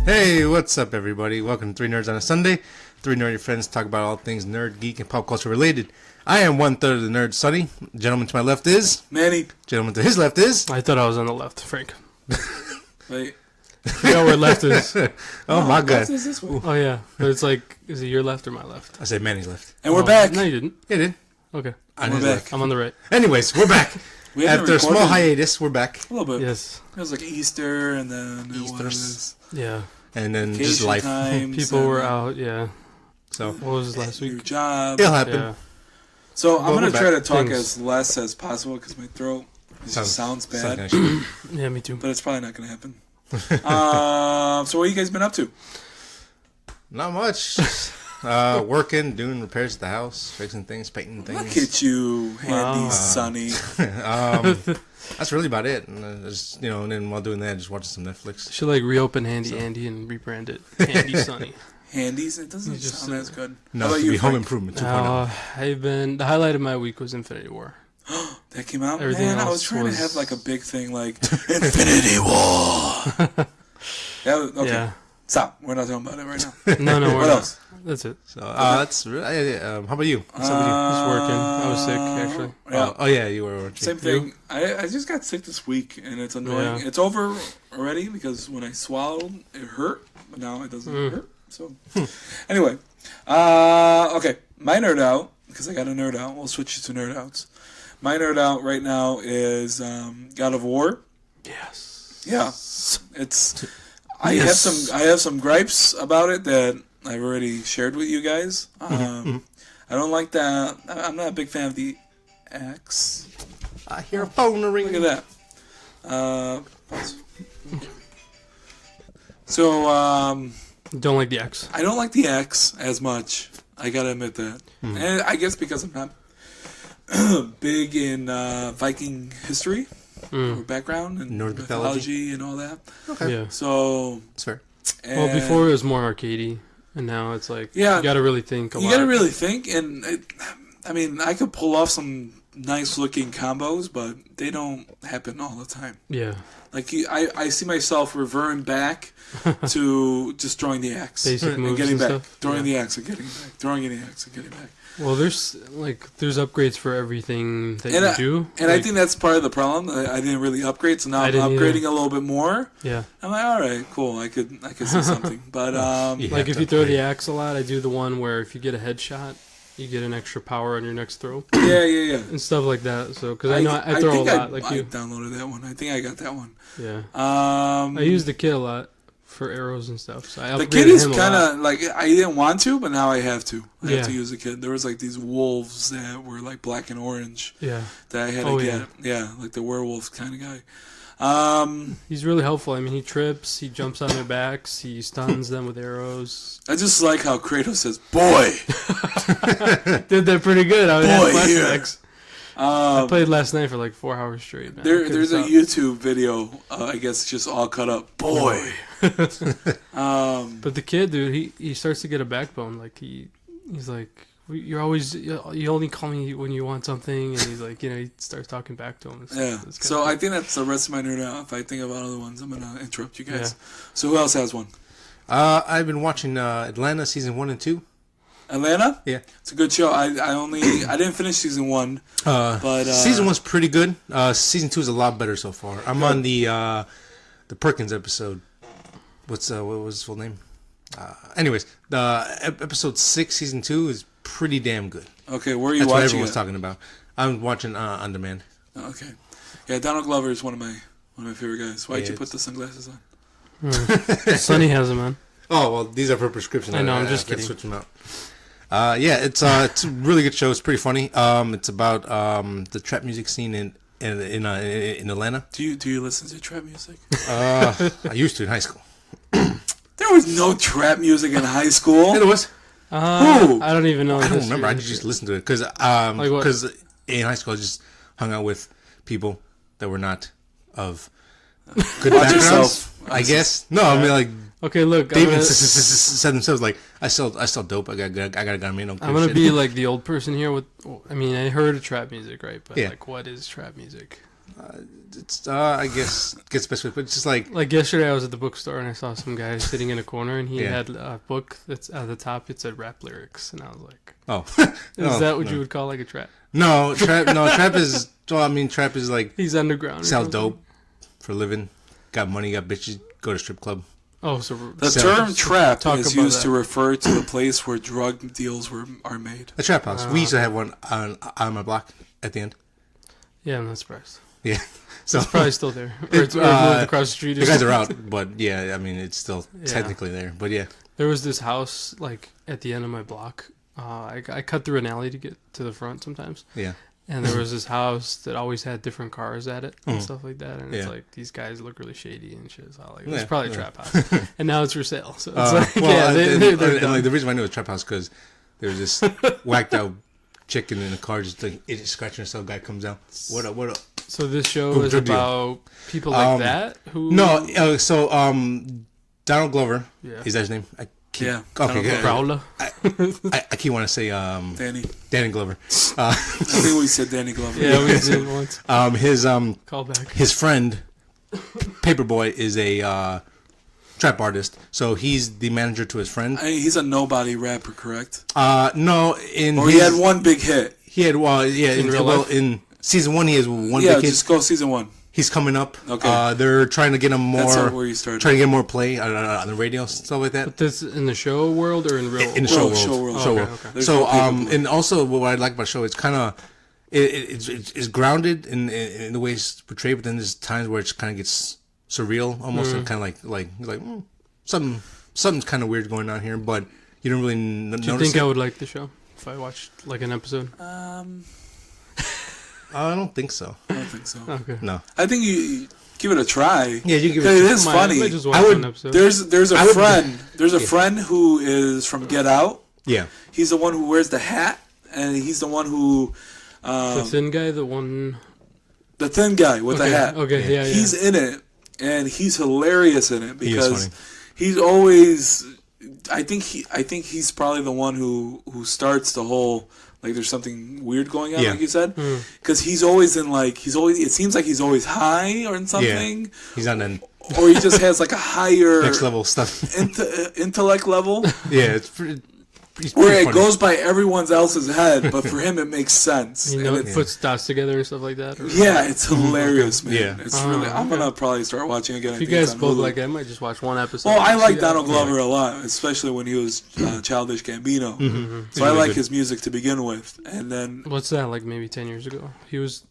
Hey, what's up, everybody? Welcome to Three Nerds on a Sunday. Three nerdy friends talk about all things nerd, geek, and pop culture related. I am one-third of the nerd, Sonny. Gentleman to my left is... Manny. Gentleman to his left is... I thought I was on the left, Frank. Wait. I forgot where left is. Oh, my God. Is this way? Oh, yeah. But it's like, is it your left or my left? I said Manny's left. And we're back. No, you didn't. You did. Okay. On We're his back. left. I'm on the right. Anyways, we're back. We haven't After a small recorded hiatus, we're back. A little bit. Yes. It was like Easter and then it was Yeah. And then vacation just life. times People and were then out, yeah. So, What was last your week? job. it'll happen. Yeah. So I'm Well, going we're to try to back. talk Things. as less as possible because my throat sounds bad. like shit. Yeah, me too. But it's probably not going to happen. So what you guys been up to? Not much. Working, doing repairs at the house, fixing things, painting things. Look at you, handy Sonny. That's really about it. And just, and then while doing that, just watching some Netflix. Should like reopen Handy Andy and rebrand it Handy Sonny. Handies? It doesn't just sound as good. No, How it about should you, be Home Frank? Improvement 2.0. The highlight of my week was Infinity War. That came out? Everything Man, I was else trying to was- have like a big thing like Infinity War. Okay. Yeah. Stop. We're not talking about it right now. No, we're What not. else? That's it. So that's really. How about you? What's up with you? Just working. I was sick, actually. Yeah. Oh yeah, you were. Same thing. I just got sick this week, and it's annoying. Yeah. It's over already because when I swallowed, it hurt, but now it doesn't hurt. So, anyway, okay, my nerd out because I got a nerd out. We'll switch to nerd outs. My nerd out right now is God of War. Yes. Yeah, it's. I have some gripes about it that I've already shared with you guys. I don't like that. I'm not a big fan of the X. I hear a phone ring. Look at that. Pause. So, Don't like the X. I don't like the X as much. I gotta admit that. And I guess because I'm not big in Viking history or background and Norse mythology and all that. Okay, Yeah. So, that's fair. Well, before it was more arcadey, and now it's like Yeah. you got to really think a lot. you gotta really think. And I could pull off some nice looking combos, but they don't happen all the time. Yeah. Like I see myself reverting back to just throwing the axe Basic and moves getting and back, stuff. throwing Yeah. the axe and getting back, throwing the axe and getting back. Well, there's upgrades for everything that And you do. And I think that's part of the problem. I didn't really upgrade, so now I I'm didn't upgrading either. a little bit more. Yeah. I'm like, all right, cool. I could see something, but Yeah. Like have if to you throw the upgrade. axe a lot, I do the one where if you get a headshot, you get an extra power on your next throw yeah. and stuff like that. So because I know I throw a think lot, like I you. downloaded that one. I think I got that one. Yeah. I I use the kid a lot for arrows and stuff. So I the upgraded kid is him a kind lot. of like I didn't want to, but now I have to. I Yeah. have to use the kid. There was like these wolves that were like black and orange. Yeah. That I had Oh, to yeah. get. Yeah, like the werewolf kind of guy. He's really helpful. I mean, he trips, he jumps on their backs, he stuns them with arrows. I just like how Kratos says, "Boy." Did that pretty good. I Boy, had here. flashbacks. I played last night for like 4 hours straight. Man. I couldn't There's a stop. YouTube video. I guess just all cut up. Boy. But the kid, dude, he starts to get a backbone. Like he's like, you only call me when you want something, and he's like, he starts talking back to him. Yeah. It's So kinda I think that's the rest of my nerd out. If I think about other ones, I'm gonna interrupt you guys. Yeah. So who else has one? I've been watching Atlanta season 1 and 2. Atlanta? Yeah. It's a good show. I didn't finish season 1, but Season 1's pretty good. Season 2 is a lot better so far. I'm on the Perkins episode. What was his full name? Anyways, the episode 6, season 2 is pretty damn good. Okay, where are you That's what watching everyone's it? talking about. I'm watching on demand. Okay. Yeah, Donald Glover is one of my favorite guys. Why'd Yeah, you put the sunglasses on? Sonny has him, man. Oh well, these are for prescription. I know, I'm just gotta kidding. Switch them out. Yeah, it's a really good show. It's pretty funny. It's about the trap music scene in Atlanta. Do you listen to trap music? I used to in high school. There was no trap music in high school. Yeah, there was. Who? I don't even know. I don't history. remember. I just listened to it because what? in high school I just hung out with people that were not of good Watch backgrounds. yourself. I guess. No, I mean like Okay, look, they even said themselves like, I sell dope. I got a gun. I'm gonna be like the old person here. With, I mean, I heard of trap music, right? But Yeah. like, what is trap music? It's I guess gets best, but it's just like yesterday, I was at the bookstore and I saw some guy sitting in a corner, and he Yeah. had a book that's at the top. It said rap lyrics, and I was like, oh, "Is that what you would call like a trap?" No, trap is. Well, I mean, trap is like He's underground. sell dope for a living, got money, got bitches, go to strip club. Oh, so The term trap talk is about used that. to refer to the place where drug deals are made. A trap house. We used to have one on my block at the end. Yeah, I'm not surprised. Yeah, so It's probably still there. Or it's moved across the street. the guys are out, but yeah, I mean it's still Yeah. technically there. But yeah, There was this house like at the end of my block. I cut through an alley to get to the front sometimes, yeah. and there was this house that always had different cars at it and stuff like that. And it's Yeah. like these guys look really shady and shit. So I like Yeah, it's probably a yeah. trap house, and now it's for sale. So it's like Well, yeah, they're and, done. like the reason why I knew it was trap house because there was this whacked out chicken in the car, just like it scratching herself. Guy comes out. What up? What up? So this show Boom, is drug deal. about people like that who No, so Donald Glover Yeah. is that his name? I keep, Yeah, Okay. Donald Yeah, Prowler. I keep want to say Danny Glover. I think we said Danny Glover. Yeah, we did once. His Call back. his friend Paperboy is a trap artist, so he's the manager to his friend. He's a nobody rapper, correct? No, in Or he had one big hit. He had In real life? in season 1 he has one Yeah, big hit. just go season 1. He's coming up. Okay. They're trying to get him That's more. where you started. Trying to get more play on the radio, stuff like that. But this in the show world or in real? In the show world. Show world. Show Okay, world. okay. There's So no Paperboy. and also what I like about the show, it's kind of it's grounded in the way it's portrayed, but then there's times where it kind of gets surreal, almost, and kind of like something's kind of weird going on here, but you don't really Do you notice think it. I would like the show if I watched like an episode? I don't think so. I don't think so. Okay. No. I think you give it a try. Yeah, you give 'Cause it. it is I funny. might just watch I would- one episode. There's a I would- friend. There's a friend who is from Get Out. Yeah. He's the one who wears the hat, and he's the one who the thin guy, the one. the thin guy with Okay, the hat. okay, yeah, yeah. He's in it, and he's hilarious in it He is because funny. he's always. I think he's probably the one who starts the whole like there's something weird going on, Yeah. like you said, Hmm. because he's always in like he's always. It seems like he's always high or in something, He's on the or he just has like a higher next level stuff. intellect level. Yeah, it's pretty. He's Where pretty it funny. goes by everyone else's head, but for him it makes sense. You And know, it's- it puts dots together and stuff like that. Or, yeah, it's hilarious, man. Yeah. It's really. I'm okay. gonna probably start watching again. If I you think it's guys on both Hulu. like it, I might just watch one episode. Well, I like See Donald how- Glover a lot, especially when he was Childish Gambino. Mm-hmm. So I really like good. his music to begin with, and then What's that? Like maybe 10 years ago. He was.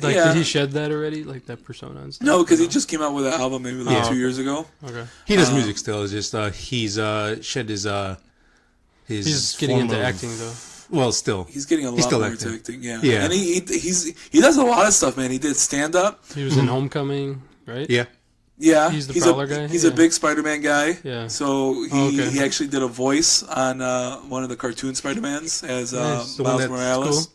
Like, Yeah. did he shed that already? Like that persona and stuff? no, because he just came out with an album maybe like Oh, 2 years ago. Okay. He does music still. It's just he's shed his He's getting form into of- acting though. Well, still. He's getting a He's lot still more acting. into acting. Yeah, Yeah. and he does a lot of stuff, man. He did stand up. He was in Homecoming, right? Yeah. Yeah, He's the Prowler guy? He's Yeah. a big Spider-Man guy. Yeah. So he, Oh, okay. he actually did a voice on one of the cartoon Spider-Mans as Nice. The one Miles that's Morales. cool.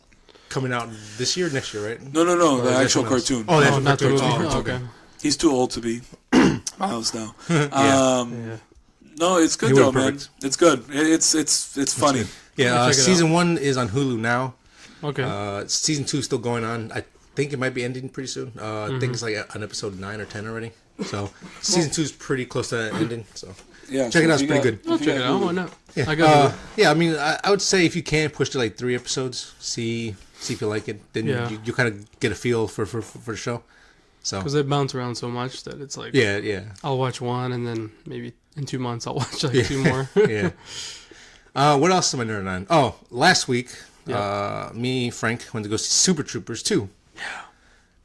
Coming out this year, next year, right? No, Or the is that actual someone else? cartoon. Oh, that's Oh, not the movie. cartoon. Oh, okay. He's too old to be Miles now. Yeah. No, it's good He though, would've man. perfect. It's good. It's funny. Yeah, Check it season 1 is on Hulu now. Okay. Season 2 is still going on. I think it might be ending pretty soon. I Mm-hmm. think it's like on episode 9 or 10 already. So season 2 is pretty close to ending. So Yeah, Check it out, if it's you pretty got- good. if I'll you check got it out. Hulu. Why not? yeah, I got yeah. I mean, I would say if you can push to like 3 episodes, see if you like it, then Yeah. you kind of get a feel for the show. So because they bounce around so much that it's like yeah. I'll watch one and then maybe in 2 months I'll watch like Yeah. 2 more. Yeah. What else am I nerding on? Oh, last week, Yeah. me, Frank, went to go see Super Troopers 2.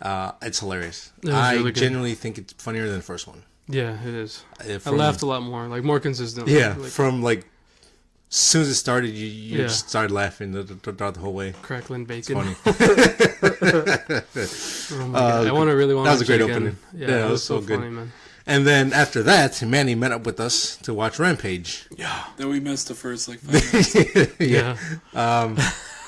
Yeah. It's hilarious. It was I really good. genuinely think it's funnier than the first one. Yeah, it is. I From- laughed a lot more, like more consistently. Yeah, like, from like as soon as it started, you Yeah. just started laughing throughout the whole way. crackling It's bacon. funny. Oh my God. I want to really want that was a great it again. opening. Yeah, it it was so good. funny, man. And then after that, Manny met up with us to watch Rampage. Then we missed the first like 5 minutes. Yeah.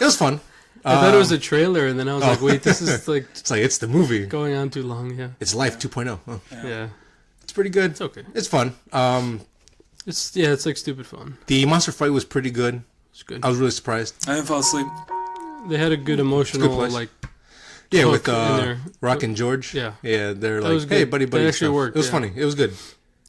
It was fun. I thought it was a trailer, and then I was like, wait, this is like It's like it's the movie. going on too long. Yeah. It's Life 2.0. Oh. Yeah. It's pretty good. It's okay. It's fun. It's like stupid fun. The monster fight was pretty good. It's good. I was really surprised. I didn't fall asleep. They had a good emotional place. like. Yeah, hook with in there. Rock and George. Yeah. Yeah, they're That was like, hey, good. buddy. That actually stuff. worked, It was yeah. funny. It was good.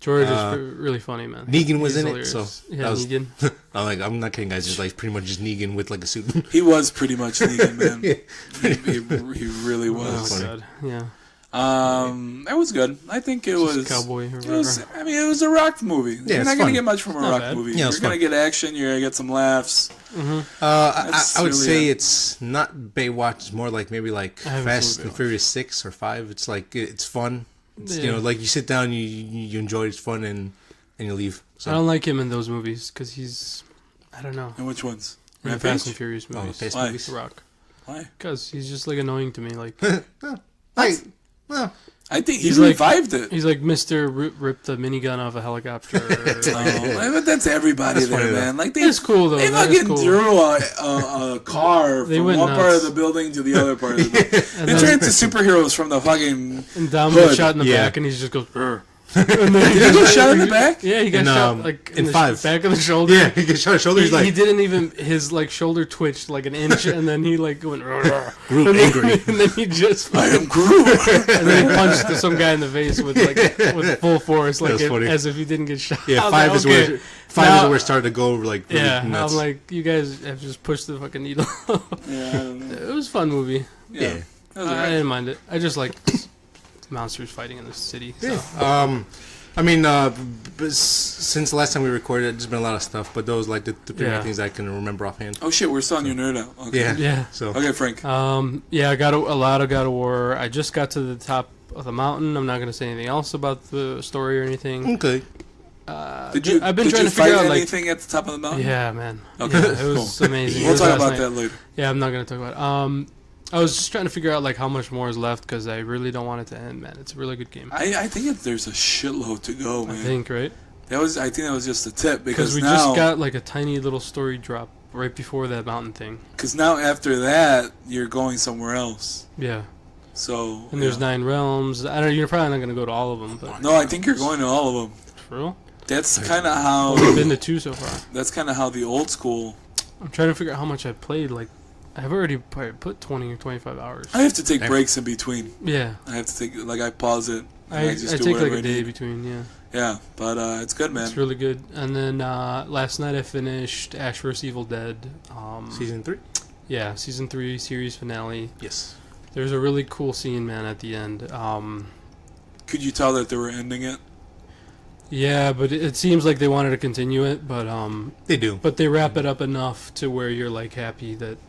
George is really funny, man. Negan was He's in hilarious. it, so Yeah, that was, Negan. I'm not kidding, guys. It's like pretty much just Negan with like a suit. He was pretty much Negan, man. Yeah. He really Oh was. my god. Yeah. That was good. I think it Just was cowboy or It whatever. was. I mean, it was a Rock movie. Yeah, You're it's not gonna fun. get much from a Not Rock bad. movie. Yeah, it's You're gonna fun. get action. You're gonna get some laughs. I would That's say really it's not Baywatch. It's more like maybe like I haven't Fast seen and Baywatch. Furious 6 or 5. It's like it's fun. It's, Yeah. You know, like you sit down, you enjoy it. It's fun, and you leave. So I don't like him in those movies because he's, I don't know. And which ones? In the Rampage? Fast and Furious oh, movies. Fast Why? movies. Rock. Why? Because he's just like annoying to me. Like Well, I think He's he like- revived it. he's like Mr. Rip the minigun off a helicopter. Oh, but that's everybody That's there, funny, though. man. Like It's cool though. They That is fucking cool. drew a car They from went one part of nuts. the building to the other part of the building. And They then- turned into superheroes from the fucking. And Dom Hood. gets shot in the Yeah. back, and he just goes. "Brr." And then Did he get shot in the back? Yeah, he got In, shot like in the 5. back of the shoulder. yeah, he gets shot in the shoulder. He's He like, didn't even his like shoulder twitched like an inch, and then he like went. Groot and then, angry. and then he just I am Groot. and then he punched some guy in the face with with full force, like was funny. as if he didn't get shot. I Yeah, was 5 like, is okay. where 5 is Now- where it started to go like really Yeah, nuts. I'm like, you guys have just pushed the fucking needle. Yeah, I don't know. It was a fun movie. Yeah. That was I alright. didn't mind it. I just like monsters fighting in the city. So. Yeah. I mean, since the last time we recorded, there's been a lot of stuff, but those like the three main Yeah. things I can remember offhand. Oh shit, we're still on your nerd out. Okay. Yeah. Yeah. So Okay, Frank. Yeah, I got a lot of God of War. I just got to the top of the mountain. I'm not going to say anything else about the story or anything. okay. Did you? I've been did trying you to figure fight out like, anything at the top of the mountain? yeah, man. Okay. Yeah, it was amazing. It We'll was talk last about night. that later. Yeah, I'm not going to talk about it. I was just trying to figure out like how much more is left because I really don't want it to end, man. It's a really good game. I think there's a shitload to go, man. I think, right? I think that was just a tip Because because we now, just got like a tiny little story drop right before that mountain thing. because now after that you're going somewhere else. Yeah. So And there's yeah. 9 realms. I don't. You're probably not going to go to all of them, but No, I think you're going to all of them. for real. That's kind of how. I've been to 2 so far. That's kind of how the old school. I'm trying to figure out how much I played. Like, I've already probably put 20 or 25 hours. I have to take breaks in between. Yeah. I have to take I pause it. And I just do take like whatever a I day need. between, yeah. Yeah, but it's good, man. It's really good. And then last night I finished Ash vs. Evil Dead. Season 3. Yeah, season 3 series finale. Yes. There's a really cool scene, man, at the end. Could you tell that they were ending it? Yeah, but it seems like they wanted to continue it, but They do. but they wrap it up enough to where you're like happy that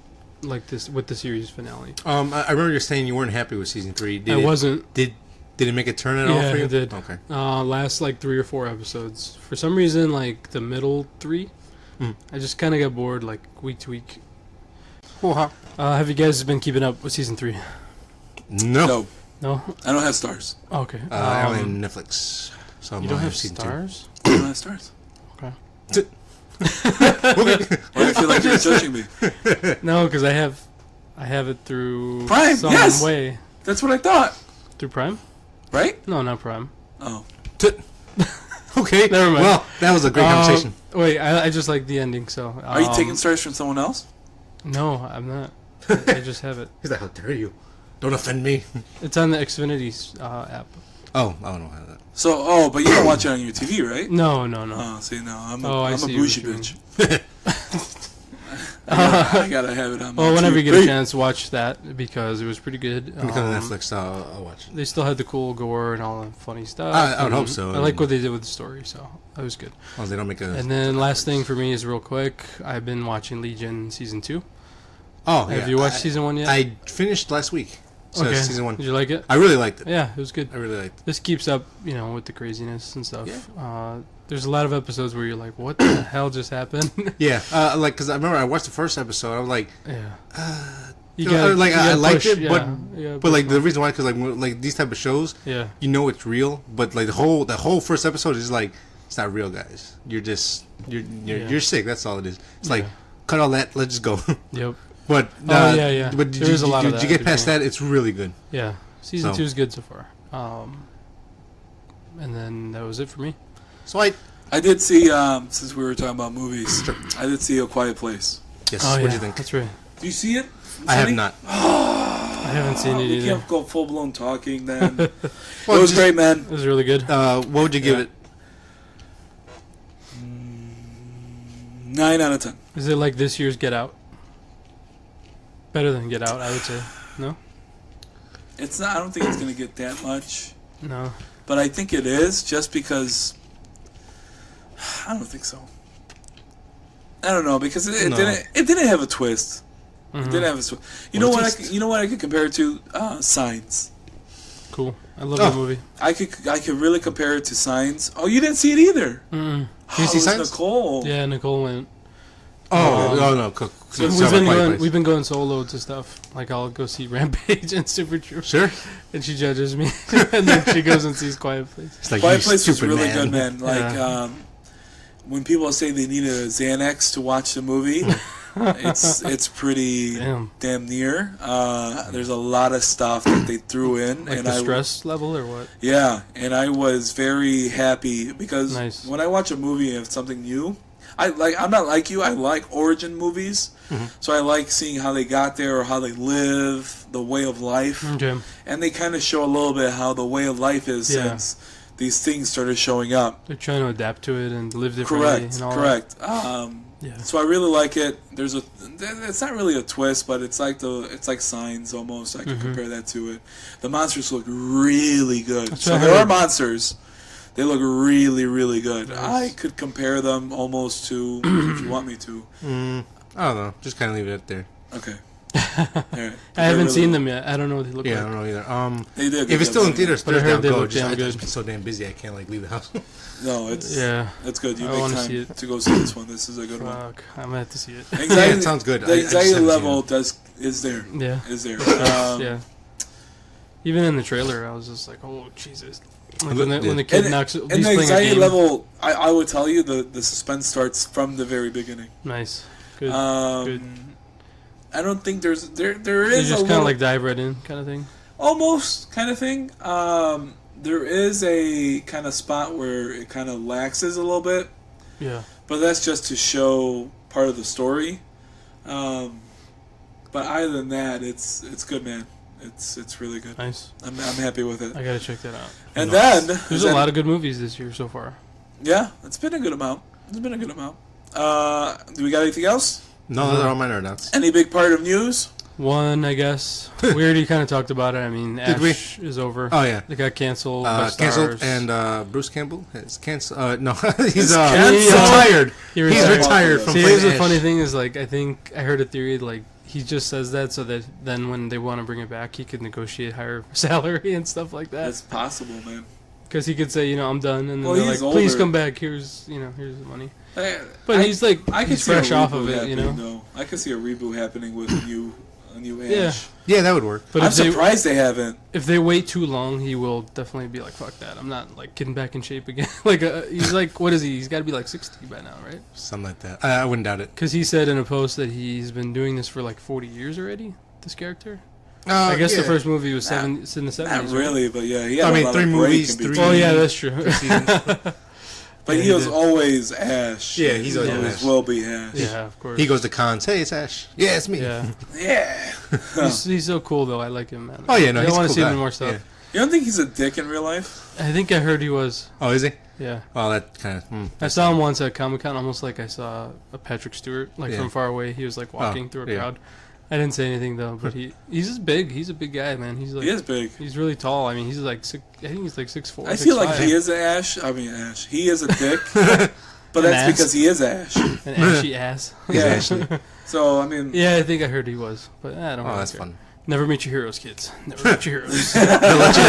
like this with the series finale. I remember you saying you weren't happy with season 3. I wasn't. Did it make a turn at all Yeah, for you? it did. Okay. Last like 3 or 4 episodes. For some reason, like the middle 3, I just kind of got bored like week to week. Have you guys been keeping up with season 3? No. No, No. I don't have stars. Okay. I only have Netflix. So I'm You don't on have season stars? I don't have stars. Okay. 2. Okay. Why do you feel like you're judging me? No, because I have it through Prime, some yes! way. That's what I thought. Through Prime? Right? No, not Prime. Oh. Okay. Never mind. Well, that was a great conversation. Wait, I just like the ending. So Are you taking stars from someone else? No, I'm not. I just have it. He's like, how dare you? Don't offend me. It's on the Xfinity app. Oh, I don't know how that. So, but you don't watch it on your TV, right? No. Oh, see, no, I'm I a see bougie what you bitch. I gotta have it on my Well, whenever you get a TV. chance, watch that because it was pretty good. When it comes to Netflix, I'll watch it. They still had the cool gore and all the funny stuff. I would and hope so. I like what they did with the story, so that was good. Well, they don't make a. And then last thing for me is real quick. I've been watching Legion season 2. Oh, Have you watched season 1 yet? I finished last week. So Okay. season 1. Did you like it? I really liked it. Yeah, it was good. I really liked it. This keeps up, with the craziness and stuff. There's a lot of episodes where you're like, what the hell just happened? Yeah, because I remember I watched the first episode. I was like, Yeah. I liked it, but like the reason why, because like these type of shows, yeah, it's real, but like the whole first episode is like it's not real, guys. You're just you're sick. That's all it is. It's like cut all that. Let's just go. yep, But yeah. But There is a lot of did you that get past that? It's really good. yeah. Season So. 2 is good so far. and then that was it for me. So I did see, since we were talking about movies, I did see A Quiet Place. yes. Oh, What do you think? That's right. Do you see it? I have Sonny? not. I haven't seen it We either. can't go full blown talking then. Well, it was just- great, man. It was really good. What would you give Yeah. it? 9 out of 10. Is it like this year's Get Out? Better than Get Out, I would say. No? It's not. I don't think it's gonna get that much, No. but I think it is just because. I don't think so. I don't know because it No. didn't. It didn't have a twist. Mhm. It didn't have a twist. You What know a what? twist? You know what I could compare it to? Signs. Cool. I love Oh. that movie. I could really compare it to Signs. Oh, you didn't see it either. Mm-mm. Did you Oh, see it was Signs? Nicole. Yeah, Nicole went. Oh, Um, no. so We've been going solo to stuff. Like I'll go see Rampage and Super Troop, Sure. and she judges me, and then she goes and sees Quiet Place. It's like, Quiet you Place was stupid really man. good, man. Like Yeah. when people say they need a Xanax to watch the movie, it's pretty Damn. near. There's a lot of stuff that they threw in, Like and the stress level or what? Yeah, and I was very happy because Nice. when I watch a movie of something new, I'm not like you. I like origin movies, so I like seeing how they got there or how they live, the way of life, Okay. and they kind of show a little bit how the way of life is Yeah. since these things started showing up. They're trying to adapt to it and live differently. Correct, And all correct. Yeah. So I really like it. It's not really a twist, but it's like Signs almost. I can compare that to it. The monsters look really good. That's So what I there are heard. monsters. They look really, really good. Nice. I could compare them almost to, if you want me to. I don't know. Just kind of leave it there. Okay. All right. I haven't seen them yet. I don't know what they look Yeah, I like. don't know either. They did. If it's still in theaters, But I put it heard down. they Go. look Just, damn I've good. just been so damn busy. I can't leave the house. No, it's Yeah. good. You I make wanna time see it. to go see this one. This is a good one. Fuck. I'm gonna have to see it. Anxiety, it sounds good. The I just anxiety haven't seen level is there. Yeah. Is there? Yeah. Even in the trailer, I was just like, "Oh Jesus!" Like Look, when the kid And, knocks. and he's the playing a anxiety game. level, I would tell you, the suspense starts from the very beginning. Nice. Good. Good. I don't think there you is just a kind of little, like dive right in, kind of thing. almost kind of thing. There is a kind of spot where it kind of laxes a little bit, Yeah. but that's just to show part of the story. But other than that, it's good, man. It's really good. Nice. I'm happy with it. I gotta check that out. And then There's a lot of good movies this year so far. Yeah, it's been a good amount. Do we got anything else? No, those are all my nerd outs. Any big part of news? One, I guess. We already kind of talked about it. I mean, Did we? Ash is over. Oh yeah. It got canceled. by Cancelled, stars. and Bruce Campbell is canceled. No, he's canceled? retired. He He's retired. retired from See, playing here's the Ash. funny thing is, like, I think I heard a theory, like, he just says that so that then when they want to bring it back, he could negotiate higher salary and stuff like that. That's possible, man. Because he could say, I'm done, and then Well, they're like, he's please older. come back. Here's the money. But I- he's like, I can he's see a fresh off reboot of it, happening, though. I can see a reboot happening with a new Ash. Yeah. Yeah, that would work. But I'm if they surprised they haven't. if they wait too long, he will definitely be like, fuck that. I'm not like getting back in shape again. Like he's like, what is he? He's got to be like 60 by now, right? Something like that. I wouldn't doubt it. Because he said in a post that he's been doing this for like 40 years already. This character. I guess the first movie was in the 70s. Not right? really, but yeah, he had I mean, a lot 3 of movies, break in 3 Oh between. yeah, that's true. But Yeah, he he was did. always Ash. Yeah, he's always He Ash. will be Ash. Yeah, of course. He goes to cons. Hey, it's Ash. Yeah, it's me. Yeah, Yeah. he's so cool though. I like him, man. Oh, yeah, no, I he's a want to cool see him guy. in more stuff. Yeah. You don't think he's a dick in real life? I think I heard he was. Oh, is he? Yeah, Oh, that kind of. I saw him once at Comic Con, almost like I saw a Patrick Stewart, like Yeah. from far away. He was like walking through a yeah. crowd. I didn't say anything though, but he's just big. He's a big guy, man. He's like He is big. he's really tall. I mean, he's like I think he's like 6'4". I feel like 6'5". he is an Ash. I mean, Ash. He is a dick. But An that's ass. because he is Ash. An ashy ass. Yeah. Ashley. So, I mean, Yeah, I think I heard he was, but I don't. Oh, really that's care. fun. Never meet your heroes, kids. Never meet your heroes. They'll let you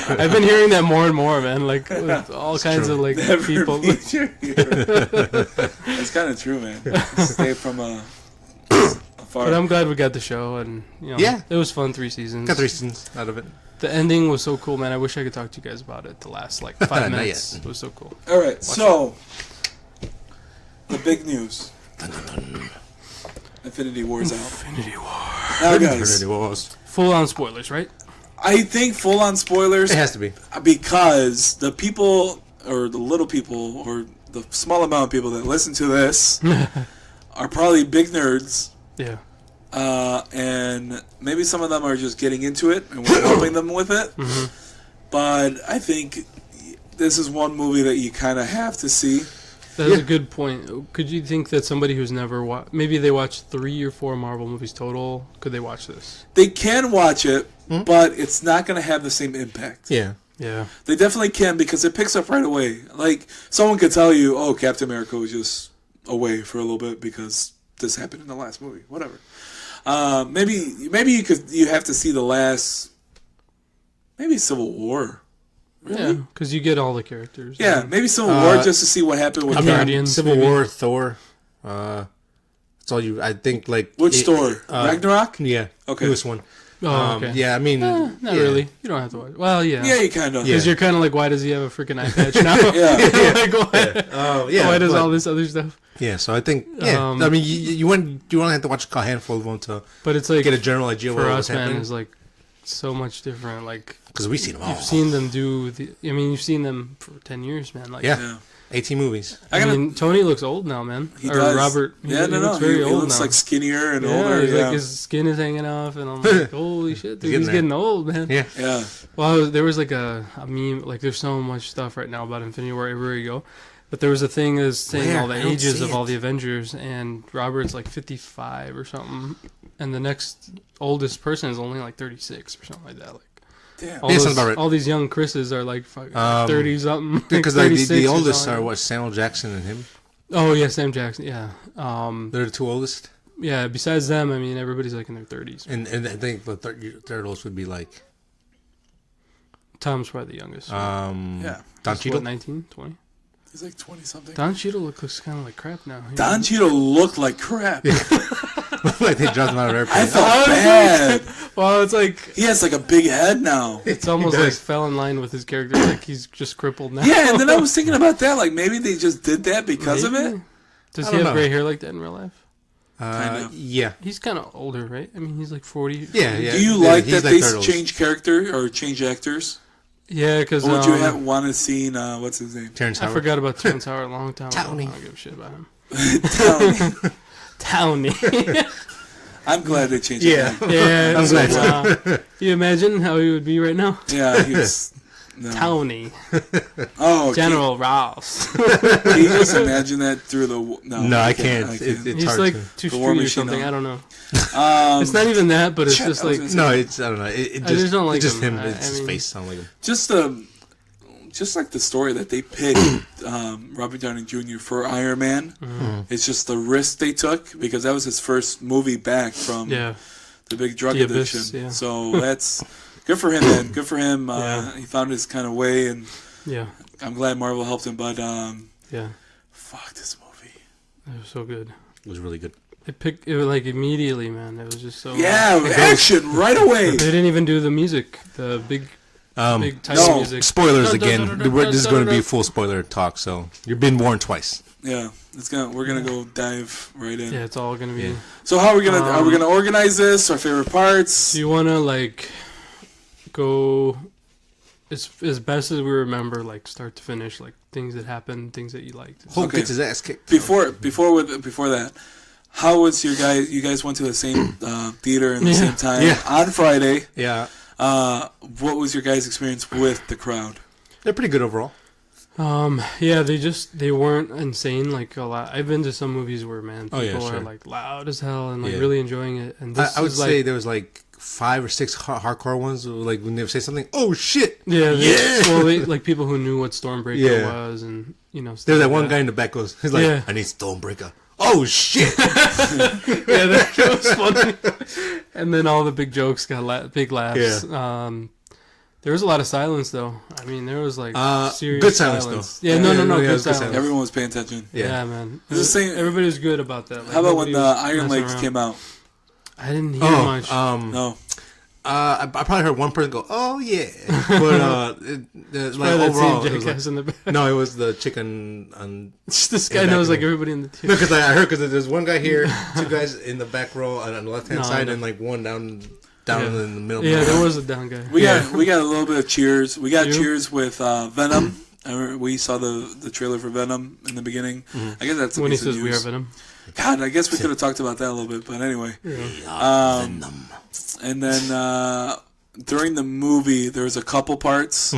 down. I've been hearing that more and more, man. Like with all kinds true. of like never people. meet your hero. That's kind of true, man. Stay from afar. But I'm glad we got the show, and Yeah. it was fun. 3 seasons. Got 3 seasons out of it. The ending was so cool, man. I wish I could talk to you guys about it. The last like 5 Not minutes, yet. it was so cool. All right, so the big news. Infinity War's out. Infinity War. Now, guys, Infinity Wars. Full on spoilers, right? I think full-on spoilers. It has to be. Because the people, or the little people, or the small amount of people that listen to this are probably big nerds. Yeah. And maybe some of them are just getting into it and we're helping them with it. Mm-hmm. But I think this is one movie that you kind of have to see. That's a good point. Could you think that somebody who's never watched, maybe they watched 3 or 4 Marvel movies total, could they watch this? They can watch it, but it's not going to have the same impact. Yeah. Yeah. They definitely can because it picks up right away. Like, someone could tell you, oh, Captain America was just away for a little bit because this happened in the last movie. Whatever. Maybe you have to see the last, maybe Civil War. Really? Yeah, because you get all the characters. Yeah, maybe Civil War just to see what happened with Guardians. Civil War, Thor. That's all you. I think like which Thor? Ragnarok. Yeah. Okay. Newest one. Oh, okay. Yeah, I mean, not really. You don't have to watch. Well, yeah. Yeah, you kind of. Because you're kind of like, why does he have a freaking eye patch now? Yeah. Like, why does all this other stuff? Yeah, so I think, I mean, you only have to watch a handful of them to but it's like, get a general idea of what's happening. For us, man, is like so much different. Like, because we've seen them all. You've seen them do you've seen them for 10 years, man. Like, yeah. 18 movies. I mean, Tony looks old now, man. He does. Robert. He looks very old. He looks like skinnier and older. Like his skin is hanging off, and I'm like, holy shit, dude, he's getting old, man. Yeah. Yeah. Well, there was like a meme, like there's so much stuff right now about Infinity War everywhere you go. But there was a thing that's saying all the ages of all the Avengers, and Robert's like 55 or something, and the next oldest person is only like 36 or something like that. Like, damn. All these young Chris's are like 30 something. Because like the oldest are what, Samuel Jackson and him. Oh yeah, Sam Jackson. Yeah. They're the 2 oldest. Yeah. Besides them, I mean, everybody's like in their 30s. And I think the third oldest would be like. Tom's probably the youngest. Yeah. Don Cheadle. 19, 20. He's like 20-something. Don Cheadle looks kind of like crap now. Don Cheadle looked like crap. Like they dropped him out of airplane. I felt bad. Well, it's like... He has like a big head now. It's almost like fell in line with his character. Like he's just crippled now. Yeah, and then I was thinking about that. Like maybe they just did that because of it. Does he have gray hair like that in real life? Kind of. Yeah. He's kind of older, right? I mean, he's like 40. Yeah. Do you like that they change character or change actors? Yeah, because... Or would you want to see, what's his name? Terrence Howard. I forgot about Terrence Howard a long time ago. Tony. I don't give a shit about him. Tony. Tony. I'm glad they changed it. Yeah, I'm glad. Can you imagine how he would be right now? Yeah, he's... No. Tony. Oh, General Ross. Can you just imagine that through the... No, I can't. It's He's hard like to. too street or something. I don't know. It's not even that, but it's just like... No, it's... I don't know. It just don't like just him. It's his face sound like him. Just like the story that they picked Robert Downey Jr. for Iron Man. Mm-hmm. It's just the risk they took because that was his first movie back from the big drug addiction. Abyss, yeah. So that's good for him, man. Good for him. He found his kind of way, and I'm glad Marvel helped him. But fuck this movie. It was so good. It was really good. It picked it like immediately, man. It was just so action right away. They didn't even do the music, the big title music. Spoilers again. This is going to be full spoiler talk, so you've been warned twice. Yeah, we're gonna go dive right in. Yeah, it's all gonna be. Yeah. So how are we gonna organize this? Our favorite parts? Do you wanna like go as best as we remember, like start to finish, like things that happened, things that you liked? Hulk gets his ass kicked. Before that, how was you guys went to the same theater in the same time on Friday? Yeah. What was your guys' experience with the crowd? They're pretty good overall. They weren't insane like a lot. I've been to some movies where people are like loud as hell and like really enjoying it. And this I would say there was like 5 or 6 hardcore ones. Like when they say something, oh shit! Like people who knew what Stormbreaker was, and there's that one guy in the back goes, he's like, I need Stormbreaker. Oh shit! That was funny. And then all the big jokes got big laughs. Yeah. There was a lot of silence though. I mean, there was like serious good silence though. Yeah, no, good silence. Everyone was paying attention. Yeah, man. It's the same. Everybody was good about that. Like, how about when the Iron Legs came out? I didn't hear much. No. I probably heard one person go, "Oh yeah," but like overall, it was like, no, it was the chicken. This guy knows like everybody in the theater. No, because I heard there's one guy here, 2 guys in the back row on the left hand side, and like one down. down in the middle. Yeah, there was a down guy. We got a little bit of cheers. We got You? cheers with Venom. We saw the trailer for Venom in the beginning. I guess that's a When he piece of says we are news. Venom. God, I guess we could have talked about that a little bit, but anyway. Venom. And then during the movie, there was a couple parts,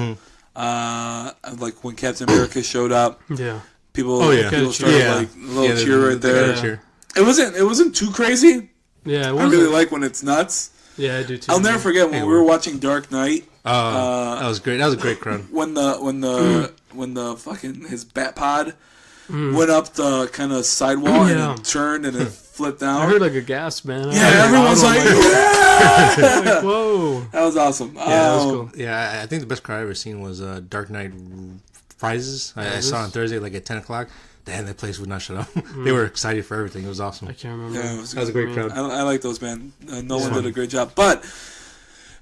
like when Captain America showed up. Yeah. People Kinda started cheer. like a little cheer right they gotta there. cheer. It wasn't too crazy. Yeah, it I was. really like when it's nuts. Yeah, I do too. I'll never forget when we were watching Dark Knight. That was great. That was a great crowd. When the fucking his bat pod went up the kind of sidewall and it turned and it flipped down. I heard like a gasp, man. Yeah, everyone's like, yeah! Like, whoa. That was awesome. Yeah, that was cool. Yeah, I think the best crowd I've ever seen was Dark Knight Rises. I saw it on Thursday, like at 10 o'clock. Damn, that place would not shut up. They were excited for everything. It was awesome. I can't remember. Yeah, That was a great crowd. I like those, man. Nolan did a great job. But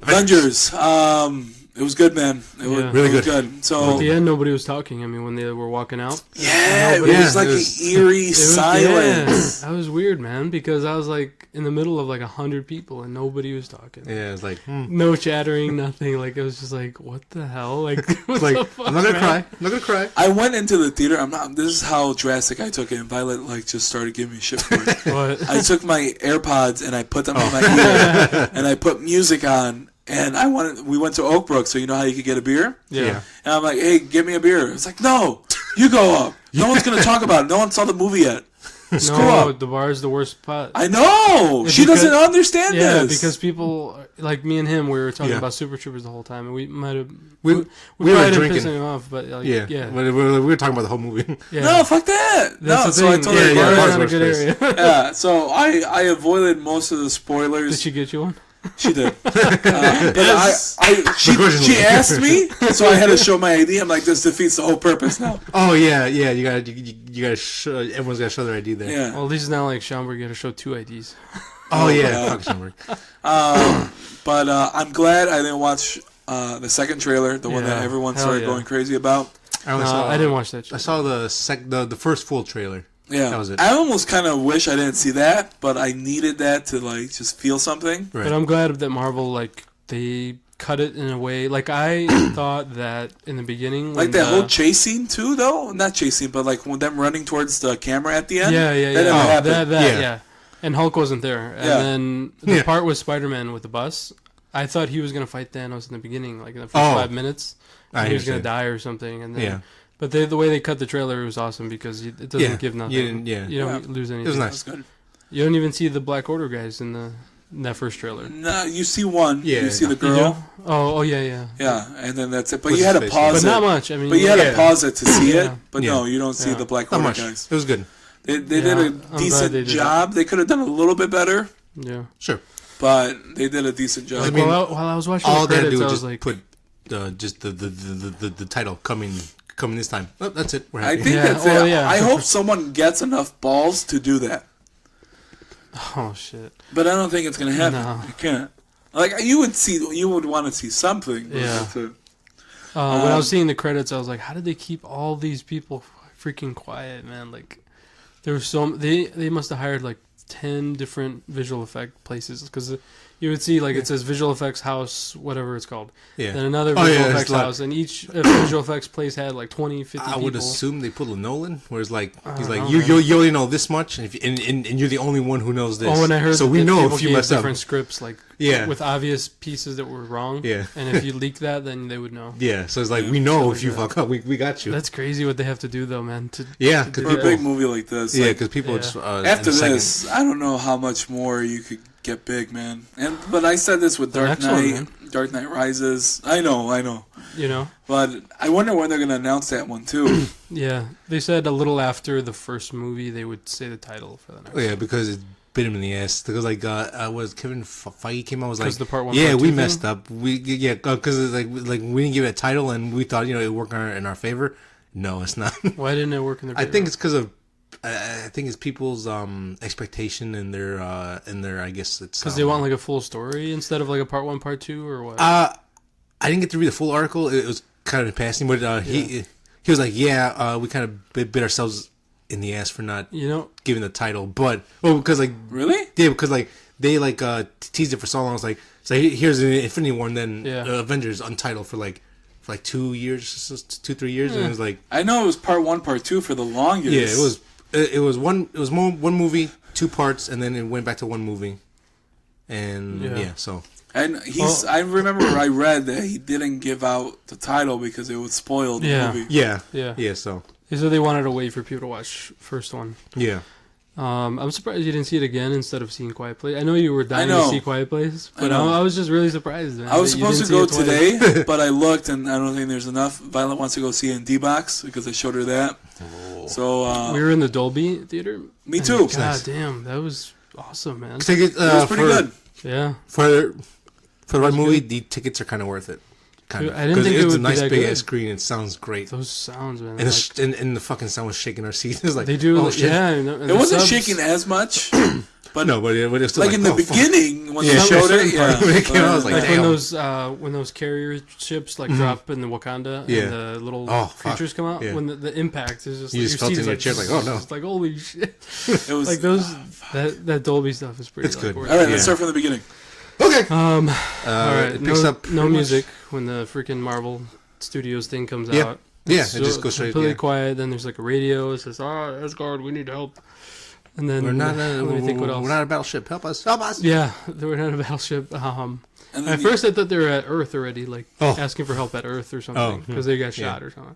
Avengers, it was good, man. It was Really it was good. good. So At the end, nobody was talking. I mean, when they were walking out. yeah, it was like an eerie silence. Yeah, that was weird, man, because I was like in the middle of like 100 people and nobody was talking. Yeah, it was like, No chattering, nothing. Like, it was just like, what the hell? Like, what like the fuck, I'm not gonna man? cry. I'm not gonna cry. I went into the theater. This is how drastic I took it. And Violet like just started giving me shit for it. What? I took my AirPods and I put them in my ear and I put music on. And we went to Oakbrook, so you know how you could get a beer? Yeah. And I'm like, hey, give me a beer. It's like, no, you go up. No one's going to talk about it. No one saw the movie yet. Screw No, up. the bar is the worst spot. I know. Yeah, She because- doesn't understand Yeah, this. because people like me and him, we were talking Yeah. about Super Troopers the whole time, and we might have We probably were didn't drinking. piss him off, but like, Yeah, yeah. We were talking about the whole movie. Yeah. No, fuck that. That's no, the so I thing. told her, Yeah, yeah, bar's yeah. not a good area. yeah, so I avoided most of the spoilers. Did she get you one? She did. But she Begrudgingly. asked me, so I had to show my ID. I'm like, this defeats the whole purpose now. Oh yeah. You gotta show. Everyone's gotta show their ID there. Yeah. Well, at least it's not like Schaumburg, you got to show 2 IDs. Oh yeah. God. Fuck Schomburg. But I'm glad I didn't watch the second trailer, the one that Yeah. everyone Hell started yeah. going crazy about. I didn't watch that. I saw the first full trailer. Yeah, That was it. I almost kind of wish I didn't see that, but I needed that to like just feel something. Right. But I'm glad that Marvel, like, they cut it in a way. Like, I thought that in the beginning. Like when that the- whole chase scene too, though. Not chase scene, but like when them running towards the camera at the end. Yeah. That never happened. That, Yeah. yeah. And Hulk wasn't there. And Yeah. then the Yeah. part with Spider-Man with the bus, I thought he was going to fight Thanos in the beginning, like in the first 5 minutes. And he was going to die or something. And then, Yeah. But the way they cut the trailer was awesome because it doesn't give nothing. You don't lose anything. It was nice. That's good. You don't even see the Black Order guys in that first trailer. No, you see one. Yeah, you see the You do? girl. Oh, yeah. Yeah, and then that's it. But What's you had his to face? pause But it. not much. I mean, But you had to Yeah. pause it to see it. Yeah. But no, you don't see Yeah. the Black Not Order much. guys. It was good. They did Yeah, a I'm glad decent they did job. They could have done a little bit better, yeah. Sure. but they did a decent job. I mean, while I was watching All the they had to credits, do I was was just like, put just the title coming this time. Oh, that's it. We're I happy. think Yeah, that's well, it. yeah. I hope someone gets enough balls to do that. oh shit. But I don't think it's gonna happen. No. It can't. Like you would want to see something. but Yeah. that's it. When I was seeing the credits, I was like, how did they keep all these people freaking quiet, man? Like, there was they must have hired like 10 different visual effect places because you would see like it says visual effects house, whatever it's called. Yeah. Then another Oh, visual yeah, effects it's like- house, and each visual effects place had like 20, 50 I people. would assume they put a Nolan, where it's like he's like know, you man. you only know this much, and, and you're the only one who knows this. Oh, when I heard so we that know people if you gave mess up. different scripts, like Yeah. with obvious pieces that were wrong. Yeah. And if you leak that, then they would know. Yeah, so it's like we know Stuff if you like that. fuck up, we got you. That's crazy what they have to do, though, man. Yeah, because For a people. big movie like this, Yeah, like, because people Yeah. just after in a second- this, I don't know how much more you could get big, man. But I said this with The Dark next one, Knight, man. Dark Knight Rises. I know. You know? But I wonder when they're gonna announce that one too. Yeah. They said a little after the first movie, they would say the title for the next Oh, yeah, because it bit him in the ass. Because like was Kevin Feige came out was like, 'Cause the part one, yeah, part we two messed thing? up. Because like we didn't give it a title and we thought it would work in our favor. No, it's not. Why didn't it work in their I favor? think it's because of. I think it's people's expectation and their I guess it's Because they want like a full story instead of like a part 1, part 2, or what? I didn't get to read the full article. It was kind of in passing, but he was like, we kind of bit ourselves in the ass for not you know? giving the title, but because like Really? yeah, because like they like teased it for so long. It's like So here's an Infinity War, and then Yeah. Avengers Untitled for 2 years, 2-3 years, and it was like I know it was part 1, part 2 for the longest. yeah, it was one movie, 2 parts, and then it went back to one movie, and so. And I remember I read that he didn't give out the title because it would spoil the movie. Yeah. So they wanted to wait for people to watch first one. Yeah. I'm surprised you didn't see it again instead of seeing Quiet Place. I know you were dying to see Quiet Place, but I was just really surprised. Man, I was supposed to go today, but I looked and I don't think there's enough. Violet wants to go see it in D-Box because I showed her that. Oh. So we were in the Dolby theater. Me too. God damn, that was awesome, man. It was pretty good. Yeah. For the right movie, the tickets are kind of worth it. Kind of. I didn't think it it's would a nice be that big good. ass screen. It sounds great. Those sounds, man. And the fucking sound was shaking our seats. It was like they do. Oh, shit. Yeah. It wasn't shaking as much. But no, but it was still like in the beginning fuck. when they showed it. When it came out, I was like, like damn. when those carrier ships drop in the Wakanda and the little creatures come out, when the impact is just you just felt in your chair like, oh no, it's like holy shit. It was like those that Dolby stuff is pretty. It's good. All right, let's start from the beginning. Okay. All right. It picks up no music when the freaking Marvel Studios thing comes out. Yeah, It's it just goes straight. completely quiet. Then there's like a radio. It says, Asgard, we need help. And then We're not. let me think what else. We're not a battleship. Help us! Help us! Yeah, they were not a battleship. And At first, I thought they were at Earth already, asking for help at Earth or something, Oh, because they got shot or something.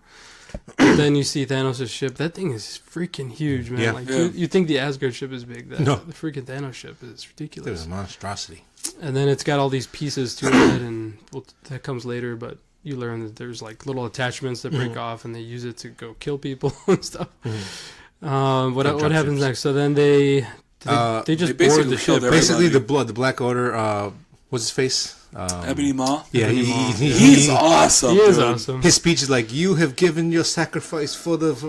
But then you see Thanos' ship. That thing is freaking huge, man. Yeah. You think the Asgard ship is big. No. The freaking Thanos ship is It ridiculous. was a monstrosity. And then it's got all these pieces to it, and that comes later, but you learn that there's like little attachments that break off, and they use it to go kill people and stuff. What happens next? So then they just board the ship. Basically, the Black Order. What's his face? Ebony Maw. Yeah, he's awesome. He is dude. awesome. His speech is like, "You have given your sacrifice for he's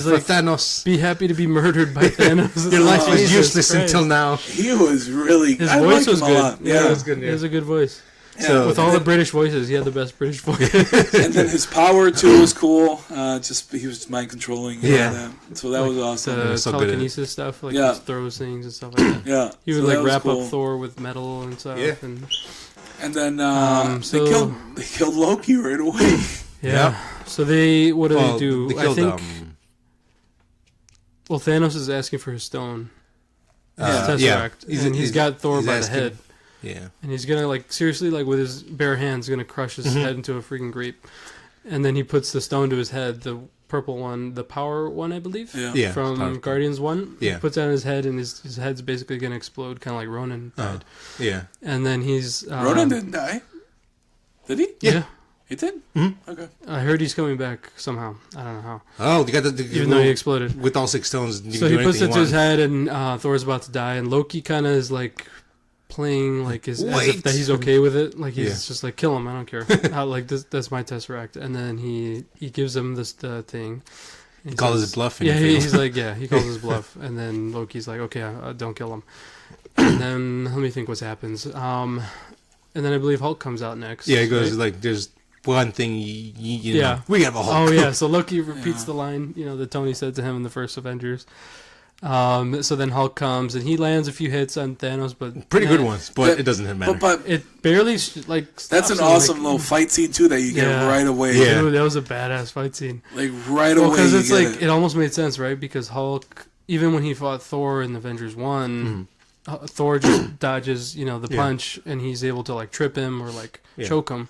like, Thanos. Be happy to be murdered by Thanos. Your life was Jesus useless Christ. until now." He was really. His I voice liked was him good. a lot. Yeah, it was good. He has a good voice. So, With all the British voices, he had the best British voice. And then his power too was cool. He was mind controlling. Yeah. So that was awesome. The so good at it. telekinesis stuff, like Yeah. he throws things and stuff like that. Yeah. He would so that was wrap cool. up Thor with metal and stuff. Yeah. And then so- they killed Loki right away. Yeah. So what do they do? They killed, I think. Well, Thanos is asking for his stone, his Tesseract, and he's got Thor by the head. Yeah. And he's gonna seriously with his bare hands gonna crush his head into a freaking grape, and then he puts the stone to his head, the purple one, the power one, I believe. Yeah. From Power. Guardians 1. Yeah. He puts it on his head, and his head's basically gonna explode, kind of like Ronan died. Yeah. And then he's Ronan didn't die. Did he? Yeah. He did? Mm-hmm. Okay. I heard he's coming back somehow. I don't know how. Oh, you got Even though he exploded. with all 6 stones. You So can he do puts it anything to his you want. head, and Thor's about to die, and Loki kind of is playing as if that he's okay with it. He's just kill him, I don't care. That's my Tesseract. And then he gives him the thing. He calls his bluff. And Yeah, he he's he calls his bluff. And then Loki's like, okay, don't kill him. And then let me think what happens. And then I believe Hulk comes out next. Yeah, he goes right? there's one thing you know, we have a Hulk. Oh yeah, so Loki repeats the line, that Tony said to him in the first Avengers. So then Hulk comes and he lands a few hits on Thanos, but Pretty good ones, but it doesn't matter. But it barely that's an awesome little fight scene too that you get right away. Yeah. Dude, that was a badass fight scene. Right away. Because it's it almost made sense, right? Because Hulk, even when he fought Thor in Avengers 1, Thor just dodges, the punch, and he's able to trip him or choke him.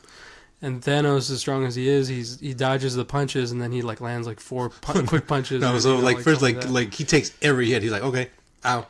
And Thanos, as strong as he is, he dodges the punches, and then he lands 4 quick punches. No, so first he takes every hit. He's like, okay, ow,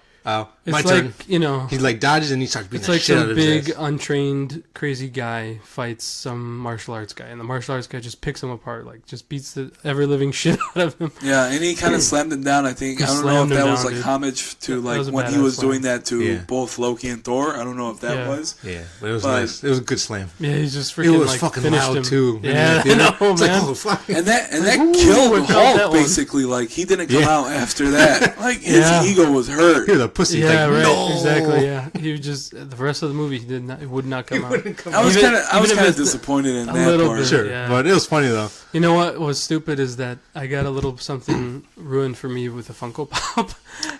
it's my turn. He He dodges and he starts beating it's the shit out some of his big, ass. untrained, crazy guy fights some martial arts guy, and the martial arts guy just picks him apart, just beats the ever living shit out of him. Yeah, and he kind of slammed him down. I think I don't know if that was homage to when he was doing that to both Loki and Thor. I don't know if that was. Yeah, but it was nice. It was a good slam. Yeah, he's just freaking. It was fucking finished loud him. too. Yeah, I know, it's man. oh, fuck. And that Ooh, killed I felt that Hulk one. basically. He didn't come out after that. His ego was hurt. He was a pussy. Yeah, like, right. no! Exactly. Yeah, he would just the rest of the movie he would not come out. I was Even- kind even if of it's disappointed in a that little part. bit. Sure, Yeah. but it was funny though. You know what was stupid is that I got a little something ruined for me with a Funko Pop.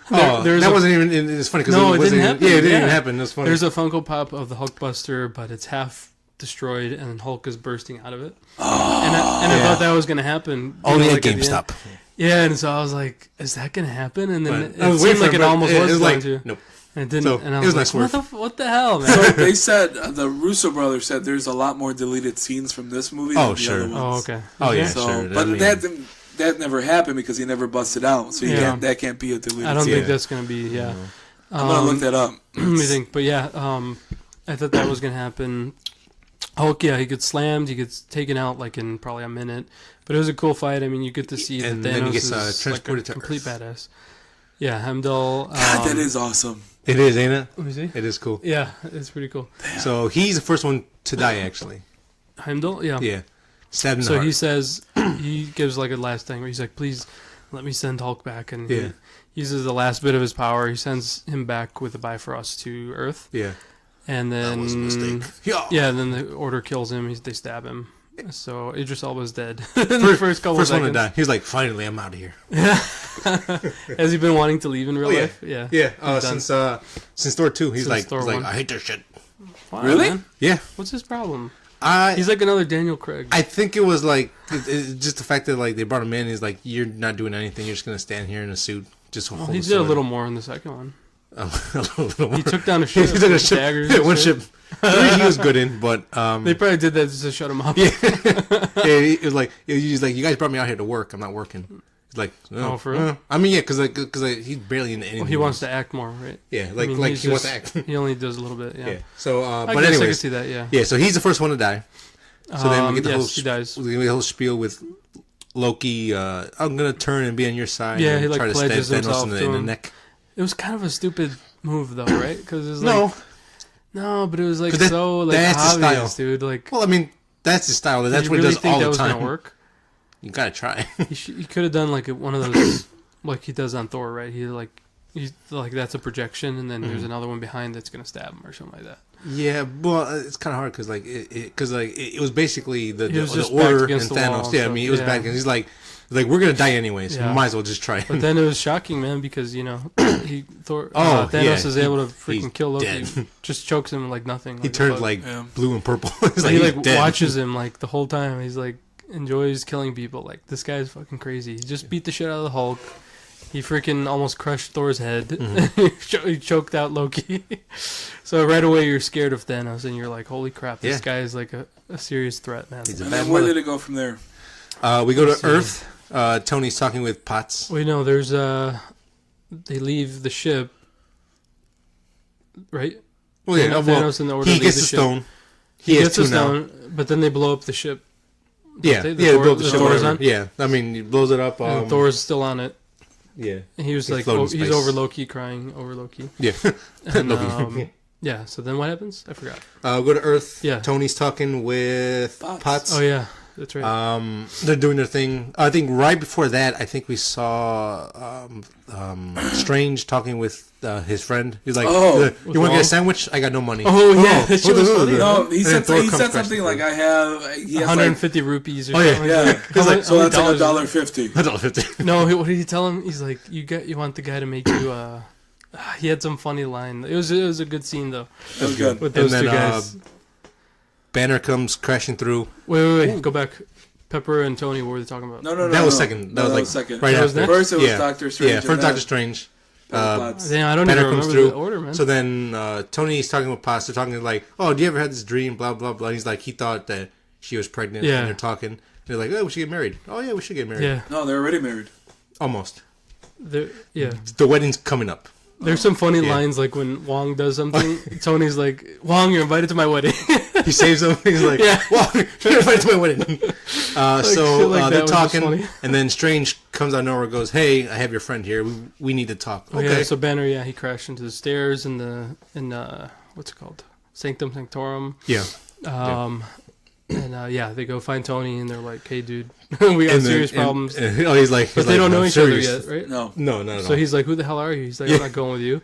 That wasn't even. It's funny because No, it it wasn't didn't even, happen. Yeah, it didn't Yeah. happen. It was funny. There's a Funko Pop of the Hulkbuster, but it's half destroyed and Hulk is bursting out of it. And I thought that was going to happen. Only like, at the end. GameStop. Yeah, and so I was like, is that going to happen? And then But I it was seemed waiting like for it but almost it was was going like, to. nope. And it didn't. So, and I it was was like, nice what the hell, man? So they said the Russo brothers said there's a lot more deleted scenes from this movie. Oh, than the sure. Other Oh, ones. okay. Oh, yeah. So, Sure, but I mean- that never happened because he never busted out. So Yeah. that can't be a deleted. I don't scene. think that's going to be, yeah. I'm gonna look that up. Let me think. But yeah, I thought that was going to happen. Hulk, yeah, he gets slammed. He gets taken out like in probably a minute. But it was a cool fight. I mean, you get to see And that then he Thanos gets, is like a transported to complete Earth. badass. Yeah, Heimdall. God, that is awesome. It is, ain't it? Let me see. It is cool. Yeah, it's pretty cool. So he's the first one to die, actually. Heimdall, yeah. Yeah. Stabbed in the So heart. he says, he gives like a last thing where he's like, please let me send Hulk back. And Yeah. he uses the last bit of his power. He sends him back with the Bifrost to Earth. Yeah. And then. That was a mistake. Yeah, and then the Order kills him. They stab him. So Idris Elba's dead. In the first couple First of one to seconds. die. He's like, finally, I'm out of here. Has he been wanting to leave in real Oh, yeah. life? Yeah. Yeah. He's done. Since Thor 2, he's Since like, Thor he's like, 1. I hate this shit. Wow, Really? man. Yeah. What's his problem? I He's like another Daniel Craig. I think it was like just the fact that like they brought him in. He's like, you're not doing anything. You're just gonna stand here in a suit. Just hold He the did a sword." little more in the second one. A little more. He took down a ship. He took a with ship. daggers Yeah, and one shit. ship. Three he was good in, but They probably did that just to shut him up. yeah, it was like he's like, you guys brought me out here to work. I'm not working. He's like, Oh, for real? I mean, yeah, because he's barely in anything. Well, he wants to act more, right? Yeah, I like mean, like he's he wants to just- act. He only does a little bit, yeah. Yeah. So, I but guess I anyways, can see that, yeah. yeah. So he's the first one to die. So then we get the yes, he whole dies. we get the whole spiel with Loki. I'm gonna turn and be on your side. Yeah, and he, like, try to stab pledges Thanos himself in to the him. neck. It was kind of a stupid move, though, right? Because it's like... No, No, but it was like 'Cause that- so like that's the obvious, style. dude. Like, well, I mean that's his style. did That's you what really he does think all that the was time. gonna work? You gotta try. He could have done like one of those, like he does on Thor, right? He's like that's a projection, and then there's another one behind that's gonna stab him or something like that. Yeah, well, it's kind of hard because it was basically the He was just order backed and against the wall Thanos. and Yeah, I stuff. mean it was Yeah. bad because he's like we're gonna die anyways. Yeah. We might as well just try. But then it was shocking, man, because Thor Oh, Thanos yeah, is able to he's freaking kill Loki, dead. just chokes him like nothing. He like a turned bug. like Yeah. blue and purple. He's He he's like dead. watches him like the whole time. He's like enjoys killing people. Like this guy's fucking crazy. He just beat the shit out of the Hulk. He freaking almost crushed Thor's head. Mm-hmm. He choked out Loki. So right away you're scared of Thanos, and you're like, holy crap, this Yeah. guy is like a serious threat, man. He's a And bad then where mother. did it go from there? We go to Let's see. Earth. Tony's talking with Potts. Wait, no, there's they leave the ship, right? Well, yeah, Thanos and the Order he leave gets the the ship. stone. He has gets the two now. stone, but then they blow up the ship. Yeah, The yeah, Thor- blow up the the ship, Thor's whatever. on? Yeah, I mean, he blows it up. And Thor's still on it. Yeah, And he was They like, float in he's space. over Loki, crying over Loki. yeah. And, Loki. yeah, so then what happens? I forgot. Go to Earth. Yeah. Tony's talking with Potts. Potts. Oh, yeah, that's right. They're doing their thing. I think right before that, I think we saw Strange talking with his friend. He's like, Oh. "You want to get Wong? a sandwich? I got no money." Oh, yeah, that shit was funny. No, he And said then Thor comes something crashing like, through. "I have." He has 150 rupees or Oh, yeah. something. Like, yeah, How like, many- so how that's many like dollars- $1.50. $1.50. No, what did he tell him? He's like, you want the guy to make you. He had some funny line. It was a good scene though That was good. with And those then, two guys. Banner comes crashing through. Wait, go back. Pepper and Tony, what were they talking about? No. That was no. second. No, That was like second. right That was after. next? First it was Yeah. Doctor Strange. Yeah, and first then Doctor Strange. Potts. Damn, I don't Banner even comes remember through. the order, man. So then Tony's talking with Potts. They're talking like, "Oh, do you ever had this dream?" Blah blah blah. He's like, he thought that she was pregnant. Yeah. And they're talking. And they're like, "Oh, we should get married." "Oh yeah, we should get married." yeah, No, they're already married. Almost. yeah. The wedding's coming up. There's some funny Yeah. lines like when Wong does something. Tony's like, "Wong, you're invited to my wedding." He saves him. He's like, Yeah. "Wow, you're invited to my wedding." So shit like that they're was just talking, funny. and then Strange comes out of nowhere and goes, "Hey, I have your friend here. We need to talk." Oh, Okay. yeah, so Banner, he crashed into the stairs in what's it called? Sanctum Sanctorum. Yeah. And yeah, they go find Tony, and they're like, "Hey, dude, we got serious problems." He's like, but they don't know each other yet, right? No, not at all. So he's like, "Who the hell are you?" He's like, "I'm not going with you."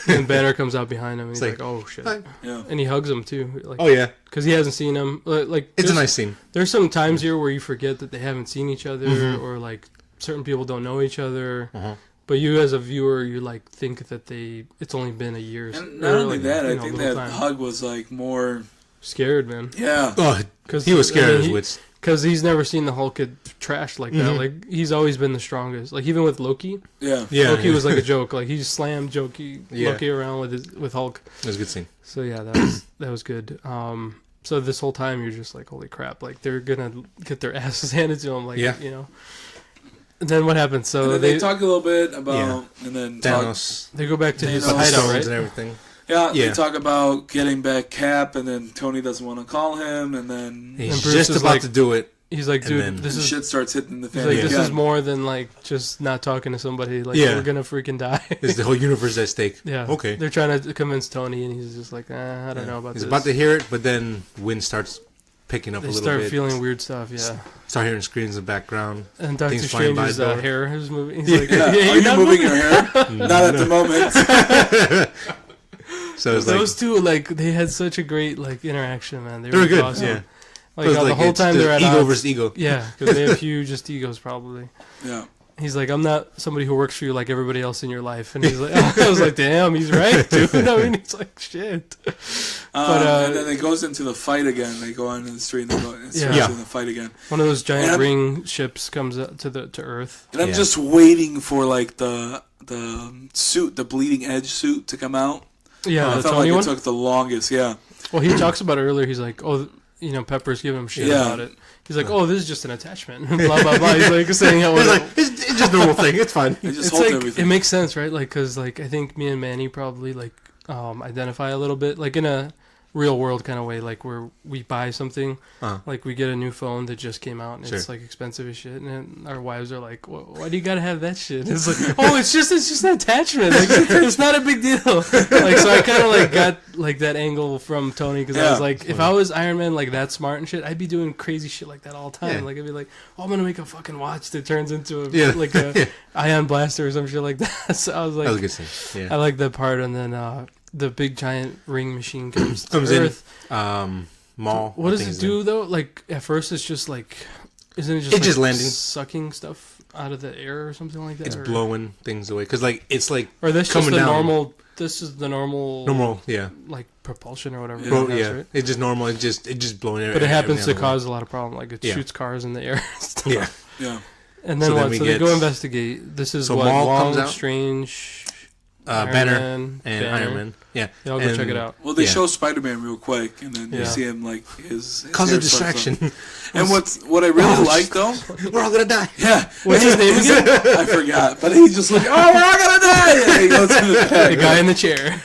And Banner comes out behind him, and he's like, "Oh shit!" Yeah. And he hugs him too. Like, oh yeah, because he hasn't seen him. Like, it's a nice scene. There's some times here where you forget that they haven't seen each other, or like certain people don't know each other. But you, as a viewer, you like think that it's only been a year. And not only that, I think that hug was like more scared, man. Yeah. Oh, because he was scared. Because he's never seen the Hulk get trashed like that. Like, he's always been the strongest. Like, even with Loki. Yeah. Loki was like a joke. Like, he just slammed Loki around with Hulk. That was a good scene. So yeah, that was good. So this whole time you're just like, holy crap! Like, they're gonna get their asses handed to them. Like, you know. And then what happens? So and then they talk a little bit about, and then Thanos. They go back to his hideout, right? And everything. Yeah, they talk about getting back Cap, and then Tony doesn't want to call him, and then he's just about to do it. He's like, dude, this is shit starts hitting the fan. Like, this is more than like just not talking to somebody. Like, we're gonna freaking die. It's the whole universe at stake. Yeah. Okay. They're trying to convince Tony, and he's just like, I don't know about this. He's about to hear it, but then wind starts picking up a little bit. They start feeling weird stuff. Yeah. Start hearing screams in the background. And Doctor Strange's hair is moving. He's like, are you moving your hair? Not at the moment. So it's those two, like, they had such a great like interaction, man. They were good. Awesome. Yeah. Like, the whole time they're at ego versus ego. Yeah, because they have hugest egos, probably. Yeah. He's like, I'm not somebody who works for you like everybody else in your life. And he's like, I was like, damn, he's right, dude. I mean, it's like, shit. And then it goes into the fight again. They go on in the street and they go in the fight again. One of those giant ring ships comes up to Earth. And I'm just waiting for, like, the suit, the bleeding edge suit to come out. Yeah, I felt like it took the longest, Well, he talks about it earlier. He's like, Pepper's giving him shit about it. He's like, this is just an attachment. Blah, blah, blah. He's like saying how it's just a normal thing. It's fine. It's like, everything. It makes sense, right? Like, because, like, I think me and Manny probably, like, identify a little bit, like, in a real world kind of way, like, where we buy something, like, we get a new phone that just came out, and it's, like, expensive as shit, and then our wives are like, why do you gotta have that shit? It's like, it's just an attachment. Like, it's not a big deal. Like, so I kind of, like, got, like, that angle from Tony, because I was like, if I was Iron Man, like, that smart and shit, I'd be doing crazy shit like that all the time. Like, I'd be like, I'm gonna make a fucking watch that turns into a ion blaster or some shit like that. So I was like, that was a good scene. I like that part, and then the big giant ring machine comes to Earth. Maul. What does it do though? Like, at first it's just like, isn't it just just landing, sucking stuff out of the air or something like that? It's blowing things away because like it's like or this coming just the down. normal. This is the normal, like propulsion or whatever. Right? It's just normal. It just blowing air. But it happens to cause a lot of problems. Like it shoots cars in the air. And stuff. Yeah. And then what? So they go investigate. This is what Maul Long comes out. Strange. Banner and Iron Man. Yeah. I'll go check it out. Well, they show Spiderman real quick, and then you see him like his cause a distraction. And what I really like though, we're all gonna die. Yeah. What's his name again? I forgot, but he's just like, we're all gonna die. And he goes to the guy in the chair.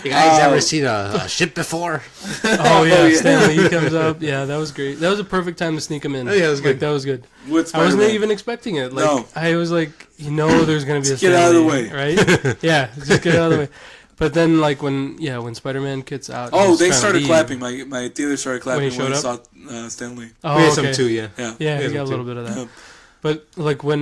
You guys ever seen a ship before? Stanley he comes up. Yeah, that was great. That was a perfect time to sneak him in. Oh, yeah, that was good. Like, that was good. I wasn't even expecting it. Like, I was like, there's gonna be a Stanley, get out of the way, right? Yeah, just get out of the way. But then, like, when Spider-Man gets out... they started clapping. My theater started clapping when he saw Stanley. Oh, we had some too, Yeah, he got a little bit of that. Yeah. But, like, when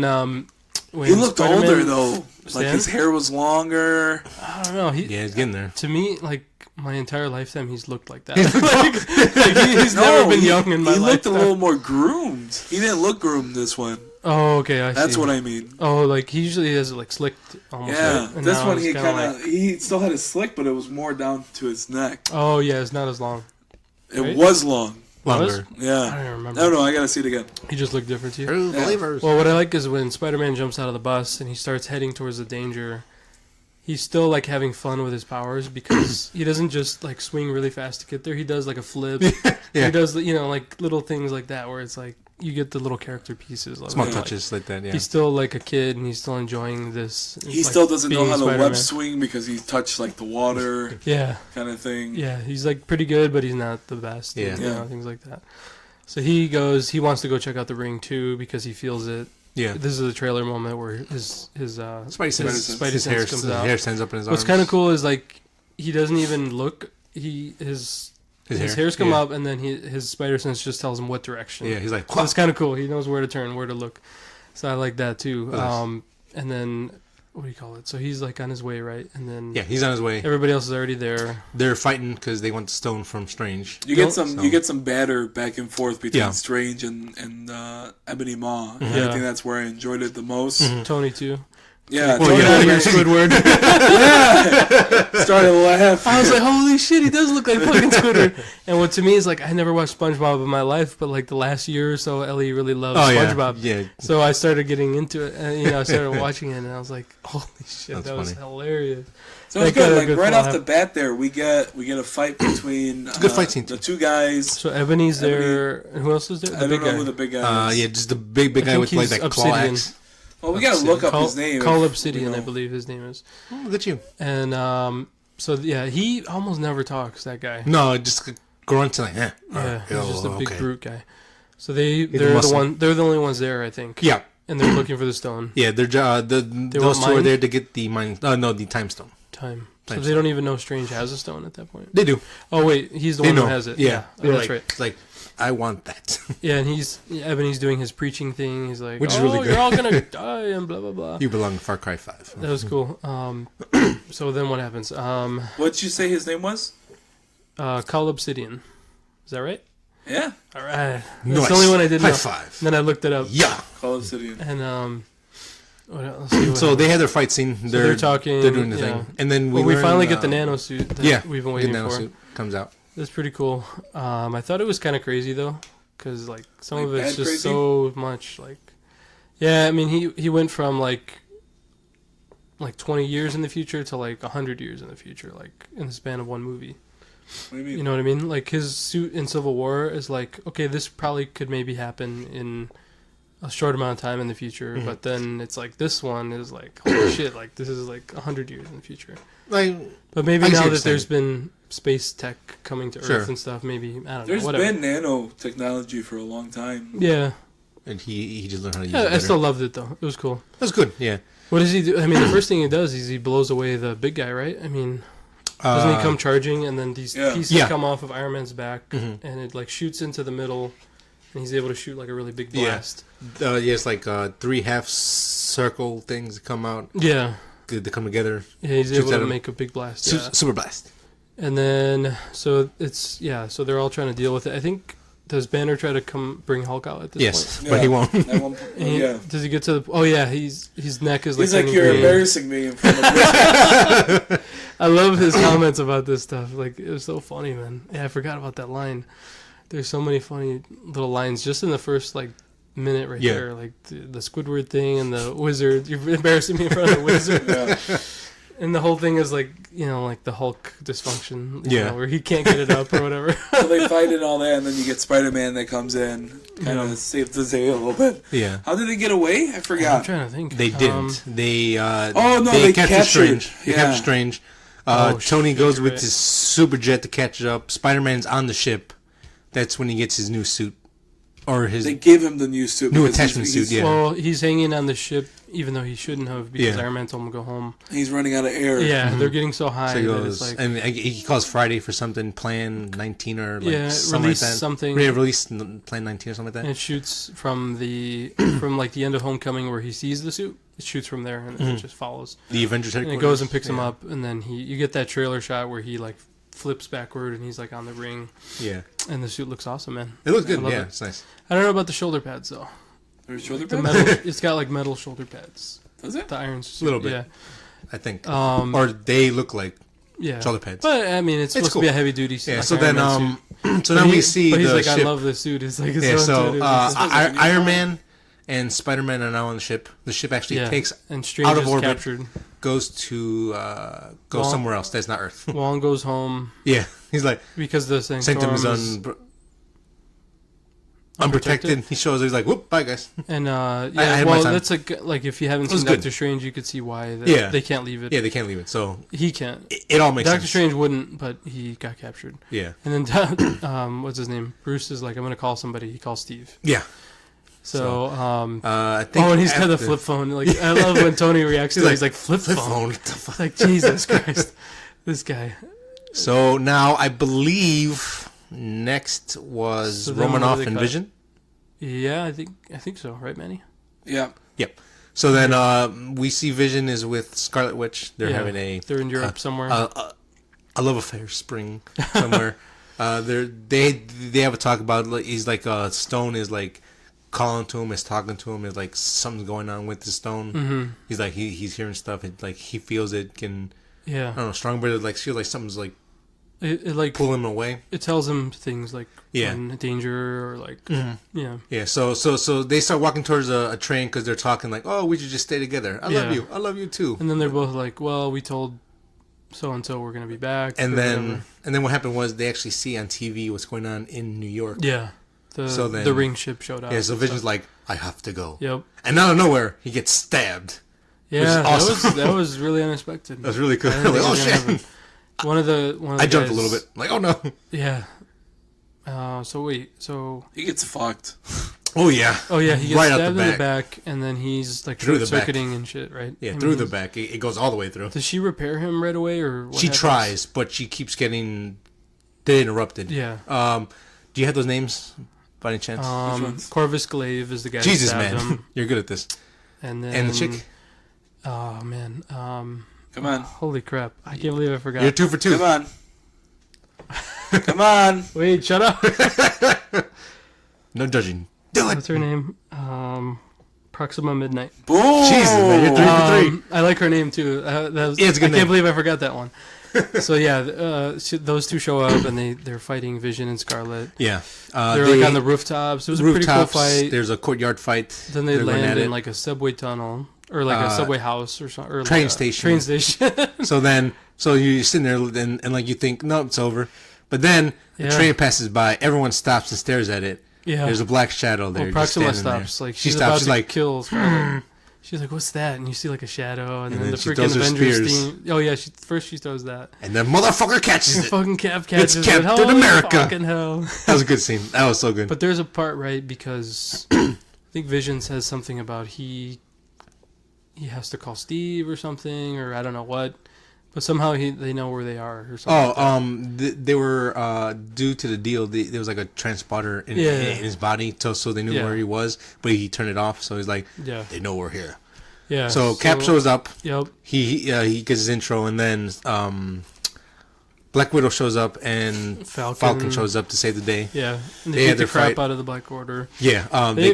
he looked Spider-Man, older, though. Like, his hair was longer. I don't know. He's getting there. To me, like, my entire lifetime, he's looked like that. He's never been young in my life. He looked a little more groomed. He didn't look groomed this one. Oh, okay, I see. That's what I mean. Oh, like, he usually has it, like, slicked almost. Yeah, right? this one he kind of... he still had it slick, but it was more down to his neck. Oh, yeah, it's not as long. It was long. Longer. Yeah. I don't remember. I don't know, I gotta see it again. He just looked different to you? True believers. Well, what I like is when Spider-Man jumps out of the bus and he starts heading towards the danger... He's still, like, having fun with his powers because he doesn't just, like, swing really fast to get there. He does, like, a flip. He does, like, little things like that where it's, like, you get the little character pieces. Small touches like that, yeah. He's still, like, a kid and he's still enjoying this. He still doesn't know how to web swing because he touched, like, the water kind of thing. Yeah, he's, like, pretty good, but he's not the best. Yeah. Things like that. So he wants to go check out the ring, too, because he feels it. Yeah, this is a trailer moment where his Spidey sense comes out. His hair stands up in his arms. What's kind of cool is like he doesn't even look. His His hair's come up, and then his spider sense just tells him what direction. Yeah, he's like, so it's kind of cool. He knows where to turn, where to look. So I like that too. Nice. And then what do you call it? So he's like on his way, right? And then he's on his way. Everybody else is already there. They're fighting because they want the stone from Strange. You get some batter back and forth between Strange and Ebony Maw. And I think that's where I enjoyed it the most. Tony too. Yeah, Tony Squidward. Started to laugh. I was like, holy shit, he does look like fucking Squidward. And what to me is like, I never watched SpongeBob in my life, but like the last year or so, Ellie really loves SpongeBob. Yeah. So I started getting into it, and I started watching it, and I was like, holy shit, that's that was funny. hilarious. So it's good. Like right off the bat, there we get a fight between it's a good fight scene the two guys. So Ebony's there, and who else is there? I don't know who the big guy is. Just the big guy with like that claw axe. Well, we gotta look up his name. Call Obsidian, I believe his name is. Oh, look at you. And so yeah, he almost never talks. That guy. No, just grunts like, yeah, he's just a big brute guy. So they're the only ones there, I think. Yeah. And they're looking for the stone. Yeah, those two are there to get the the time stone. So they don't even know Strange has a stone at that point. They do. Oh wait, he's the one who has it. Yeah, that's right. It's like, I want that. Yeah, and Ebony's doing his preaching thing. He's like, which is really good. You're all gonna die and blah blah blah. You belong to Far Cry 5. That was cool. So then what happens? What'd you say his name was? Call Obsidian. Is that right? Yeah. All right. Nice. That's the only one I didn't know. High five. And then I looked it up. Yeah. Call Obsidian. And what else? So they had their fight scene. They're talking. They're doing the thing, and then we finally get the nano suit. That we've been waiting for. Suit comes out. That's pretty cool. I thought it was kind of crazy though, because like some of it's just crazy? so much like. Yeah, I mean he went from like 20 years in the future to like 100 years in the future, like in the span of one movie. What do you mean? You know what I mean? Like his suit in Civil War is like, okay, this probably could maybe happen in a short amount of time in the future, but then it's like this one is like, holy shit, like this is like 100 years in the future. Like, but maybe now that there's been space tech coming to Earth and stuff, maybe I don't know. There's been nanotechnology for a long time. Yeah. And he just learned how to use it. I still loved it though. It was cool. That was good. Yeah. What does he do? I mean, the first thing he does is he blows away the big guy, right? I mean, doesn't he come charging and then these pieces come off of Iron Man's back and it like shoots into the middle and he's able to shoot like a really big blast. It's like 3 half circle things that come out. Yeah. They come together. Yeah, he's able to make a big blast. Super blast. And then, so they're all trying to deal with it. I think, does Banner try to bring Hulk out at this point? Yes, but he won't. Does he get to the... his neck is like... He's like, you're embarrassing me in front of me. I love his comments about this stuff. Like, it was so funny, man. Yeah, I forgot about that line. There's so many funny little lines just in the first, like, minute right there. Like, the Squidward thing and the wizard. You're embarrassing me in front of the wizard. And the whole thing is like, like the Hulk dysfunction, where he can't get it up or whatever. So they fight and all that, and then you get Spiderman that comes in, kind of saves the day a little bit. Yeah. How did they get away? I forgot. I'm trying to think. They didn't. They they captured Strange. They captured Strange. Tony goes with right. his super jet to catch up. Spider-Man's on the ship. That's when he gets his new suit. Or they give him the new suit. New attachment suit, Well, he's hanging on the ship, even though he shouldn't have, because Iron Man told him to go home. He's running out of air. Yeah, they're getting so high. So he goes, that it's like, and he calls Friday for something, Plan 19 or like something release like that. Something. Yeah, release Plan 19 or something like that. And it shoots from the like the end of Homecoming where he sees the suit. It shoots from there and it just follows. The Avengers headquarters. And it goes and picks him up, and then you get that trailer shot where he like flips backward and he's like on the ring. Yeah. And the suit looks awesome, man. It looks good. Yeah, it's nice. I don't know about the shoulder pads though. There's shoulder pads? pads? It's got like metal shoulder pads. Does it? The iron suit. A little bit. Yeah. I think. Or they look like shoulder pads. But I mean, it's supposed to be a heavy duty suit. Yeah, like so then so now we see but he's the like, ship. I love this suit. It's like Iron Man and Spider-Man are now on the ship. The ship actually takes and Strange out of orbit, captured. Goes to somewhere else. That's not Earth. Wong goes home. Yeah, he's like because the Sanctum is unprotected. He shows. He's like, "Whoop, bye guys." And that's like if you haven't seen Doctor Strange, you could see why they can't leave it. Yeah, they can't leave it. So he can't. It all makes sense. Doctor Strange wouldn't, but he got captured. Yeah. And then what's his name? Bruce is like, I'm gonna call somebody. He calls Steve. Yeah. So, I think and he's got the flip phone. Like, I love when Tony reacts to it. He's like, flip phone. What the fuck? Like, Jesus Christ, this guy. So now I believe Next was So then what Romanoff do they and cut? Vision. Yeah, I think so. Right, Manny? Yeah. Yep. So then we see Vision is with Scarlet Witch. They're having They're in Europe somewhere. a love affair spring somewhere. They have a talk about, he's like Stone is like calling to him, is talking to him, is like something's going on with the Stone. Mm-hmm. He's like he's hearing stuff, and like he feels it can, Yeah. I don't know, strong, but it like feels like something's like It like pulling him away. it tells him things like Yeah. when danger or like Yeah. So they start walking towards a train because they're talking like, oh, we should just stay together. I love you too. And then they're both like, well, we told so and so we're gonna be back. And or then whatever. what happened was they actually see on TV what's going on in New York. Yeah. So then- the ring ship showed up. Yeah, so and Vision's stuff. like, I have to go. Yep. And out of nowhere, he gets stabbed. Yeah, is awesome. that was really unexpected. That was really cool. I didn't Like, think oh it was gonna shit! happen. One of the I jumped a guys- little bit. Like, oh no. Yeah. So He gets fucked. Oh yeah. oh yeah, he gets Right out stabbed the in the back, and then he's like Through the short back. circuiting and shit, right? Yeah, I mean, through the he's- back. It goes all the way through. Does she repair him right away, or what She happens? tries, but she keeps getting interrupted. Yeah. Do you have those names by any chance? Which ones? Corvus Glaive is the guy. Jesus, who stabbed man, him, you're good at this. and then And the chick, Oh man. Come on. Holy crap! I can't believe I forgot. you're 2 for 2. Come on. Come on. Wait, shut up. No judging. Do it. What's her name? Proxima Midnight. Boom. Jesus, man, you're 3 for 3. I like her name too. That was, Yeah, it's a good I name. can't believe I forgot that one. So yeah, those two show up and they're fighting Vision and Scarlet. Yeah, They're like on the rooftops. It was a pretty cool fight. There's a courtyard fight. Then they They're going land at in it. like a subway tunnel or like a subway house or something. Or train like a station. Train station. So you're sitting there and like you think, no, it's over. But then the Yeah. train passes by, everyone stops and stares at it. Yeah. There's a black shadow there. Well, just Proxima standing stops. there. Like she she's stops. about She's to like, kill Scarlet. She's like, "What's that?" And you see like a shadow, and then then the she freaking throws her Avengers spears. theme. Oh yeah, first she throws that. and the motherfucker catches And it. fucking Cap catches it. Captain Holy America. fucking hell! That was a good scene. That was so good. But there's a part right because I think Vision says something about he has to call Steve or something, or I don't know what. But somehow they know where they are or something. They were due to the deal. There was like a transponder in his body, so they knew Yeah. where he was. But he turned it off, so he's like, Yeah. they know we're here. Yeah. So Cap shows up. Yep. He gets his intro, and then Black Widow shows up, and Falcon shows up to save the day. Yeah. And They they had beat their the crap fight. out of the Black Order. Yeah, They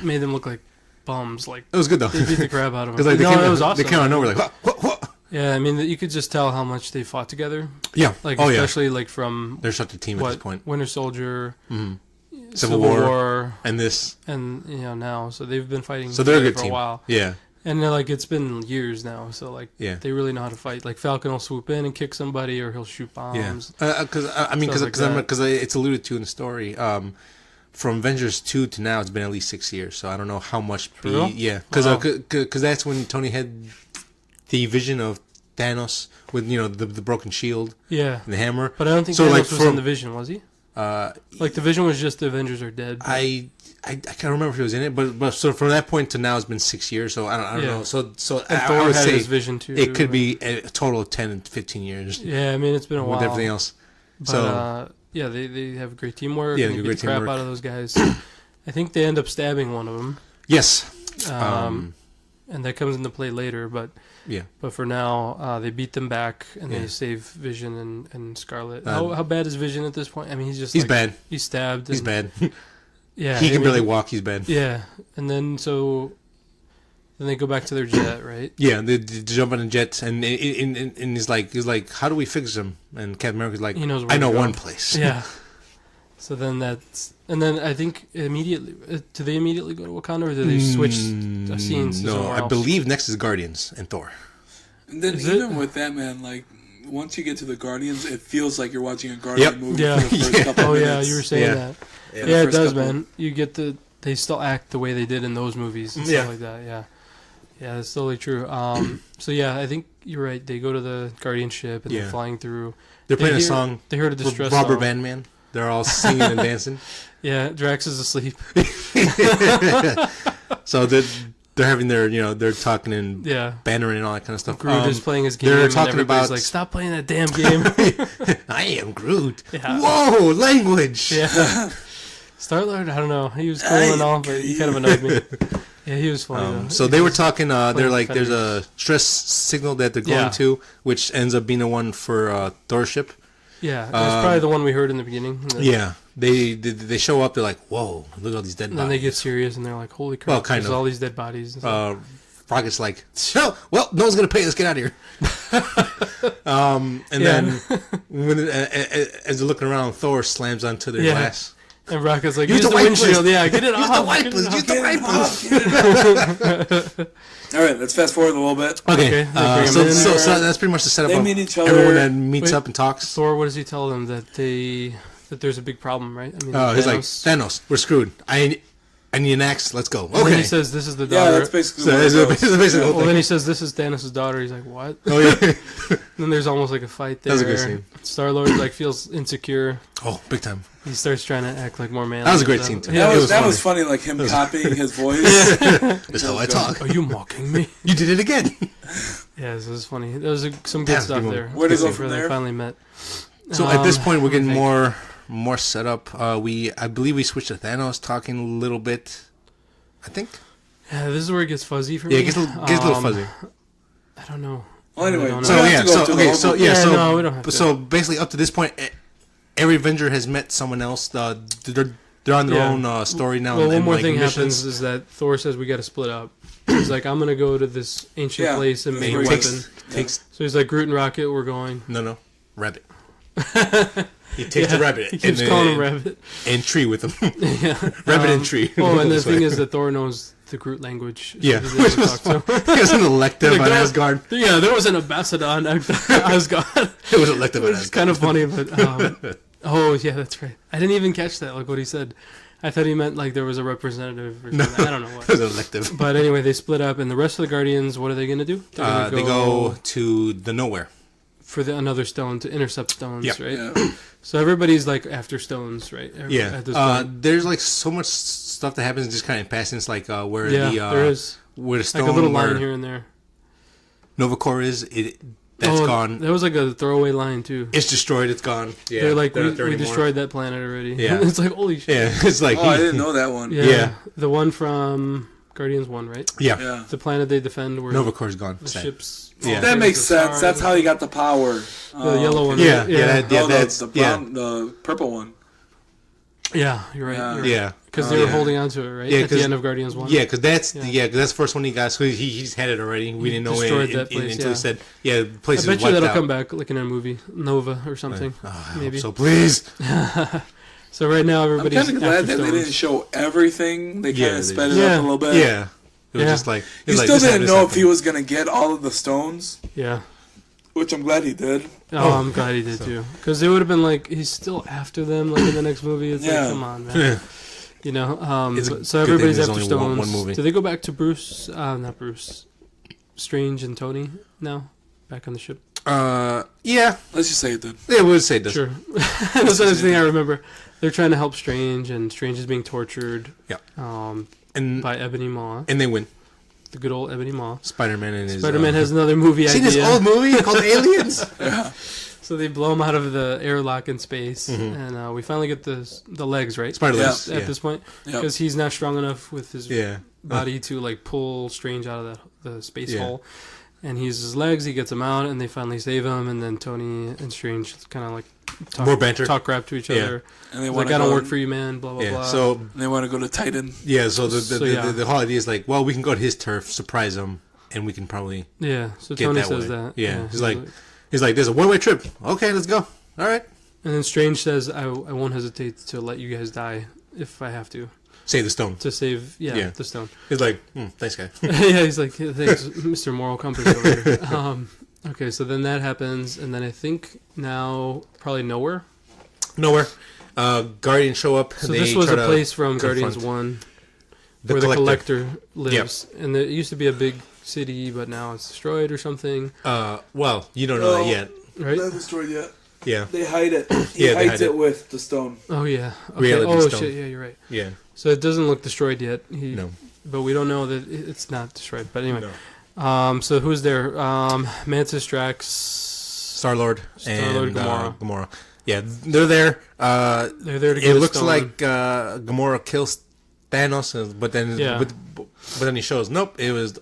made them look like bums. Like it was good though. they beat the crap out of them. Because like they No, came, it was awesome. they came out of nowhere like what? Yeah, I mean you could just tell how much they fought together. Yeah. Like oh especially like from they're such a team at this point. Winter Soldier, Civil War, and this. and now. So they've been fighting. So they're a together good for team. a while. Yeah. And they're like it's been years now, so like Yeah. they really know how to fight. Like Falcon will swoop in and kick somebody, or he'll shoot bombs. Yeah. Because Stuff like that. it's alluded to in the story. From Avengers 2 to now, it's been at least 6 years. So I don't know how much. real? Yeah. Wow. Because that's when Tony had the vision of Thanos with the broken shield Yeah, and the hammer. but I don't think So, Thanos like, was from- in the Vision, was he? Like the Vision was just the Avengers are dead. but- I can't remember if he was in it, but so from that point to now, it's been 6 years. So I don't Yeah. know. So and I Thor would had say his Vision too. it could be a total of 10 and 15 years Yeah, I mean it's been a while. with everything else. But So yeah, they have great teamwork. Yeah, and they they have beat the great crap teamwork. out of those guys. I think they end up stabbing one of them, yes, and that comes into play later. But yeah. for now, they beat them back and Yeah. they save Vision and Scarlet. Um, How bad is Vision at this point? I mean, he's just He's like, bad. He's stabbed. He's and- bad. Yeah, He I can mean, barely walk. He's bad. Yeah, and then then they go back to their jet, right? Yeah, they jump on a jet, and he's like, how do we fix him? And Captain America's like, He knows where I know to go. one place. Yeah. So then I think immediately, do they immediately go to Wakanda, or do they switch scenes to No, somewhere I else? believe next is Guardians and Thor. And then Is even it? with that, man, like once you get to the Guardians, it feels like you're watching a Guardian Yep. movie Yeah. for the first couple Oh minutes. yeah, you were saying Yeah. that. Yeah. Yeah, it First does, couple- man. You get they still act the way they did in those movies and Yeah. stuff like that. Yeah, yeah, that's totally true. So yeah, I think you're right. They go to the Guardian ship and Yeah. they're flying through. They're playing a hear- song. They heard a distress Robber song. Bandman. They're all singing and dancing. Yeah, Drax is asleep. So they're having their, they're talking and bantering and all that kind of stuff. Groot is playing his game. They're and talking everybody's about like, stop playing that damn game. I am Groot. Yeah. Whoa, language. Yeah. Star-Lord, I don't know. He was cool and all, but he kind of annoyed me. Yeah, he was funny. So they were talking. They're like, there's a stress signal that they're going to, which ends up being the one for Thor's ship. Yeah, that's probably the one we heard in the beginning. Yeah, they show up. They're like, "Whoa, look at all these dead bodies." Then they get serious and they're like, "Holy crap!" Well, kind there's of. all these dead bodies. Rocket's like, "So, well, no one's gonna pay. Let's get out of here." Then as they're looking around, Thor slams onto their glass. And Rocket's like, use the windshield. Yeah, get it off. Use the wipers. All right, let's fast forward a little bit. Okay. So that's pretty much the setup. They meet each other. Everyone that meets up and talks. Thor, what does he tell them that there's a big problem, right? I mean, he's like, Thanos, we're screwed. I need an axe. Let's go. Okay. And then he says, this is the daughter. Yeah, that's basically what then he says, this is Thanos' daughter. He's like, what? Oh, yeah. Then there's almost like a fight there. That was a good scene. Star-Lord feels insecure. Oh, big time. He starts trying to act like more manly. That was a great scene, too. Yeah, that was funny, like him copying his voice. That's how I talk. Are you mocking me? You did it again. Yeah, this was funny. There was some good stuff there. Where did they go from there? They finally met. So at this point, we're getting more setup. I believe we switched to Thanos talking a little bit. I think. Yeah, this is where it gets fuzzy for me. Yeah, it gets a little fuzzy. I don't know. Well, anyway, we don't have to. So basically, up to this point, every Avenger has met someone else. They're on their own story now. Well, one more thing happens is that Thor says we got to split up. He's like, I'm gonna go to this ancient place and make a weapon. So he's like, Groot and Rocket, we're going. No, Rabbit. He takes the rabbit. He keeps calling him Rabbit. And Tree with him. Yeah. Rabbit and Tree. Oh, and the thing is that Thor knows the Groot language. Yeah. He has an elective on Asgard. Yeah, there was an ambassador on Asgard. It was elective on Asgard. It's kind of funny, but... oh, yeah, that's right. I didn't even catch that, like what he said. I thought he meant like there was a representative or something. I don't know what. It was an elective. But anyway, they split up, and the rest of the Guardians, what are they going to do? They go to the nowhere. For another stone to intercept stones, right? Yeah. So everybody's like after stones, right? At this there's like so much stuff that happens just kind of in passing. It's like where there is where the stone, like a little line here and there. Nova Corps that's gone. There was like a throwaway line too. It's destroyed. It's gone. Yeah, they're like we destroyed that planet already. Yeah, it's like holy shit. Yeah, it's like I didn't know that one. Yeah, the one from Guardians 1, right? Yeah. The planet they defend where Nova Corps is gone. The ships. Yeah. That makes sense. That's how he got the power. The yellow one. Yeah, right? that's the brown, the purple one. Yeah, you're right. Yeah. Because they were holding on to it, right? At the end of Guardians 1. Yeah, because that's the first one he got. So he's had it already. We didn't know it that place, until he said, the place is wiped out. I bet you that'll come back like in a movie, Nova or something. Maybe. So please. So right now everybody's. I'm kind of glad that they didn't show everything. They kind of sped it up a little bit. Yeah. It was just like... You still didn't know if he was going to get all of the stones. Yeah. Which I'm glad he did. Oh, I'm glad he did too. Because it would have been like, he's still after them like in the next movie. It's like, come on, man. You know? So everybody's after stones. One movie. Do they go back to Bruce? Not Bruce. Strange and Tony now? Back on the ship? Yeah. Let's just say it did. Yeah, we'll say it does. Sure. That's the thing I remember. They're trying to help Strange, and Strange is being tortured. Yeah. By Ebony Maw. And they win. The good old Ebony Maw. Spider-Man has another movie idea. See this old movie called Aliens? Yeah. So they blow him out of the airlock in space, and we finally get the legs, right? Spider legs. At this point. Because he's not strong enough with his body to like pull Strange out of the space hole. And he's his legs, he gets him out, and they finally save him, and then Tony and Strange kind of like more banter, talk crap to each other. And they like, I don't work for you, man, blah, blah, blah. So they want to go to Titan. Yeah, so the whole idea is like, well, we can go to his turf, surprise him, and we can probably so Tony says that. Yeah, he's like, there's a one-way trip. Okay, let's go. All right. And then Strange says, I won't hesitate to let you guys die if I have to. Save the stone. To save, the stone. He's like, thanks, guy. He's like, thanks, Mr. Moral Compass over here. Okay, so then that happens, and then I think now probably Nowhere. Guardians show up. So this was a place from Guardians 1 where the Collector lives. Yep. And it used to be a big city, but now it's destroyed or something. Well, you don't know that yet. Right? Not destroyed yet. Yeah. They hide it. He hides it with the stone. Oh, yeah. Okay. Reality stone. Shit, yeah, you're right. Yeah. So it doesn't look destroyed yet. No. but we don't know that it's not destroyed. But anyway, No. so who's there? Mantis, Drax, Star-Lord, and Gamora. Gamora. Yeah, they're there. They're there to get It a looks stone. like Gamora kills Thanos, but then but then he shows nope. It was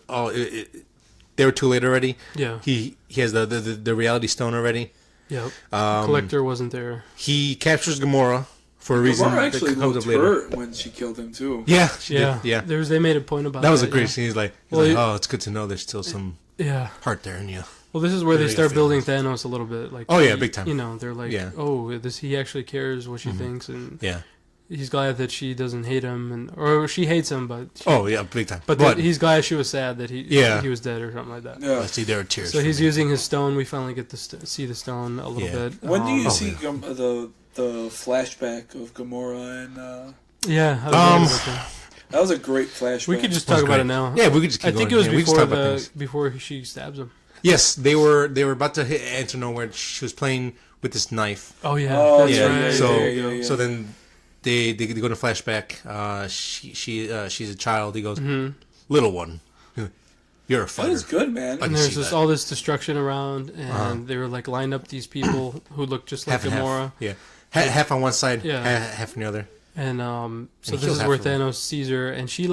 they were too late already. Yeah. He has the reality stone already. Yep. Collector wasn't there. He captures Gamora for a reason. Gamora actually that comes looked up later. hurt when she killed him too. Yeah, she Yeah. did. Yeah. They made a point about That was a that, great yeah. scene. He's like, Well, oh, it's good to know there's still some Yeah. heart there in you. Well, this is where they Really start good building feelings. Thanos a little bit. Like, Oh, yeah, big time. You know, they're like, Yeah. oh, he actually cares what she thinks, and Yeah. he's glad that she doesn't hate him, or she hates him, but Oh yeah, big time. but that he's glad she was sad that he was dead or something like that. Yeah. I see there are tears. So for he's me. using his stone. We finally get to see the stone a little Yeah. bit. When do you Oh, see yeah. the flashback of Gamora and? Yeah. I was wondering about that. That was a great flashback. We could just Was talk about great. it now. Yeah, we could just keep I think going. it was Yeah, we can just before talk about things. before she stabs him. Yes, they were about to enter nowhere. She was playing with this knife. Oh yeah, Oh, that's yeah. right. So yeah. so then they go to flashback. She's a child. He goes, little one, you're a That fighter. was good, man. I and can there's see just that. all this destruction around, and they were like lined up these people who looked just like Half and Gamora. half. Yeah, half on one side, Yeah. half on the other. And so And he this kills is where half of them. Thanos sees her, and she's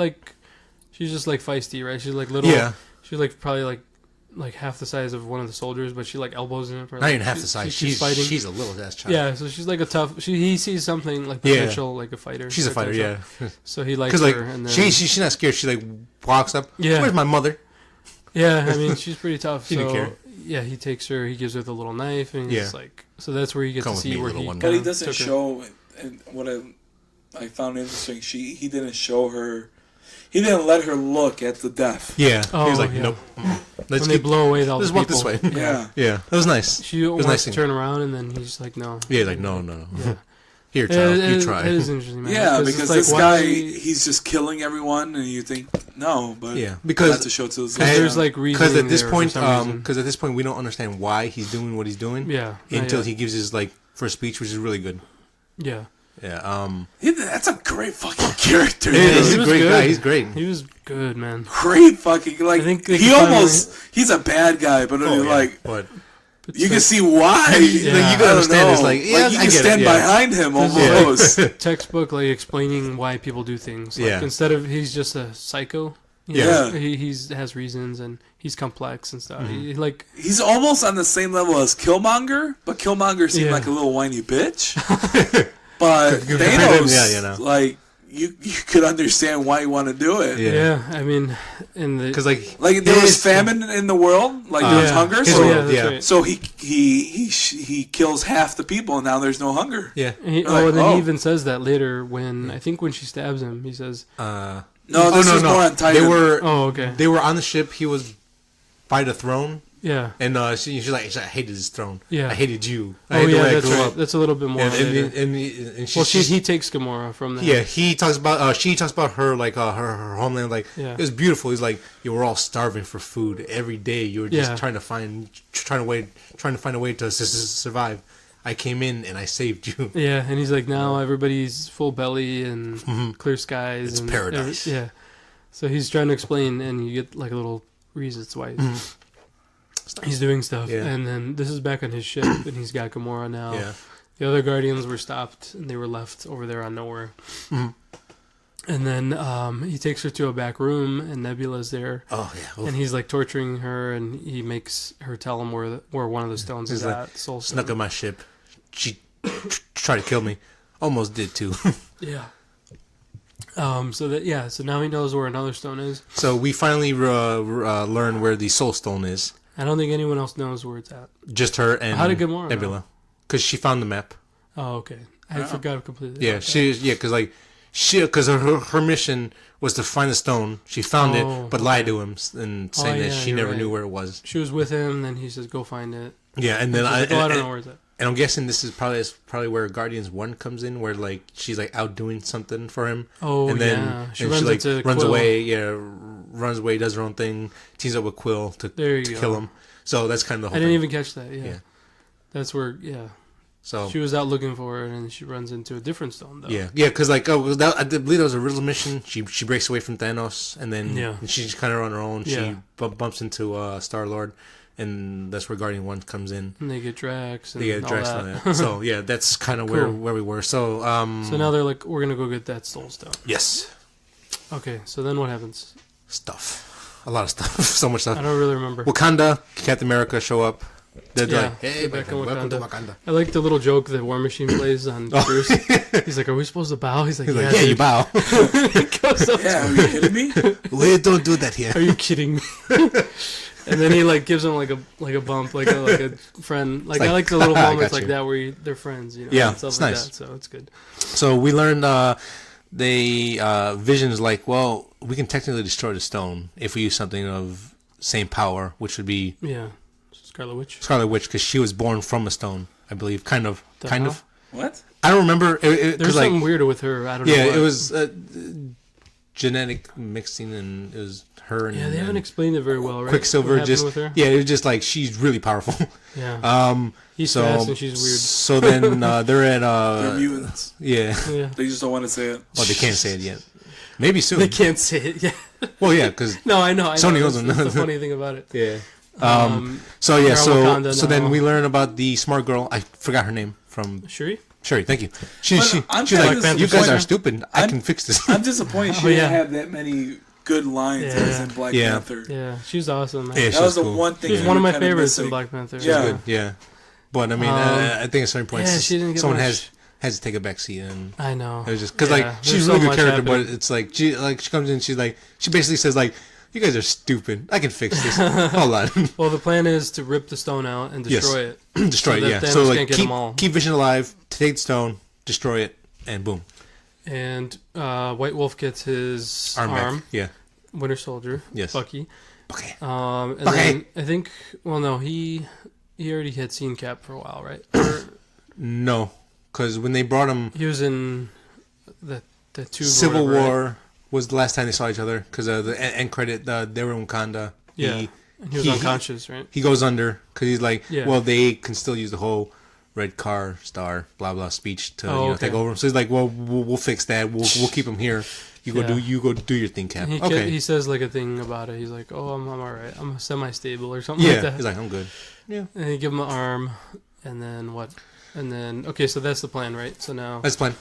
just like feisty, right? She's like little. Yeah. She's like probably like half the size of one of the soldiers, but she like elbows him. Not even half the size. She's a little ass child. Yeah, so she's like a tough. He sees something like Yeah. potential, like a fighter. She's a fighter. Yeah, So he likes because like her, and then she's not scared. She like walks up. Yeah. Where's my mother? yeah, I mean she's pretty tough. He didn't so care. yeah, he takes her. He gives her the little knife, and he's Yeah. like, so that's where you get Come to with see me, where little he. one. But he kinda doesn't took her. show, and what I found interesting, he didn't show her. He didn't let her look at the death. Yeah. Oh, he was like, yeah. nope. Let's When they blow away all let's the walk people. this way. Yeah. Yeah, that was nice. She was wants nice to thing. turn around, and then he's like, no. Yeah, like no. Yeah. Here, child, you It try. is interesting, man. Yeah, it's because like, this why- guy, he's just killing everyone, and you think no, but Yeah, not because to show to his there's like because reasoning at this there point, for some reason. because at this point we don't understand why he's doing what he's doing. Yeah. Until yeah. he gives his like first speech, which is really good. Yeah. Yeah. that's a great fucking character. Yeah, dude. he's he a was great good. guy. He's great. He was good, man. Great fucking like I think they he could almost he's a bad guy, but Oh, yeah, like but you can see why. Yeah. like, you I can don't understand. It's know. like yeah, you I can get stand it. Yeah. behind him Yeah. almost. Textbook, like explaining why people do things. Like, Yeah. instead of he's just a psycho. you Yeah. know, Yeah. he has reasons and he's complex and stuff. He, like He's almost on the same level as Killmonger, but Killmonger seemed Yeah. like a little whiny bitch. But Good- good Thanos, for him, yeah, you know. like you could understand why you want to do it. Yeah. yeah, I mean, in the Because like Like there was his- famine in the world, like there was yeah. hunger, his so world, that's yeah. right. so he kills half the people, and now there's no hunger. Yeah. And he, Like, and then oh. he even says that later when I think when she stabs him, he says, No, No, this is more on Titan. They were "Oh, okay, they were on the ship. He was by the throne, yeah, and she's like, I hated his throne. Yeah. I hated you. I oh hated the yeah, way I that's grew right. up. That's a little bit more And, later. and Well, she's, he takes Gamora from that. yeah, he talks about she talks about her like her homeland. Like Yeah. it was beautiful. He's like you were all starving for food every day. You were just Yeah. trying to find a way to survive. I came in and I saved you. Yeah, and he's like, now everybody's full belly and clear skies. It's and paradise. yeah. So he's trying to explain, and you get like a little reasons why he's doing stuff. Yeah. And then this is back on his ship, and he's got Gamora now. Yeah. The other Guardians were stopped, and they were left over there on nowhere. Mhm. And then he takes her to a back room, and Nebula's there. Oh yeah. And he's like torturing her, and he makes her tell him where one of the stones He's is like, at. Soul Snuck Stone. on my ship. She tried to kill me. Almost did too. Yeah. So now he knows where another stone is. So we finally learn where the Soul Stone is. I don't think anyone else knows where it's at. Just her and How did Gamora Nebula, know? because she found the map. Oh, okay. I forgot completely. Yeah, about that. because her mission was to find the stone. She found Oh, it, but lied to him and saying that yeah, she you're never right. knew where it was. She was with him, then he says, "Go find it." Yeah, and then She's like, I don't know where it's at. And I'm guessing this is probably where Guardians 1 comes in, where like she's like out doing something for him. Oh, and then yeah. She and runs like into runs Quill. away, does her own thing, teams up with Quill to There you go. kill him. So that's kind of the whole I didn't thing. even catch that. Yeah. Yeah. That's where. Yeah. So she was out looking for it, and she runs into a different stone, though. yeah, because I believe that was a original mission. She breaks away from Thanos, and then she's kind of on her own. She bumps into Star-Lord, and that's where Guardian 1 comes in. And they get Drax. And they get Drax and all that. So yeah, that's kind of where we were. So so now they're like, we're gonna go get that Soul Stone. Yes. Okay, so then what happens? Stuff. A lot of stuff. So much stuff. I don't really remember. Wakanda, Captain America show up. They're like, hey, back in welcome to Wakanda. I like the little joke that War Machine plays on Bruce. He's like, are we supposed to bow? He's like, yeah, you bow. He goes up are you kidding me? We don't do that here. Are you kidding me? And then he like gives him like a bump, like a friend. Like I like the little moments like that where they're friends, you know. Yeah, and stuff it's like nice. that, so it's good. So we learned Vision's like, well, we can technically destroy the stone if we use something of same power, which would be Scarlet Witch. Scarlet Witch, because she was born from a stone, I believe. Kind of. What? I don't remember. There's something weirder with her. I don't know. Yeah, what. it was genetic mixing, and it was her. And, they haven't explained it very well, right? Quicksilver just with her? Yeah, it was just like she's really powerful. Yeah. He's fast and she's weird. So then they're at They're mutants. Yeah. They just don't want to say it. Well, they can't say it yet. Maybe soon. They can't say it yet. Well, yeah, because no, I know. Sony knows That's the funny thing about it. Yeah. So Wakanda then we learn about the smart girl. I forgot her name from Shuri. Shuri, thank you. She's like, you guys are stupid. I can fix this. I'm disappointed she didn't have that many good lines as in Black Panther. Yeah, she's awesome. Yeah, that was the one thing. She's one of my favorites in Black Panther. She's good. Yeah, but I mean, I think at certain points, she didn't get someone much. has to take a back seat, and I know it was just because she's a really good character, but it's like she comes in, she basically says like, you guys are stupid. I can fix this. Hold on. Well, the plan is to rip the stone out and destroy it. Destroy it, yeah. Thanos So like can't get them all. keep Vision alive, take the stone, destroy it, and boom. And White Wolf gets his arm. Back. Yeah. Winter Soldier. Yes. Bucky. Okay. And then I think, well, no, he already had seen Cap for a while, right? No, because when they brought him, he was in the two Civil War. Right? Was the last time they saw each other, because the end credit, they were in Wakanda. Yeah, he was unconscious, right? He goes under, because he's like, Yeah. well, they can still use the whole red car star, blah, blah, speech to take over him. So he's like, well, we'll fix that. We'll keep him here. You go do your thing, Cap. He says like a thing about it. He's like, oh, I'm all right. I'm semi-stable or something like that. He's like, I'm good. Yeah. And he give him an arm, and then what? And then, okay, so that's the plan, right? So now... That's the plan.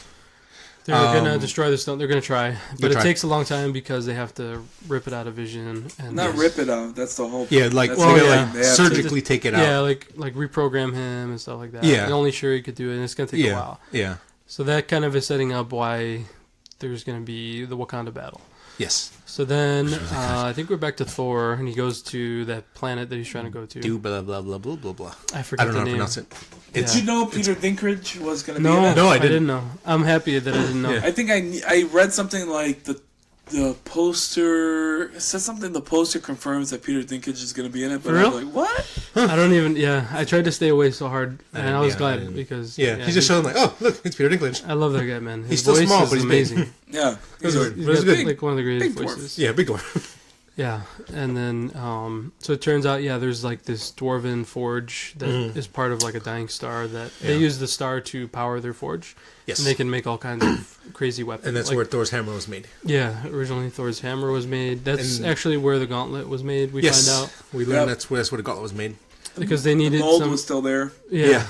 They're going to destroy the stone. They're going to try. But it takes a long time because they have to rip it out of Vision. And not rip it out. That's the whole... Yeah, like, surgically take it out. Yeah, like reprogram him and stuff like that. Yeah. And only Shuri could do it, and it's going to take a while. Yeah. So that kind of is setting up why there's going to be the Wakanda battle. Yes. So then, I think we're back to Thor, and he goes to that planet that he's trying to go to. Do blah, blah, blah, blah, blah, blah. I forget the name. I don't know how to pronounce it. Did you know Peter Dinklage was going to be in it? No, I didn't know. I'm happy that I didn't know. Yeah. I think I read something like the poster... It said something, the poster confirms that Peter Dinklage is going to be in it, but I was like, what? I don't even... Yeah, I tried to stay away so hard, and I was glad because... Yeah, he's just showing like, oh, look, it's Peter Dinklage. I love that guy, man. His he's still voice small, is but he's amazing. big. Yeah. He's got, like one of the greatest voices. Yeah, big dwarf. Yeah, and then so it turns out, there's like this dwarven forge that is part of like a dying star that they use the star to power their forge. Yes, and they can make all kinds of crazy weapons. And that's where Thor's hammer was made. Yeah, originally Thor's hammer was made. That's actually where the gauntlet was made. We find out. We learned that's where the gauntlet was made. Because they needed the mold was still there. Yeah.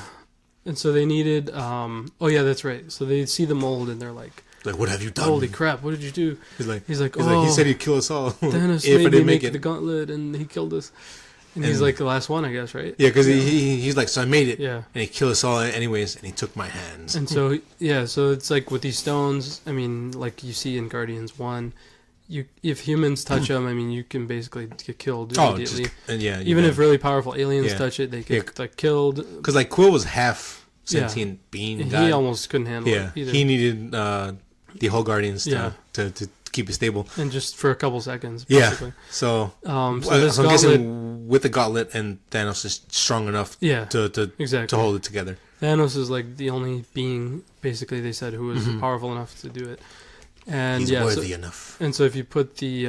And so they needed. Oh yeah, that's right. So they see the mold and they're like, what have you done? Holy crap! What did you do? He's like, oh, he said he'd kill us all. Thanos if made I didn't me make make it. the gauntlet, and he killed us. And he's like the last one, I guess, right? Yeah, because he's like, so I made it. Yeah. And he killed us all anyways, and he took my hands. And so so it's like with these stones. I mean, like you see in Guardians 1, if humans touch them, I mean, you can basically get killed immediately. Even if really powerful aliens touch it, they get like killed. Because like Quill was half sentient being. And he almost couldn't handle it either. He needed the whole Guardians to keep it stable. And just for a couple seconds, basically. Yeah. So, I'm guessing with the gauntlet and Thanos is strong enough to hold it together. Thanos is like the only being, basically, they said, who was powerful enough to do it. And he's worthy enough. And so if you put the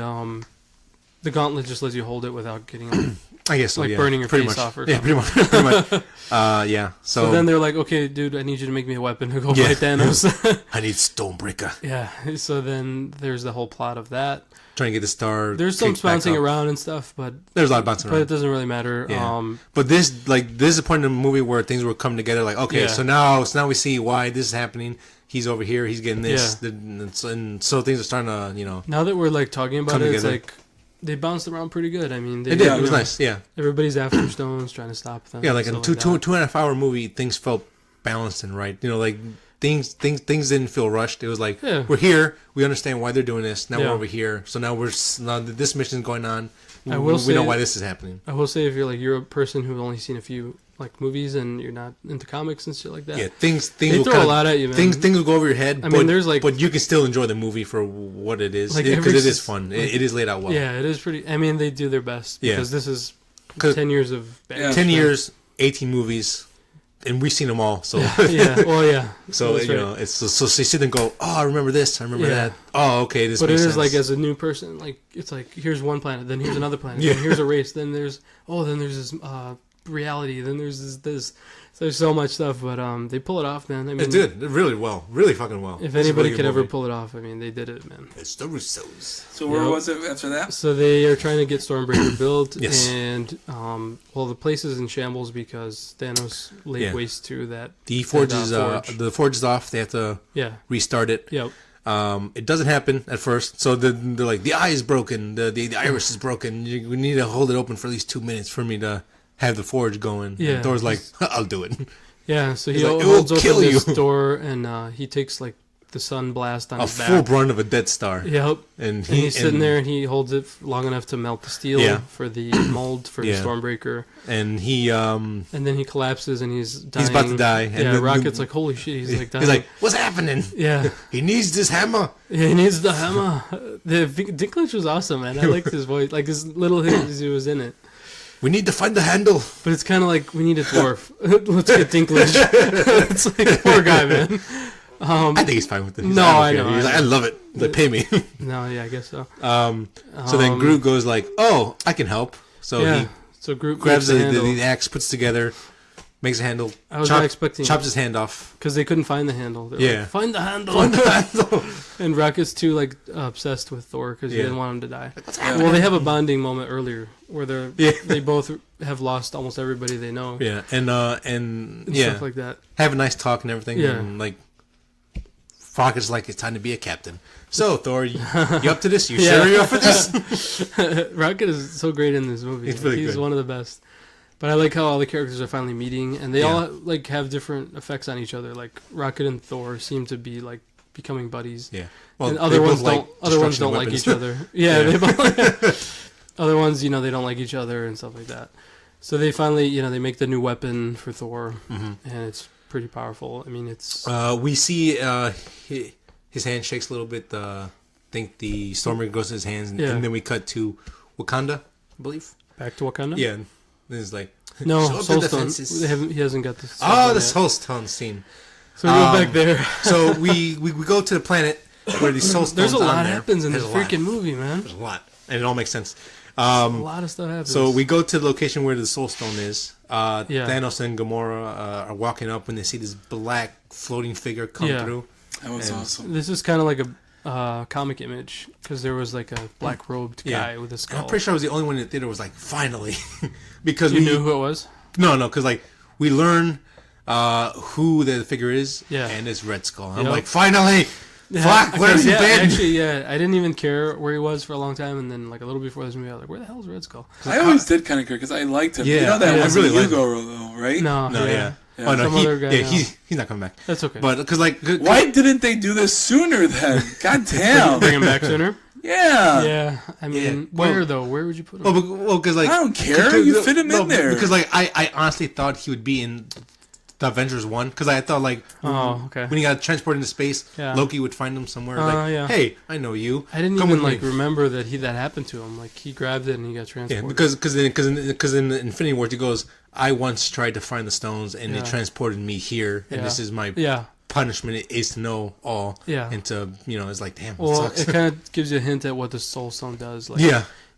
gauntlet just lets you hold it without getting I guess so, like yeah. burning your pretty face much. off or Yeah, something. pretty much. Yeah. So then they're like, okay, dude, I need you to make me a weapon to go fight Thanos. I need Stonebreaker. Yeah. So then there's the whole plot of that. Trying to get the star. There's some bouncing around and stuff, but there's a lot of bouncing around. But it doesn't really matter. Yeah. But this is a point in the movie where things will come together. Like, okay, so now we see why this is happening. He's over here. He's getting this, and so things are starting to, Now that we're like talking about it, it's together. like they bounced around pretty good. I mean, It did. It was nice. Yeah. Everybody's after stones, trying to stop them. Yeah, like in a 2.5 hour movie, things felt balanced and right. Like things didn't feel rushed. It was like we're here. We understand why they're doing this. Now we're over here. So now this mission's going on. We know why this is happening. I will say, if you're a person who's only seen a few like movies and you're not into comics and shit like that. Yeah, things they will throw a lot at you, man. Things will go over your head. I mean, there's like, but you can still enjoy the movie for what it is, like, because it is fun. It is laid out well. Yeah, it is pretty. I mean, they do their best because this is 10 years of 10 years, 18 movies, and we've seen them all. So yeah. So it's so you sit and go, oh, I remember this, I remember that. Oh, okay, this. But makes it is sense. like, as a new person, like it's like, here's one planet, then here's another planet, then here's a race, then there's this reality, then there's this. So there's so much stuff, but they pull it off, man. I mean, it did really well, really fucking well. If anybody could ever pull it off, I mean, they did it, man. It's the Russos. So where was it after that? So they are trying to get Stormbreaker built, Yes. and the place is in shambles because Thanos laid waste to that. The forge is the forge is off. They have to restart it. Yep. It doesn't happen at first, so they're like, the eye is broken, the iris is broken. We need to hold it open for at least 2 minutes for me to have the forge going. Yeah. And Thor's like, I'll do it. Yeah, so he like, holds "It will open kill this you." door, and he takes like the sun blast on A his back. full brunt of a Death Star. Yep. And he's sitting there, and he holds it long enough to melt the steel for the mold for the Stormbreaker. And and then he collapses, and he's dying. He's about to die. And Rocket's like, holy shit, he's like dying. He's like, what's happening? Yeah. He needs this hammer. Yeah, he needs the hammer. The Dinklage was awesome, man. I liked his voice, like his little hit as he was in it. We need to find the handle. But it's kind of like, we need a dwarf. Let's get Dinklage. It's like, poor guy, man. I think he's fine with it. No, I know. He's like, I love it. They pay me. No, yeah, I guess so. So then Groot goes like, oh, I can help. So he Groot grabs the axe, puts it together, makes a handle. I was not expecting chops his hand off because they couldn't find the handle. They're like, find the handle. Find the handle. And Rocket's too obsessed with Thor because he didn't want him to die. Like, well, they have a bonding moment earlier where they both have lost almost everybody they know. Yeah, and stuff like that. Have a nice talk and everything. Yeah. And like, Rocket's like, it's time to be a captain. So Thor, you up to this? You sure you're up for this? Rocket is so great in this movie. He's really good. One of the best. But I like how all the characters are finally meeting, and they all like have different effects on each other. Like Rocket and Thor seem to be like becoming buddies. Yeah. Well, and other ones don't. Other ones don't like each other. Yeah. They both, other ones, they don't like each other and stuff like that. So they finally, they make the new weapon for Thor, and it's pretty powerful. I mean, it's. We see his hand shakes a little bit. I think the Stormbreaker goes to his hands, and then we cut to Wakanda, I believe. Back to Wakanda. Yeah. It's like, no, Soulstone. He hasn't got this. Oh, the Soulstone scene. So we go back there. So we go to the planet where the Soulstone's There's a lot there. happens in this freaking movie, man. There's a lot, and it all makes sense. A lot of stuff happens. So we go to the location where the Soulstone is. Thanos and Gamora are walking up when they see this black floating figure come through. That was awesome. This is kind of like a comic image because there was like a black robed guy with a skull. I'm pretty sure I was the only one in the theater who was like, finally. Because you knew who it was? No, because like we learn who the figure is, and it's Red Skull. I'm like, finally! Fuck, where have you been? Actually, I didn't even care where he was for a long time, and then like a little before this movie, I was like, where the hell is Red Skull? I always did kind of care because I liked him. Yeah, you know that wasn't really Hugo though, right? No, yeah. Oh no, he's not coming back. That's okay. But because like, why didn't they do this sooner then? God damn! Bring him back sooner. Yeah. Yeah. I mean, where though? Where would you put him? Well, because like I don't care. You fit him in there. Because like I honestly thought he would be in the Avengers 1 because I thought like when he got transported into space, Loki would find him somewhere. Like, hey, I know you. I didn't even like remember that happened to him. Like he grabbed it and he got transported. Yeah, because in Infinity War he goes, I once tried to find the stones and they transported me here, and this is my punishment is to know all. Yeah. And to it's like, damn. Well, it sucks. It kind of gives you a hint at what the Soul Stone does. Like,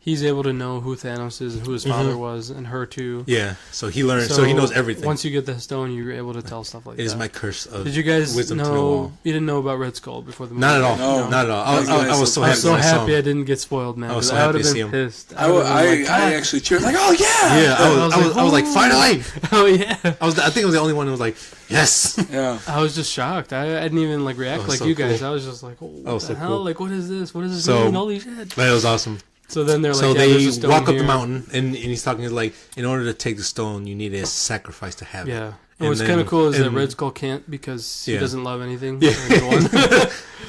he's able to know who Thanos is and who his father was, and her too. Yeah, so he learned. So he knows everything. Once you get the stone, you're able to tell stuff like that. It is my curse of Did you guys wisdom to the know? wall. You didn't know about Red Skull before the movie? Not at all. No. Not at all. I was so happy. I was so when I saw happy him. I didn't get spoiled, man. I was so I would happy have to see been him. pissed. I actually cheered like, oh yeah. Yeah, I was like, finally. Oh yeah. I think I was the only one who was like, yes. Yeah. I was just shocked. I didn't even like react like so you guys. cool. I was just like, oh, what the so hell? cool. Like, what is this? What does this So- mean? Holy shit! That was awesome. So then they're like, So yeah, there's they a stone walk up here. the mountain, and he's talking like, in order to take the stone, you need a sacrifice to have it. Yeah. And And what's then- kind of cool is that and- Red Skull can't because he Yeah. doesn't love anything. Yeah. Anyone.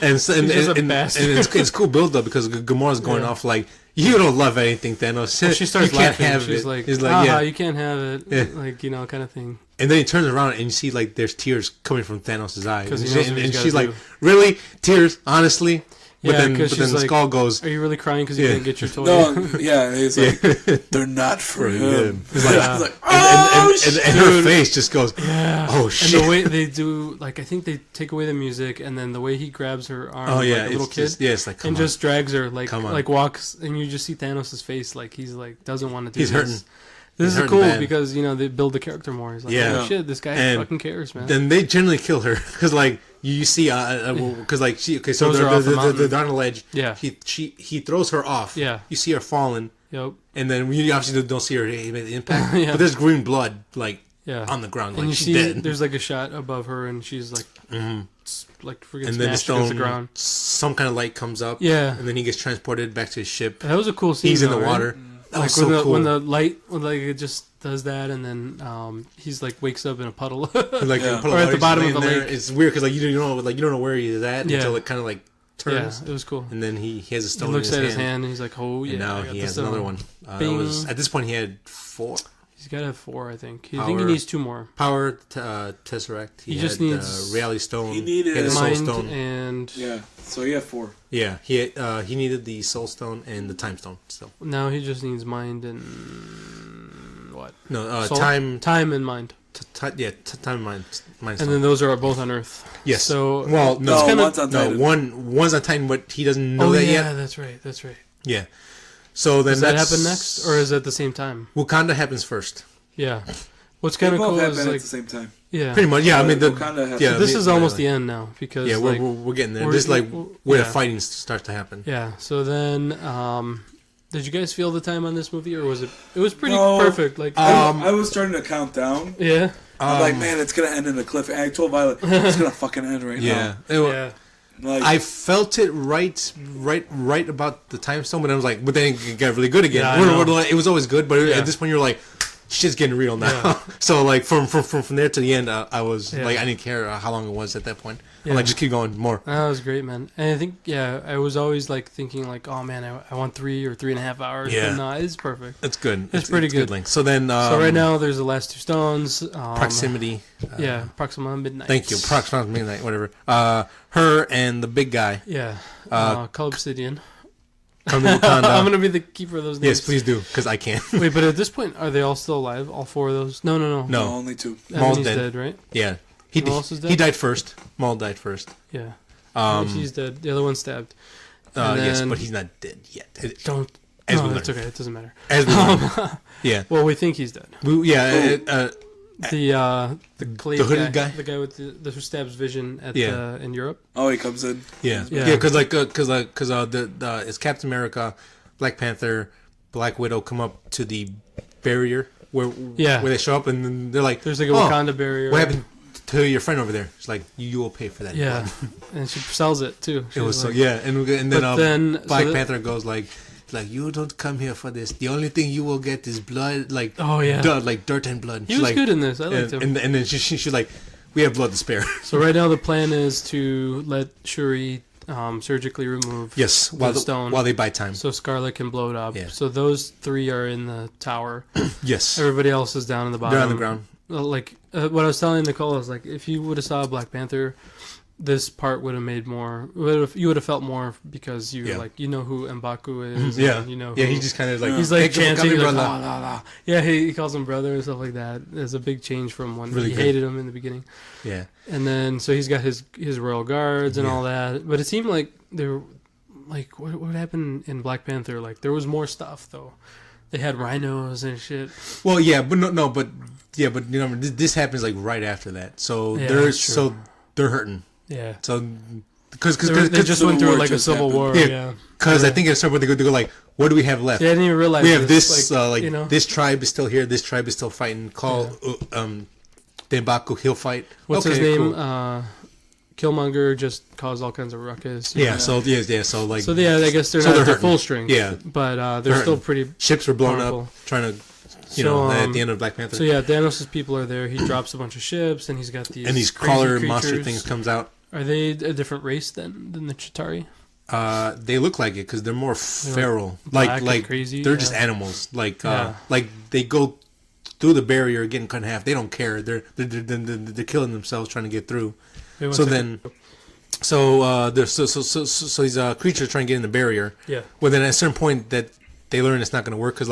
And so, He's just a and bastard. it's cool build up because Gamora's going Yeah. off like, you don't love anything, Thanos. Well, she starts you can't laughing. have She's it. like, He's like, "Aha, yeah. you can't have it." Yeah. Like, kind of thing. And then he turns around and you see like there's tears coming from Thanos' eyes. 'Cause he And, knows she- what and he's she's gotta like, do. really? Tears? Honestly? But Yeah, then, 'cause but then she's the like- skull goes, Are you really crying because you Yeah. didn't get your toy? No, yeah, he's like, they're not for him. He's I like, was like, and her face just goes, Yeah. oh And shit. the way they do, like, I think they take away the music, and then the way he grabs her arm, Oh yeah, like a little it's kid, just, yeah, it's like, come and on. just drags her, like, Come on. like walks, and you just see Thanos' face, like he's like doesn't want to do. He's this. hurting. This He's is hurting cool bad. because they build the character more. He's like, Yeah. oh shit, this guy And fucking cares, man. Then they generally kill her because like you see because like she so Throws her off the mountain. they're on a ledge. Yeah. He throws her off. Yeah. You see her falling, Yep. and then you obviously don't see her make the impact. Yeah. But there's green blood like Yeah. on the ground, And like you she's see, dead. there's like a shot above her, and she's like, like freaking And then the smashed against stone, the ground. some kind of light comes up. Yeah. And then he gets transported back to his ship. That was a cool scene. He's in the though, right? water. That Like was so when the cool. when the light like it just does that, and then he's like wakes up in a puddle. Like Yeah. put a Or at light the bottom of laying the there. lake. It's weird because like you don't know where he is at Yeah. until it kind of like Yeah, turns, it was cool. and then he has a He stone. looks in at his his hand, and he's like, "Oh yeah!" And now I got he the has stone. another one. That Bing. was at this point he had 4 He's got to have 4, I think. I think he Power. needs 2 more. power tesseract. He just had, needs- reality stone. He needed had the soul Mind stone. and yeah. So he had 4. Yeah, he needed the soul stone and the time stone. Still, now he just needs mind and what? no Soul? time. Time and mind. Time and mind And stone. then those are both on Earth. Yes. So well, No, no, kinda- one's on Titan. one's on Titan, but he doesn't know oh that yeah, yet. that's right. That's right. Yeah. So then Does that that's, happen next, or is it at the same time? Wakanda happens first. Yeah. What's They kind of both cool happened is at like the same time. yeah. Pretty much, yeah. I mean, Wakanda happened. yeah. This is almost the end. end now because Yeah, like, we're getting there. we're- This is like where yeah. the fighting starts to happen. yeah. So then, did you guys feel the time on this movie, or was it? It was pretty No. perfect. Like I was starting to count down. yeah, I'm like, man, it's gonna end in a cliff. And I told Violet, it's gonna fucking end right Yeah. yeah. now. Like, I felt it right about the time stone, but I was like, but then it got really good again. Yeah, I know. It was always good, but Yeah. at this point you're like, shit's getting real now. Yeah. So like from there to the end, I was Yeah. like, I didn't care how long it was at that point. Yeah. I'm like, just keep going more. That was great, man. And I think, I was always like thinking, like, oh man, I want 3 or 3.5 hours. Yeah. But no, it's perfect. It's good. It's pretty good. length. So then, So right now, there's the last 2 stones. proximity. Yeah, Proxima Midnight. Thank you. Proximity midnight, whatever. Her and the big guy. Yeah. Call Obsidian. Come to Wakanda. I'm gonna be the keeper of those names. Yes, please do, because I can't. Wait, but at this point, are they all still alive? All 4 of those? No. No. no, only 2. Maul's He's dead. dead, right? Yeah, Who else is dead? he died first. Maul died first. Yeah. Um, He's dead. The other one's stabbed. And yes, then- but he's not dead yet. Don't. As no, we that's learn. okay. It doesn't matter. As we learn. Yeah. Well, we think he's dead. The Clay the hooded guy? the guy with the who stabs Vision at Yeah. in Europe. Oh, he comes in. Yeah, Yeah. yeah, because it's Captain America, Black Panther, Black Widow come up to the barrier where they show up and then they're like, There's like a "Oh, Wakanda barrier. What happened to your friend over there?" It's like you will pay for that. Yeah, and she sells it too. It was She's so like- and then But then Black so that- Panther goes like you don't come here for this. The only thing you will get is blood, like Oh yeah, like dirt and blood. he She's was like, good in this. I liked him. and then she's like, we have blood to spare. So right now the plan is to let Shuri surgically remove Yes, the stone while they buy time. so Scarlet can blow it up. Yeah. So those 3 are in the tower. Yes, Everybody else is down in the bottom. they're on the ground. Like what I was telling Nicole is like, if you would have saw Black Panther, this part would have made more. You would have felt more because you like who M'Baku is. Yeah, and you know. yeah. who- He just kind of like He's like "Thank you for chanting, coming, like, brother." "La, la, la." Yeah, he calls him brother and stuff like that. There's a big change from when Really he good. hated him in the beginning, Yeah, and then so he's got his royal guards and Yeah. all that. But it seemed like like what happened in Black Panther? Like there was more stuff though. They had rhinos and shit. Well, yeah, but but this happens like right after that. So they're hurting. Yeah. So because they just went through like a civil war. Yeah. Because I think at some point they go like, what do we have left? Yeah, I didn't even realize we have this this tribe is still here. This tribe is still fighting. Call Denbaku. He'll fight. What's his name? Cool. Killmonger just caused all kinds of ruckus. Yeah. So I guess they're not at full strength. Yeah. But they're still pretty. Ships were blown powerful. up trying to. At the end of Black Panther. So yeah, Thanos' people are there. He drops a bunch of ships, and he's got these crawler creatures. monster things comes out. Are they a different race than the Chitauri? They look like it because they're more feral. Like crazy. They're just animals. Like they go through the barrier, getting cut in half. They don't care. They're killing themselves trying to get through. So these creatures trying to get in the barrier. Yeah. Well, then at a certain point that they learn it's not going to work because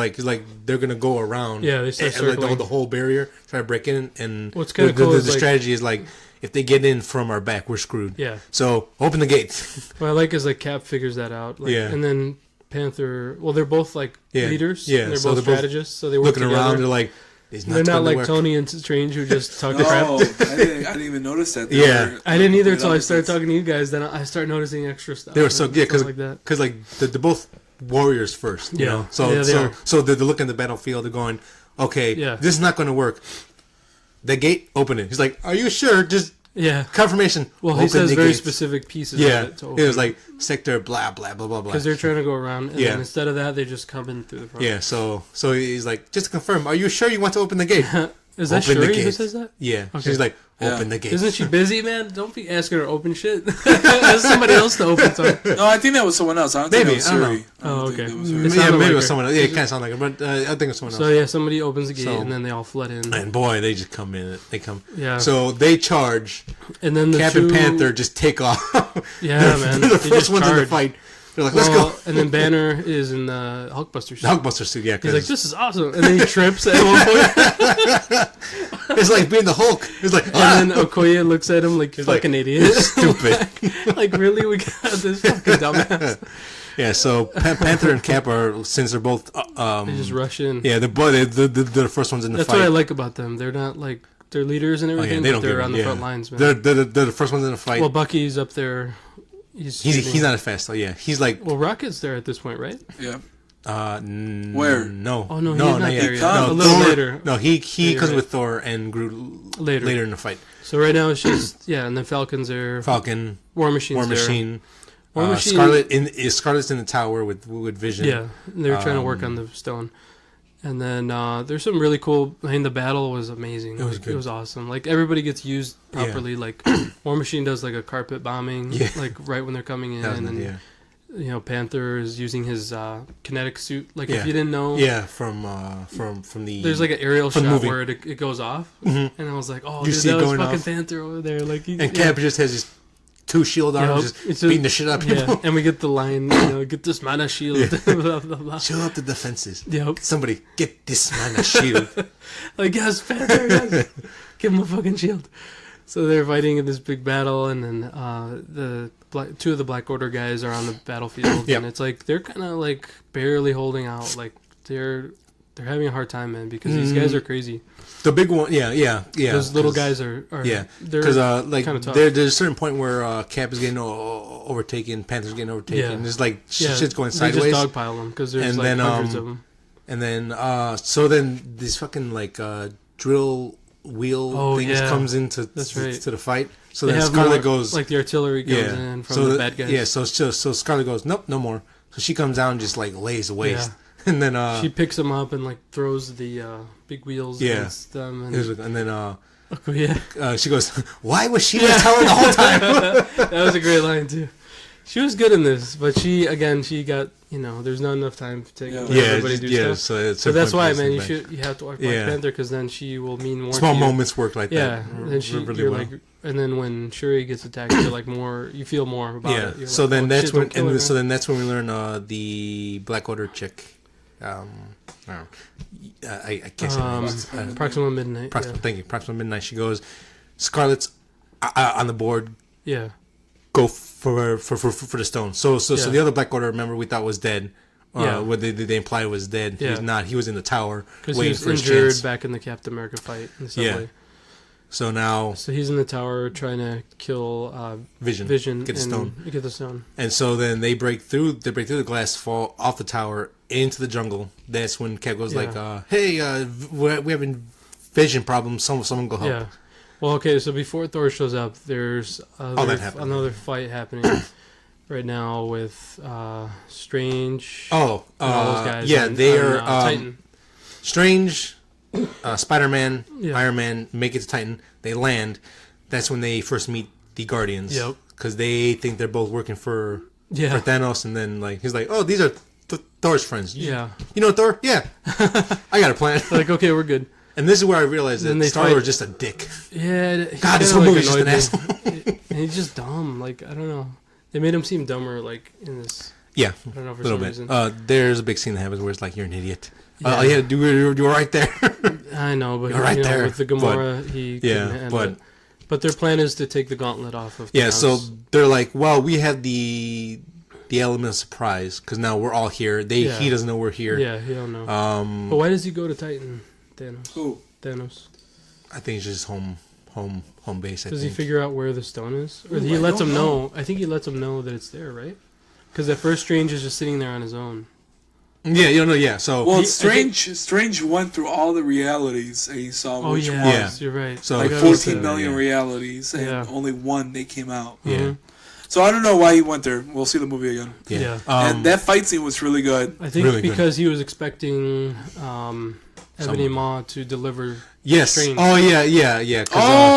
they're going to go around. Yeah, they start circling the whole barrier, try to break in, and what's kind of cool is the strategy is like, if they get in from our back, we're screwed. Yeah. So open the gate. What I like is like Cap figures that out. Like, and then Panther. Well, they're both like leaders. Yeah. And they're both strategists. So they work looking together. around. They're like, they're not like Tony and Strange who just talk crap. I didn't even notice that. I didn't either until I started talking to you guys. Then I started noticing extra stuff. They were because they're both warriors first. You know? So they're looking at the battlefield. They're going, okay, this is not going to work. The gate, open it. He's like, are you sure? Just confirmation. Well, he says very specific pieces. Yeah, of it to open. It was like sector blah blah blah blah blah. Because they're trying to go around, and then instead of that, they just come in through the front. Yeah, so he's like, just to confirm, are you sure you want to open the gate? Is that Shuri who says that? Yeah. Okay. She's like, open the gate. Isn't she busy, man? Don't be asking her to open shit. Ask somebody else to open something. No, I think that was someone else. I don't think it was Shuri. Oh, okay. Maybe it was someone else. Yeah, it kind of sounded like it, but I think it was someone else. So, yeah, somebody opens the gate, and then they all flood in. And boy, they just come in. They come. Yeah. So they charge. And then Cap and Panther just take off. Yeah, man. They're the first ones in the fight. They're like, let's go. And then Banner is in the Hulkbuster suit. The Hulkbuster suit, yeah. He's like, this is awesome. And then he trips at one point. It's like being the Hulk. It's like, and then Okoye looks at him like, you're fucking idiot. Stupid. Like, really? We got this fucking dumbass. Yeah, so Panther and Cap are, since they're both... they just rush in. Yeah, they're the first ones in the fight. That's what I like about them. They're not like... They're leaders and everything, but they're on the front lines, man. They're the first ones in the fight. Well, Bucky's up there. He's not as fast though. Yeah, he's like. Well, Rocket's there at this point, right? Yeah. Where? No. Oh no, he's not there yet. No, a little Thor, later. No, he comes with Thor and Groot later in the fight. So right now it's just and then Falcon's there. Falcon. War Machine. Scarlet's in the tower with Vision. Yeah, they're trying to work on the stone. And then there's some really cool. I mean, the battle was amazing. It was good. It was awesome. Like everybody gets used properly. Yeah. Like War Machine does like a carpet bombing. Yeah. Like right when they're coming in, and then Panther is using his kinetic suit. Like if you didn't know. Yeah, from the. There's like an aerial shot where it goes off, and I was like, oh, dude, that was fucking off. Panther over there. Like Cap just has his 2 shield arms just beating the shit out of people. Yeah. And we get the line, get this mana shield. Blah, blah, blah. Chill up the defenses. Yep. Somebody get this mana shield. Like, yes, Panther, yes. Give him a fucking shield. So they're fighting in this big battle, and then two of the Black Order guys are on the battlefield. And it's like, they're kind of like barely holding out. Like, they're having a hard time, man, because these guys are crazy. The big one, yeah. Those little guys are because like there's a certain point where Cap is getting overtaken, Panther's getting overtaken. And there's like shit's going sideways. They just dogpile them because there's hundreds of them. And then so then this fucking like drill wheel things comes into to the fight. So then Scarlet goes like the artillery comes in from the bad guys. Yeah, so Scarlet goes nope, no more. So she comes down and just like lays waste. And then she picks them up and like throws the big wheels against them, and then she goes, "Why was she in the tower the whole time?" That was a great line too. She was good in this, but she got there's not enough time to take everybody do stuff. So that's why, man, you have to watch Black Panther because then she will mean more. Small moments work like that. Yeah, then you're like, and then when Shuri gets attacked, you're like you feel more about it. Yeah. So then that's when we learn the Black Order chick. I can't say Proxima Midnight. Thank you. Proxima Midnight. She goes, Scarlet's on the board. Yeah. go for the stone. So the other Black Order, remember, we thought was dead. What they implied was dead. Yeah. He's not. He was in the tower waiting for his chance. Because he was injured back in the Captain America fight in the subway. Yeah. So now... So he's in the tower trying to kill Vision. Get the stone. And so then they break through the glass, fall off the tower into the jungle. That's when Cap goes like, hey, we're having vision problems. Someone go help. Yeah. Well, okay, so before Thor shows up, there's another fight happening right now with Strange. Oh, all those guys. Yeah, they are Titan. Strange... Spider-Man, Iron Man make it to Titan. They land. That's when they first meet the Guardians. Yep. Because they think they're both working for Thanos, and then he's like, "Oh, these are Thor's friends." You know Thor? Yeah. I got a plan. Like, okay, we're good. And this is where I realized that Star-Lord's just a dick. Yeah. God, this whole movie's just an asshole. And he's just dumb. Like, I don't know. They made him seem dumber. Like in this. Yeah. I don't know for some bit. Reason. There's a big scene that happens where it's like, "You're an idiot." Yeah, you were right there. I know, but right there. With the Gamora, he couldn't handle it. But their plan is to take the gauntlet off of Thanos. Yeah, so they're like, well, we have the element of surprise because now we're all here. He doesn't know we're here. Yeah, he don't know. But why does he go to Titan, Thanos? Who? Thanos. I think it's just home base. Does he figure out where the stone is, or he lets him know? I think he lets him know that it's there, right? Because at first, Strange is just sitting there on his own. Yeah, you don't know. Yeah, so Strange went through all the realities and he saw which ones. Yeah, you're right. So like 14 million realities, and only one they came out. Yeah. So I don't know why he went there. We'll see the movie again. Yeah. And that fight scene was really good. I think really because he was expecting Ebony Maw to deliver. Yes. Strange. Oh yeah.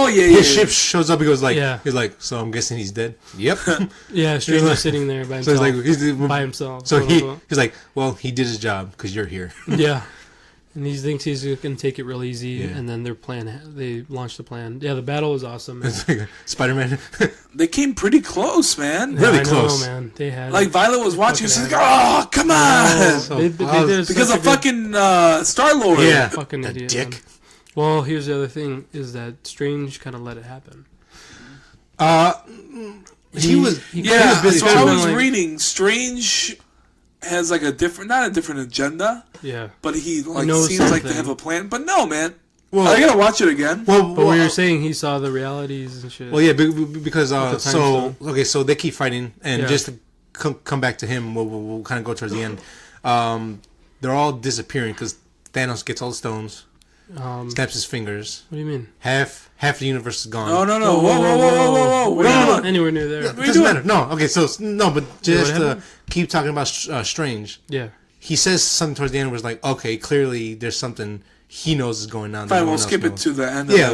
His ship shows up. He goes like, he's like, so I'm guessing he's dead. Yep. Yeah, Strange is sitting there by himself. So he's by himself. So he's like, well, he did his job because you're here. Yeah. And he thinks he's going to take it real easy, and then they launched the plan. Yeah, the battle was awesome. Spider-Man. They came pretty close, man. Really close. Man. They had Violet was watching. She's like, "Oh, come on!" They did because of fucking Star-Lord. Yeah, fucking idiot. Dick. Man. Well, here's the other thing: is that Strange kind of let it happen. He was busy. So I was reading Strange has like not a different agenda. Yeah. But he seems like to have a plan. But no, man. Well, I gotta watch it again. But we were saying he saw the realities and shit. Well, yeah, because so they keep fighting, and just to come back to him, we'll kind of go towards the end. They're all disappearing because Thanos gets all the stones, snaps his fingers. What do you mean? Half the universe is gone. No. Whoa. We're not anywhere near there. It doesn't matter. No, okay, but just keep talking about Strange. Yeah. He says something towards the end was like, okay, clearly there's something he knows is going on. Fine, we'll skip it to the end of that.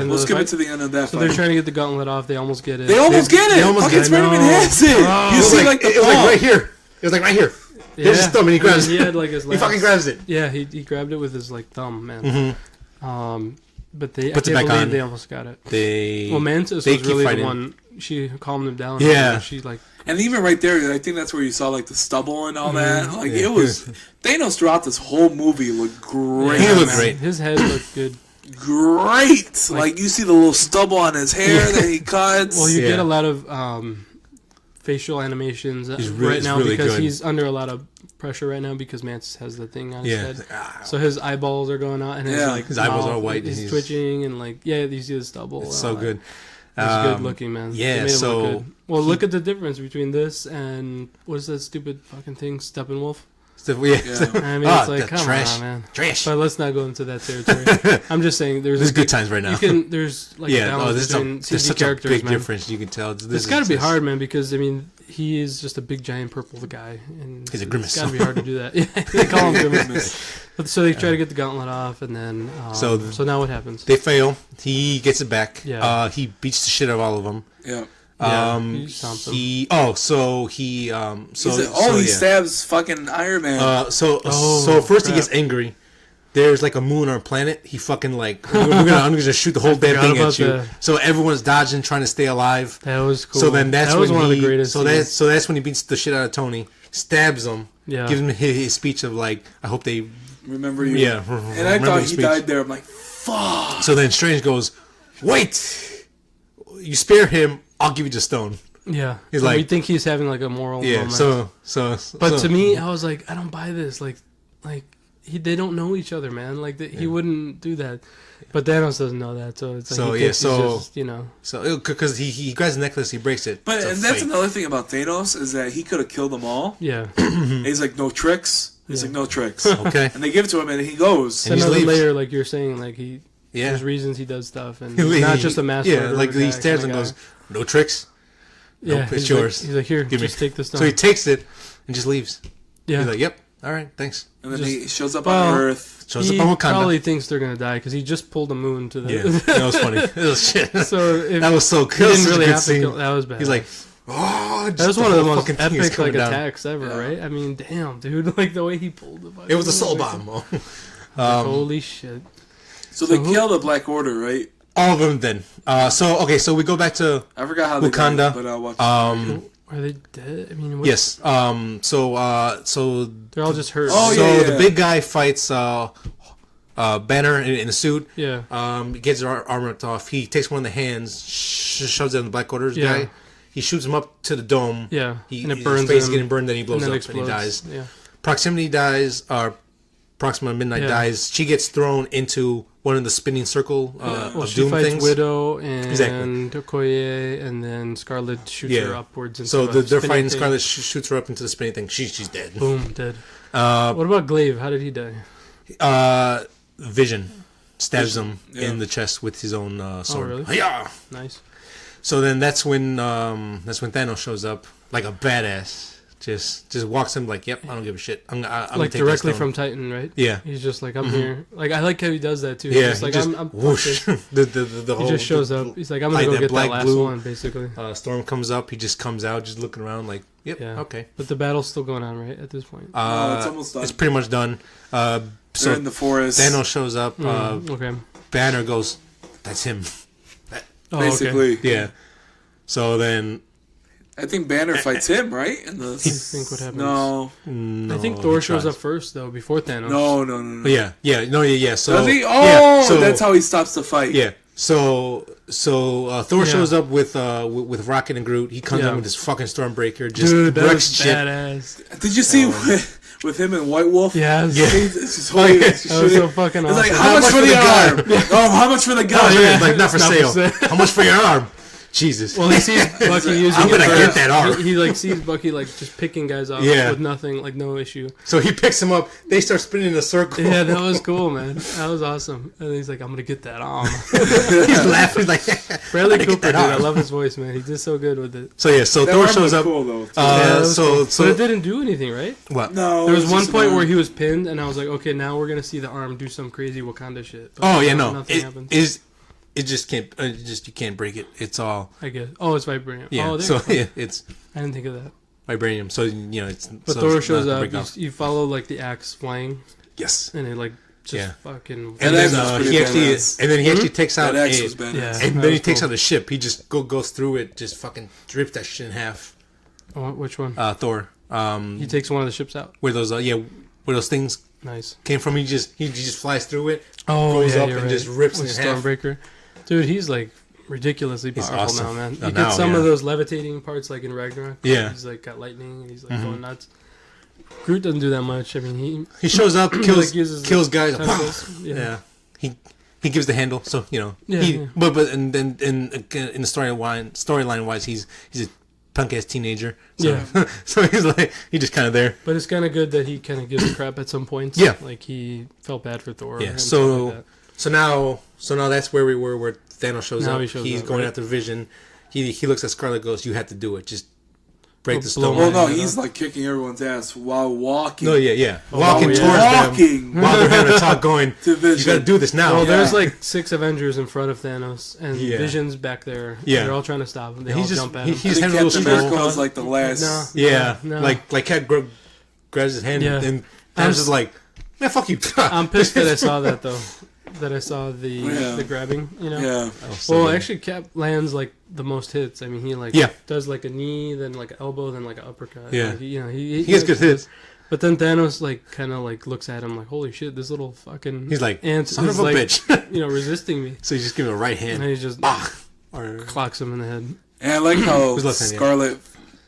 We'll skip it to the end of that fight. So they're trying to get the gauntlet off. They almost get it. They almost get it. Fucking Spider-Man has it. You see like the it was like right here. It was like right here. Here's his thumb and he grabs it. He had like his he fucking grabs it. Yeah, he grabbed it with his like thumb, man. Mm-hmm. But they puts it back on. They almost got it. Mantis Mantis was really fighting. The one. She calmed him down. Yeah. She like. And even right there, I think that's where you saw like the stubble and all that. Like it was Thanos throughout this whole movie looked great. He looked great. His head looked good. Great. Like you see the little stubble on his hair that he cuts. Well, you get a lot of facial animations right now because he's under a lot of pressure right now because Mantis has the thing on his head. So his eyeballs are going out and his eyeballs are white. He's twitching and you see the stubble. It's so good. It's good looking, man. Yeah, so... Well, look at the difference between this and... What's that stupid fucking thing? Steppenwolf? Yeah. I mean, it's like, come on, man. Trash. But let's not go into that territory. I'm just saying, there's good times right now. There's like balance between there's such a big difference. You can tell. It's got to be hard, man, because, I mean, he is just a big, giant purple guy. And he's a grimace. It's got to be hard to do that. They call him grimace. So they try to get the gauntlet off, and then... so now what happens? They fail. He gets it back. Yeah. He beats the shit out of all of them. Yeah. He stabs fucking Iron Man. So first he gets angry. There's like a moon or a planet. He fucking like I'm gonna shoot the whole damn thing at you. So everyone's dodging, trying to stay alive. That was cool. So then that was one of the greatest. So that's when he beats the shit out of Tony, stabs him, gives him his speech of like, I hope they remember you. Yeah, and I thought he died there. I'm like, fuck. So then Strange goes, wait, you spare him, I'll give you the stone. Yeah, He's so like- we think he's having like a moral Yeah. moment. But to me, I was like, I don't buy this. Like they don't know each other, man. Like he wouldn't do that. But Thanos doesn't know that, so it's like So, he yeah, thinks he's so- just, you know. So because he grabs the necklace, he breaks it. But It's a and that's fight. another thing about Thanos is that he could have killed them all. Yeah, And he's like, no tricks. He's Yeah. like, no tricks. Okay. And they give it to him, and he goes. And he another leaves. layer, like you're saying, like Yeah. there's reasons he does stuff, and He- not just a mass Yeah, murderer like he guy stands kinda and goes, guy. "No tricks." Yeah, Nope, it's he's yours. Like, he's like, here, Give me. just take this down. So he takes it and just leaves. yeah, He's like, "Yep, all right, thanks." And then Just- he shows up well, on Earth. Shows he up on Wakanda. probably thinks they're gonna die because he just pulled the moon to the. Yeah, that was funny. That was shit. So if That was so he cool. didn't really good have to scene. kill. That was bad. He's like, "Oh, that was one of the most fucking thing is epic coming like down." attacks ever, Yeah. right? I mean, damn, dude, like the way he pulled the. It was a soul fucking- bomb. Like, holy shit! So they who- kill the Black Order, right? All of them then. So we go back to I forgot how they Wakanda. died, but I'll watch. Are they dead? I mean, what, yes. So they're all just hurt. Oh, so yeah, the big guy fights Banner in a suit. yeah. He gets his armor ripped off. He takes one of the hands, shoves it in the Black Order's Yeah. guy. He shoots him up to the dome. Yeah, He, and it his burns face is him, getting burned. Then he blows and up then and he dies. Yeah. Proximity dies. Proxima Midnight Yeah. dies. She gets thrown into one of the spinning circle Well, of she doom fights things. Widow and Exactly. Okoye, and then Scarlet shoots Yeah. her upwards. Into So a they're spinning fighting. thing. Scarlet shoots her up into the spinning thing. She's dead. Boom, dead. Uh, What about Glaive? How did he die? Vision stabs him Yeah. in the chest with his own sword. really? Hi-yah! Nice. So then that's when Thanos shows up like a badass. Just walks in like, yep, I don't give a shit. I'm Like gonna take directly this from Titan, right? Yeah. He's just like, I'm here. Like, I like how he does that too. Yeah, He's just like, he just I'm whoosh. fuck the He whole, just shows up. He's like, I'm gonna like go that get that black last blue. one, basically. Storm comes up. He just comes out, just looking around like, yep, Yeah. okay. But the battle's still going on, right? At this point. It's almost done. It's pretty much done. They're So in the forest. Thanos shows up. Okay. Banner goes, that's him. Oh, basically. okay. Yeah. So then, I think Banner fights him, right? In the I think what happens. no, no, I think he Thor shows tries. up first though, before Thanos. no. Oh, yeah. So Does he? Oh, yeah, so, that's how he stops the fight. Yeah. So Thor Yeah. shows up with Rocket and Groot. He comes Yeah. in with his fucking Stormbreaker, just Dude, that wrecks was shit. badass. Did you see with him and White Wolf? Yes. Yeah. It's just holding, it's That was so fucking It's awesome. like, how much for the arm? Oh, how much for the gun? Yeah, like not for Not for sale. sale. How much for your arm? Jesus. Well, he sees Bucky using I'm it gonna for- get that arm. He like sees Bucky like just picking guys off Yeah. with nothing, like no issue. So he picks him up. They start spinning in a circle. Yeah, that was cool, man. That was awesome. And he's like, I'm gonna get that arm. He's laughing like. Bradley "I'm gonna Cooper, get that dude, I arm." love his voice, man. He did so good with it. So yeah, so That Thor arm shows was up. cool though. too. Yeah, that was cool. So But it didn't do anything, right? what? No, There it was one just point an where arm. he was pinned, and I was like, okay, now we're gonna see the arm do some crazy Wakanda shit. But Oh yeah, no. nothing It happened. is. It just can't. You can't break it. It's all. I guess. Oh, it's vibranium. Yeah. Oh, there So you go. yeah, it's I didn't think of that. vibranium. So it's. But so Thor it's shows not up. break off. You follow like the axe flying, Yes. and it like just Yeah. fucking. And That then axe was pretty he actually, badass. and then he actually takes out That X a, was badass. Yeah. and that then he was takes cool. out a ship. He just goes through it, just fucking rips that shit in half. Oh, which one? Thor. He takes one of the ships out. Where those where those things Nice. came from. He just flies through it. Oh, Goes yeah, up you're and right. just rips With it in half. Stormbreaker. Dude, he's like ridiculously He's powerful awesome. now, man. You Now, get some of yeah. those levitating parts like in Ragnarok. Yeah. He's like got lightning and he's like going nuts. Groot doesn't do that much. I mean, He shows up, kills like, uses kills guys. tentacles. Yeah. He gives the handle, so you know. Yeah, he, yeah. But in the storyline wise, he's a punk ass teenager. So, Yeah. so he's like just kind of there. But it's kind of good that he kind of gives a crap at some points. Yeah. Like he felt bad for Thor. Yeah. and So stuff like that. so now that's where we were. Where Thanos shows Now up. he shows He's up, going right? after Vision. He looks at Scarlet. Goes, you have to do it. Just break Oh, the blow stone. Well, no, Yeah. he's like kicking everyone's ass while walking. No, yeah. Oh, Walking yeah. towards them Walking while they're having a talk, going, to "You Vision. got to do this now." Well, Yeah. there's like 6 Avengers in front of Thanos, and Yeah. Vision's back there. Yeah. They're all trying to stop him. They He's all just- jump at he- him. he's I think having a Captain little America stroll. was like the last. No. Yeah, No. like Cat grabs his hand, Yeah. and I'm Thanos is like, "Man, fuck you." I'm pissed that I saw that though. That I saw Yeah. the grabbing, you know. Yeah. Oh, so Well, good. actually, Cap lands like the most hits. I mean, he like Yeah. does like a knee, then like an elbow, then like an uppercut. Yeah. Like, he he gets good hits. But then Thanos like kind of like looks at him like, holy shit, this little fucking He's like, ant "Son is of a like, bitch." you know, resisting me. So you just give him a right And hand, he just or clocks him in the head. And I like how Who's left hand, Scarlet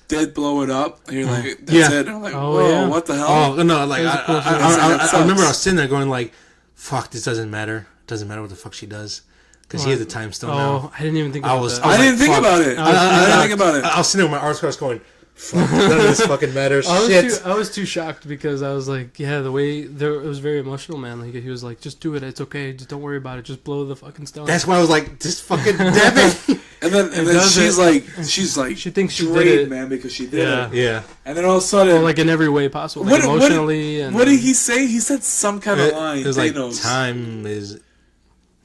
did blow it up. And you're like, that's Yeah. it. And I'm like, whoa, what the hell? Oh no! Like That was a cool shit. I remember I was sitting there going like, "Fuck, this doesn't matter. It doesn't matter what the fuck she does, because he has the time stone now." I didn't even think about that. I didn't think fuck. about it. I didn't think about it. I was sitting there with my arms crossed, going, "Fuck, none of this fucking matters." I was too shocked because I was like, yeah, the way it was very emotional, man. Like he was like, just do it, it's okay, just don't worry about it, just blow the fucking stone. That's why I was like, "Just fucking damn it!" And then she's like, she thinks she did drained, it, man, because she did it. Yeah. And then all of a sudden, well, like in every way possible, like emotionally. What did he say? He said some kind of line. It was like, Thanos. time is.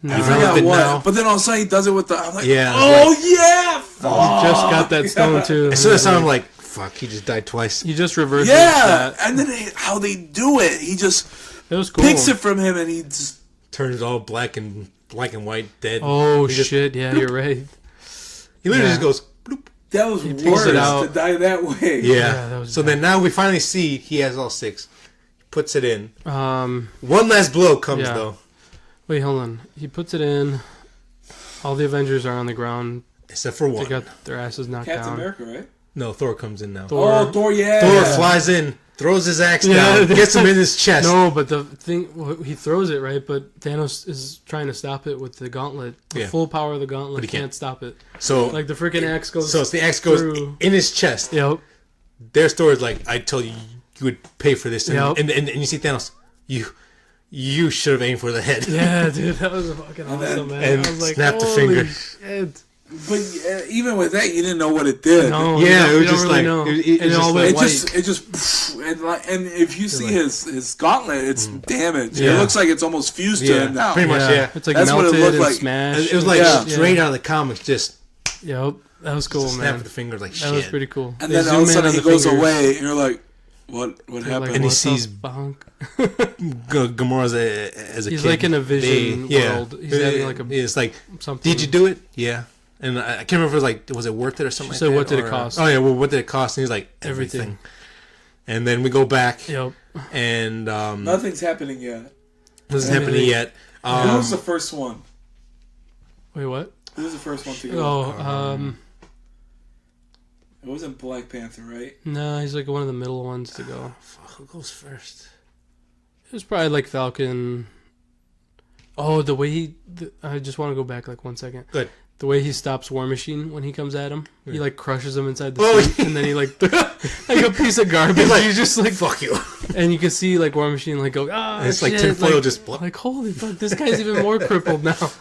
No. I forgot what. Now. But then all of a sudden he does it with the. I'm like, Yeah, yeah, fuck. Just got that stone too. As soon as I'm like, "Fuck," he just died twice. You just reversed Yeah, that. and then how they do it, he just It was cool. picks it from him, and he just Turns all black and white, dead. Oh He just- shit! Yeah, you're right. He literally Yeah. just goes. Bloop. that was takes worse it out. to die that way. Yeah. that was So bad. then now we finally see he has all 6. He puts it in. Um, One last blow comes Yeah. though. wait, hold on. He puts it in. All the Avengers are on the ground. Except for They one. got their asses knocked Captain down. America, right? No, Thor comes in now. Thor. Oh, Thor, yeah. Thor flies in, throws his axe down, gets him in his chest. No, but the thing, he throws it, right? But Thanos is trying to stop it with the gauntlet. The Yeah. full power of the gauntlet But he can't can't. stop it. So Like the freaking axe goes. so the axe goes through. in his chest. Yep. Their story is like, "I told you you would pay for this," and, Yep. and you see Thanos. You should have aimed for the head. Yeah, dude, that was fucking awesome, man. and I was like, snapped the holy finger. shit. But even with that, you didn't know what it did. No, Yeah, we it was don't just really like- know. it And was all just went like- It just and if you see like- his gauntlet, it's damaged. It Yeah. looks like it's almost fused to him now. pretty much. Yeah. It's like That's what it melted looked and like. smashed. It was like Yeah. straight out of the comics. Just Yep, that was cool, snap man. of the finger, like That shit. was pretty cool. And They then all of a zoom in sudden on he the goes fingers. away, and you're like, what They're happened? like, And he what the sees- bonk? Gamora as a He's kid. like in a vision world. He's having like a It's like, something. did you do it? Yeah. And I can't remember if it was like, was it worth it or something She like said, that? "What did it Or, cost?" Oh yeah, well, what did it cost? And he's like, everything. And then we go back, Yep. and Nothing's happening yet. this isn't happening Everything. yet. Who was the first one? Wait, what? Who was the first one to go? Oh, It wasn't Black Panther, right? no, he's like one of the middle ones to go. Fuck, who goes first? It was probably like Falcon. Oh, the way I just want to go back like 1 second. Good. The way he stops War Machine when he comes at him, he Yeah. like crushes him inside the Oh, suit, and then he like like a piece of garbage. He's like, He's just like, Fuck you. and you can see like War Machine like go And it's like shit, tinfoil like, just. Blo- like holy fuck, this guy's even more crippled now.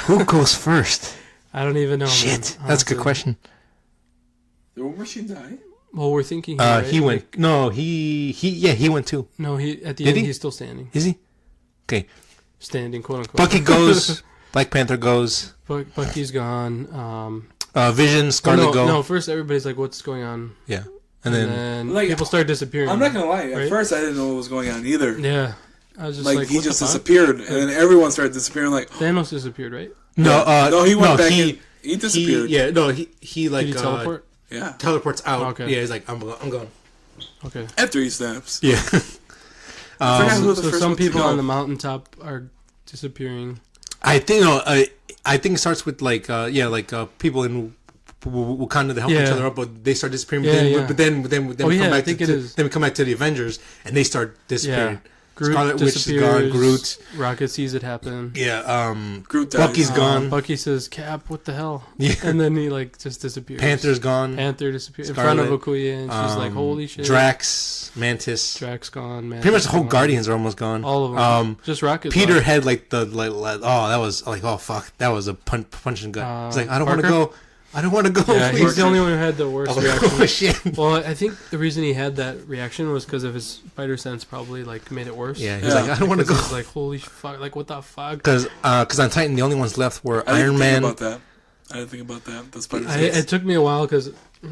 Who goes first? I don't even know. Shit, man, that's a good honestly. question. The War Machine died? Well, we're thinking. He right? went. No, he went too. No, he at the Did end he? he's still standing. Is he? Okay. Standing, quote unquote. Bucky goes. Black Panther goes. Bucky's gone. Vision, Scarlet no, go. no, first everybody's like, "What's going on?" Yeah, and then Like, people start disappearing. I'm not gonna lie. At Right? first, I didn't know what was going on either. Yeah, I was just Like, like, he what just the fuck? disappeared, and then everyone started disappearing. Like, Thanos disappeared, right? no, he went back. He, He disappeared. yeah, no, he like Did he teleport? Yeah. teleports out. Okay. Yeah, he's like, I'm gone. Okay. After he snaps. Yeah. I forgot who the So first some one to people go. on the mountaintop are disappearing. I think I think it starts with like people in Wakanda to help each Yeah. other up, but they start disappearing. Yeah, yeah. But then Oh, we yeah, come I back think to, it is. then we come back to the Avengers and they start disappearing. Yeah. Groot Scarlet Witch is disappears. gone. Groot. Rocket sees it happen. Yeah. Groot dies. Bucky's gone. Bucky says, "Cap, what the hell?" Yeah. And then he like just disappears. Panther's gone. Panther disappears in front of Scarlet. Okoye, and she's like, "Holy shit!" Drax, Mantis. Drax gone. Man, Pretty much the whole Guardians are almost gone. All of them. Just Rocket. Peter left. had like that was like, oh fuck, that was a punch and gut. He's like, I don't want to Parker? go. I don't want to go. Yeah, please. he's the only one who had the worst I was like, reaction. oh shit. Well, I think the reason he had that reaction was because of his spider sense. Probably like made it worse. Yeah, he's Yeah. like, I don't want to go. He's like, holy fuck! Like, what the fuck? Because on Titan, the only ones left were I didn't Iron think Man. about that. I didn't think about that. The spider It took me a while because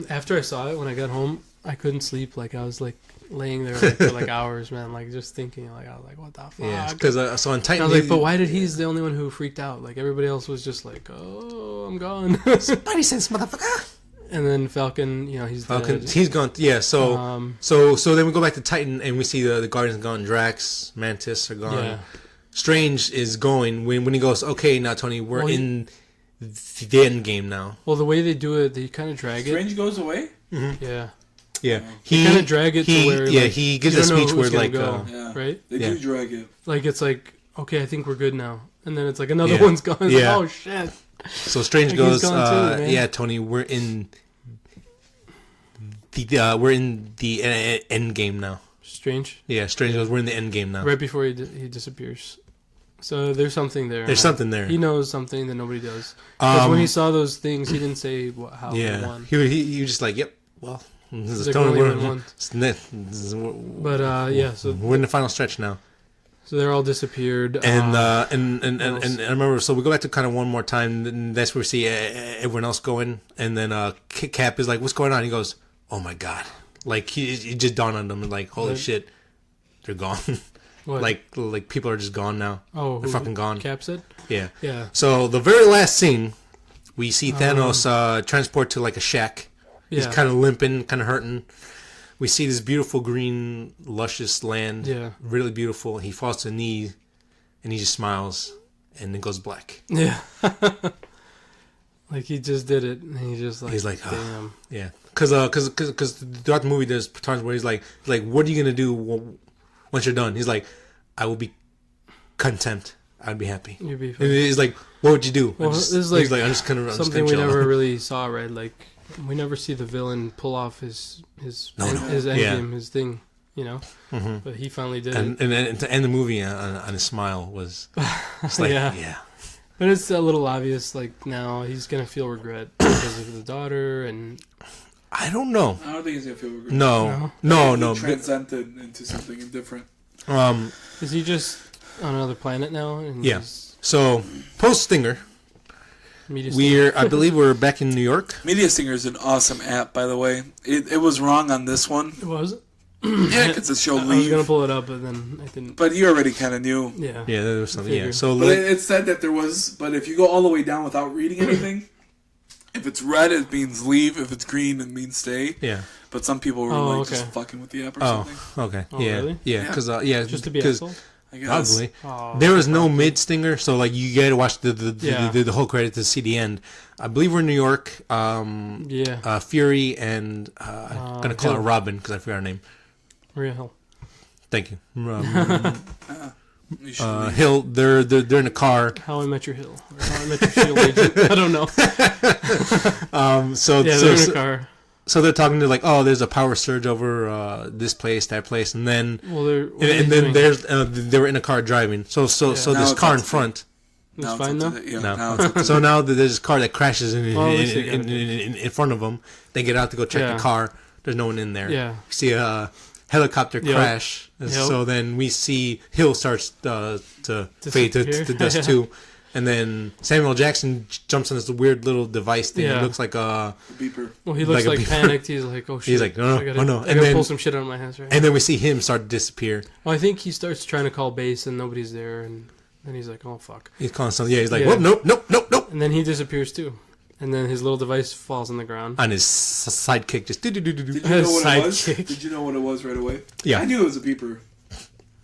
after I saw it when I got home, I couldn't sleep. Like I was like laying there like, for like hours, man. Like just thinking. Like I was like, what the fuck? Yeah, because so on And Titan, I was like, but why did he's the only one who freaked out? Like everybody else was just like, oh, I'm gone. Spidey sense, motherfucker. And then Falcon, you know, he's Falcon, dead. he's gone. Yeah, so Um, so then we go back to Titan and we see the Guardians gone. Drax, Mantis are gone. Yeah. Strange is going when he goes. Okay, now Tony, we're Well, in the end game now. Well, the way they do it, they kind of drag it. Strange goes away? Mm-hmm. Yeah. Yeah. He kind of drag it to where... Yeah, like, he gives a speech where, like... Yeah. Right? They do drag it. Like, it's like, okay, I think we're good now. And then it's like, another Yeah. one's gone. It's Yeah. like, oh, shit. So Strange Like, goes, he's gone too, man. yeah, Tony, we're in the end game now. Strange. Yeah, Strange goes, we're in the end game now. Right before he disappears. So there's something there. There's something there. He knows something that nobody does. Because when he saw those things, he didn't say how he won. He was just like, yep, well, this is Like, Tony. only won one. But yeah, so we're in the final stretch now. So they're all disappeared. And I remember, so we go back to kind of one more time, and that's where we see everyone else going, and then Cap is like, what's going on? He goes, oh my god. Like, he just dawned on them, and like, holy shit, they're gone. What? Like people are just gone now. Oh, they're fucking gone. Cap said? Yeah. Yeah. So the very last scene, we see Thanos transport to like a shack. He's kind of limping, kind of hurting. We see this beautiful green, luscious land. Yeah. Really beautiful. He falls to a knee, and he just smiles, and it goes black. Yeah. Like, he just did it, and he's like, damn. Yeah. Because throughout the movie, there's times where he's like, what are you going to do once you're done? He's like, I will be content. I'd be happy. You'd be fine. And he's like, what would you do? Well, this is like, I'm just gonna, something we never really saw, right? Like, we never see the villain pull off his end game, his thing, you know? Mm-hmm. But he finally did it. And to end the movie on a smile was just like, yeah. But it's a little obvious, like, now he's going to feel regret because of the daughter, and... I don't know. I don't think he's going to feel regret. No. Transcended into something different. Is he just on another planet now? And yeah. So, post-Stinger, I believe we're back in New York. Media Stinger is an awesome app, by the way. It was wrong on this one. It was? Yeah, because the show Leave. I was going to pull it up, but then I didn't. But you already kind of knew. Yeah. Yeah, there was something. Yeah. So, but it said that there was, but if you go all the way down without reading anything, if it's red, it means leave. If it's green, it means stay. Yeah. But some people were just fucking with the app or something. Okay. Oh, yeah. Really? Yeah. Because just to be asshole? I guess. Probably. Oh, there was no mid-Stinger, so like you gotta watch the whole credit to see the end. I believe we're in New York. Fury and I'm gonna call her Robin because I forgot her name. Maria Hill. Thank you. Hill. They're in a car. How I Met Your Hill. Or How I Met Your Shield Agent. I don't know. They're in a car. So they're talking to like, oh, there's a power surge over this place, that place, and then they were in a car driving. So this car in front. It's fine now. So now there's this car that crashes in front of them. They get out to go check the car. There's no one in there. Yeah. You see a helicopter crash. Yep. So then we see Hill starts to fade to dust too. And then Samuel Jackson jumps on this weird little device thing. It looks like a beeper. Well, he looks like panicked. He's like, oh shit. He's like, no. I gotta pull some shit out of my hands right now. And then we see him start to disappear. Well, I think he starts trying to call base and nobody's there. And then he's like, oh fuck. He's calling something. Yeah, he's like, whoop, nope. And then he disappears too. And then his little device falls on the ground. On his sidekick, just do. Did you know what it was? Did you know what it was right away? Yeah. I knew it was a beeper.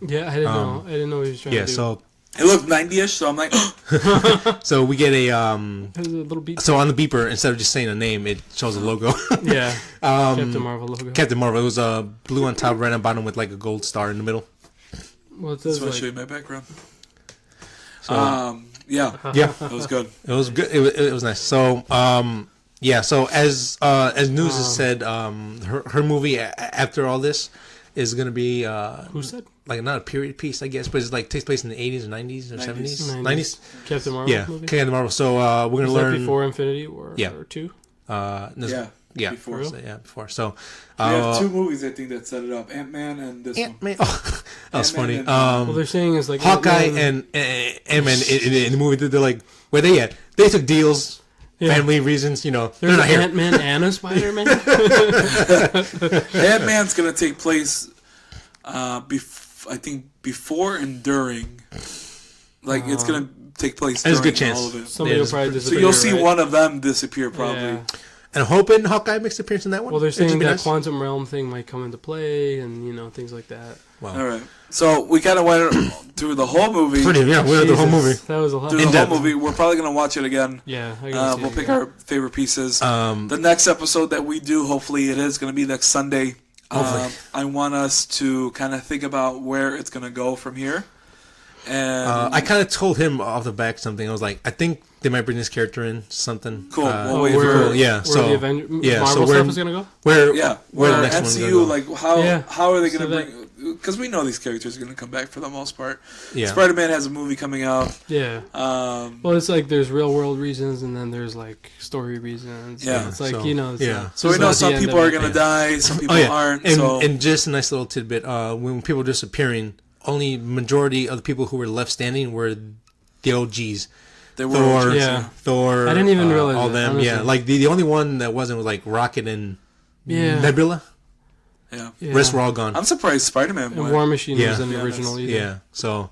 Yeah, I didn't know. I didn't know what he was trying to do. Yeah, so... It looked 90-ish, so I'm like... So we get a little beep. So on the beeper, instead of just saying a name, it shows a logo. Yeah. Captain Marvel logo. Captain Marvel. It was blue on top, red on bottom with like a gold star in the middle. Well, it does just want to show you my background. So, yeah. It was good. It was good. It was nice. So, so as News has said, her movie after all this is going to be... Who said? Like, not a period piece, I guess, but it's like takes place in the 80s or 90s or 70s? 90s. Captain Marvel movie? Captain Marvel. So we're going to learn... That before Infinity War? Or 2? Before. Before. So, we have 2 movies, I think, that set it up. Ant-Man and this one. Oh, that was funny. Well, they're saying it's like... Hawkeye and Ant-Man in the movie, they're like, where they at? They took deals... Family reasons, you know. There's not here. Ant-Man and a Spiderman. Ant-Man's going to take place, I think, before and during. Like, it's going to take place during There's a good chance. all of it. Somebody will probably disappear. So you'll see one of them disappear, probably. Yeah. And I'm hoping Hawkeye makes an appearance in that one. Well, they're saying that nice. quantum realm thing might come into play, and things like that. Wow. All right. So we kind of went through the whole movie. We went through the whole movie. That was a lot. Through the whole movie. We're probably going to watch it again. Yeah. We'll pick our favorite pieces. The next episode that we do, hopefully it is going to be next Sunday. I want us to kind of think about where it's going to go from here. And I kind of told him off the back something. I was like, I think they might bring this character in something. Cool. Yeah. So Marvel stuff is gonna go. Where the next MCU, like how are they gonna bring? Because we know these characters are gonna come back for the most part. Yeah. Spiderman has a movie coming out. Yeah. Well, it's like there's real world reasons, and then there's like story reasons. Yeah. It's like So we know some people are gonna die, some people aren't. And just a nice little tidbit. When people were disappearing, only majority of the people who were left standing were the OGs. Thor. I didn't even realize all that, them. honestly. Yeah, like the only one that wasn't was like Rocket and Nebula. Yeah. Rest were all gone. I'm surprised Spider-Man went. And War Machine was in the original either. Yeah, so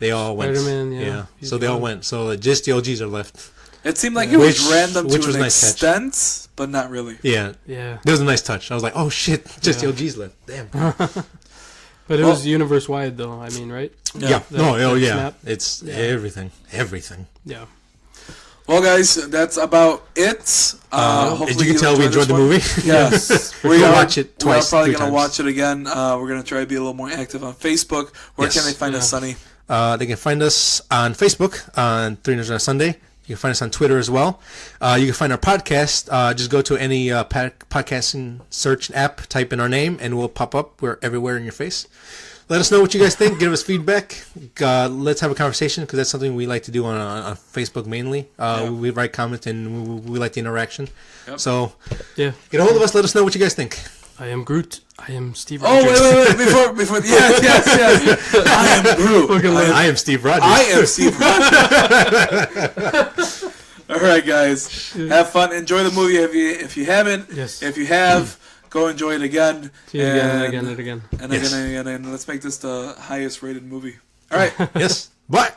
they all went. Spider-Man, so they all went. So just the OGs are left. It seemed like it was random to an extent, but not really. Yeah. That was a nice touch. I was like, oh shit, just the OGs left. Damn. But it was universe wide, though. I mean, right? Yeah. Snap. It's everything. Yeah. Well, guys, that's about it. As you can tell, we enjoyed the movie. Yes. We're going to watch it twice. We're probably going to watch it again. We're going to try to be a little more active on Facebook. Where can they find us, Sonny? They can find us on Facebook on 3 Nerds on a Sunday. You can find us on Twitter as well. You can find our podcast. Just go to any podcasting search app, type in our name, and we'll pop up. We're everywhere in your face. Let us know what you guys think. Give us feedback. Let's have a conversation because that's something we like to do on Facebook mainly. We write comments and we like the interaction. Yep. So get a hold of us. Let us know what you guys think. I am Groot. I am Steve Rogers. Oh, wait. Before. Yes. I am Groot. I am Steve Rogers. I am Steve Rogers. All right, guys. Have fun. Enjoy the movie if you haven't. Yes. If you have, go enjoy it again. Again. And again. And let's make this the highest rated movie. All right. Yes. Bye.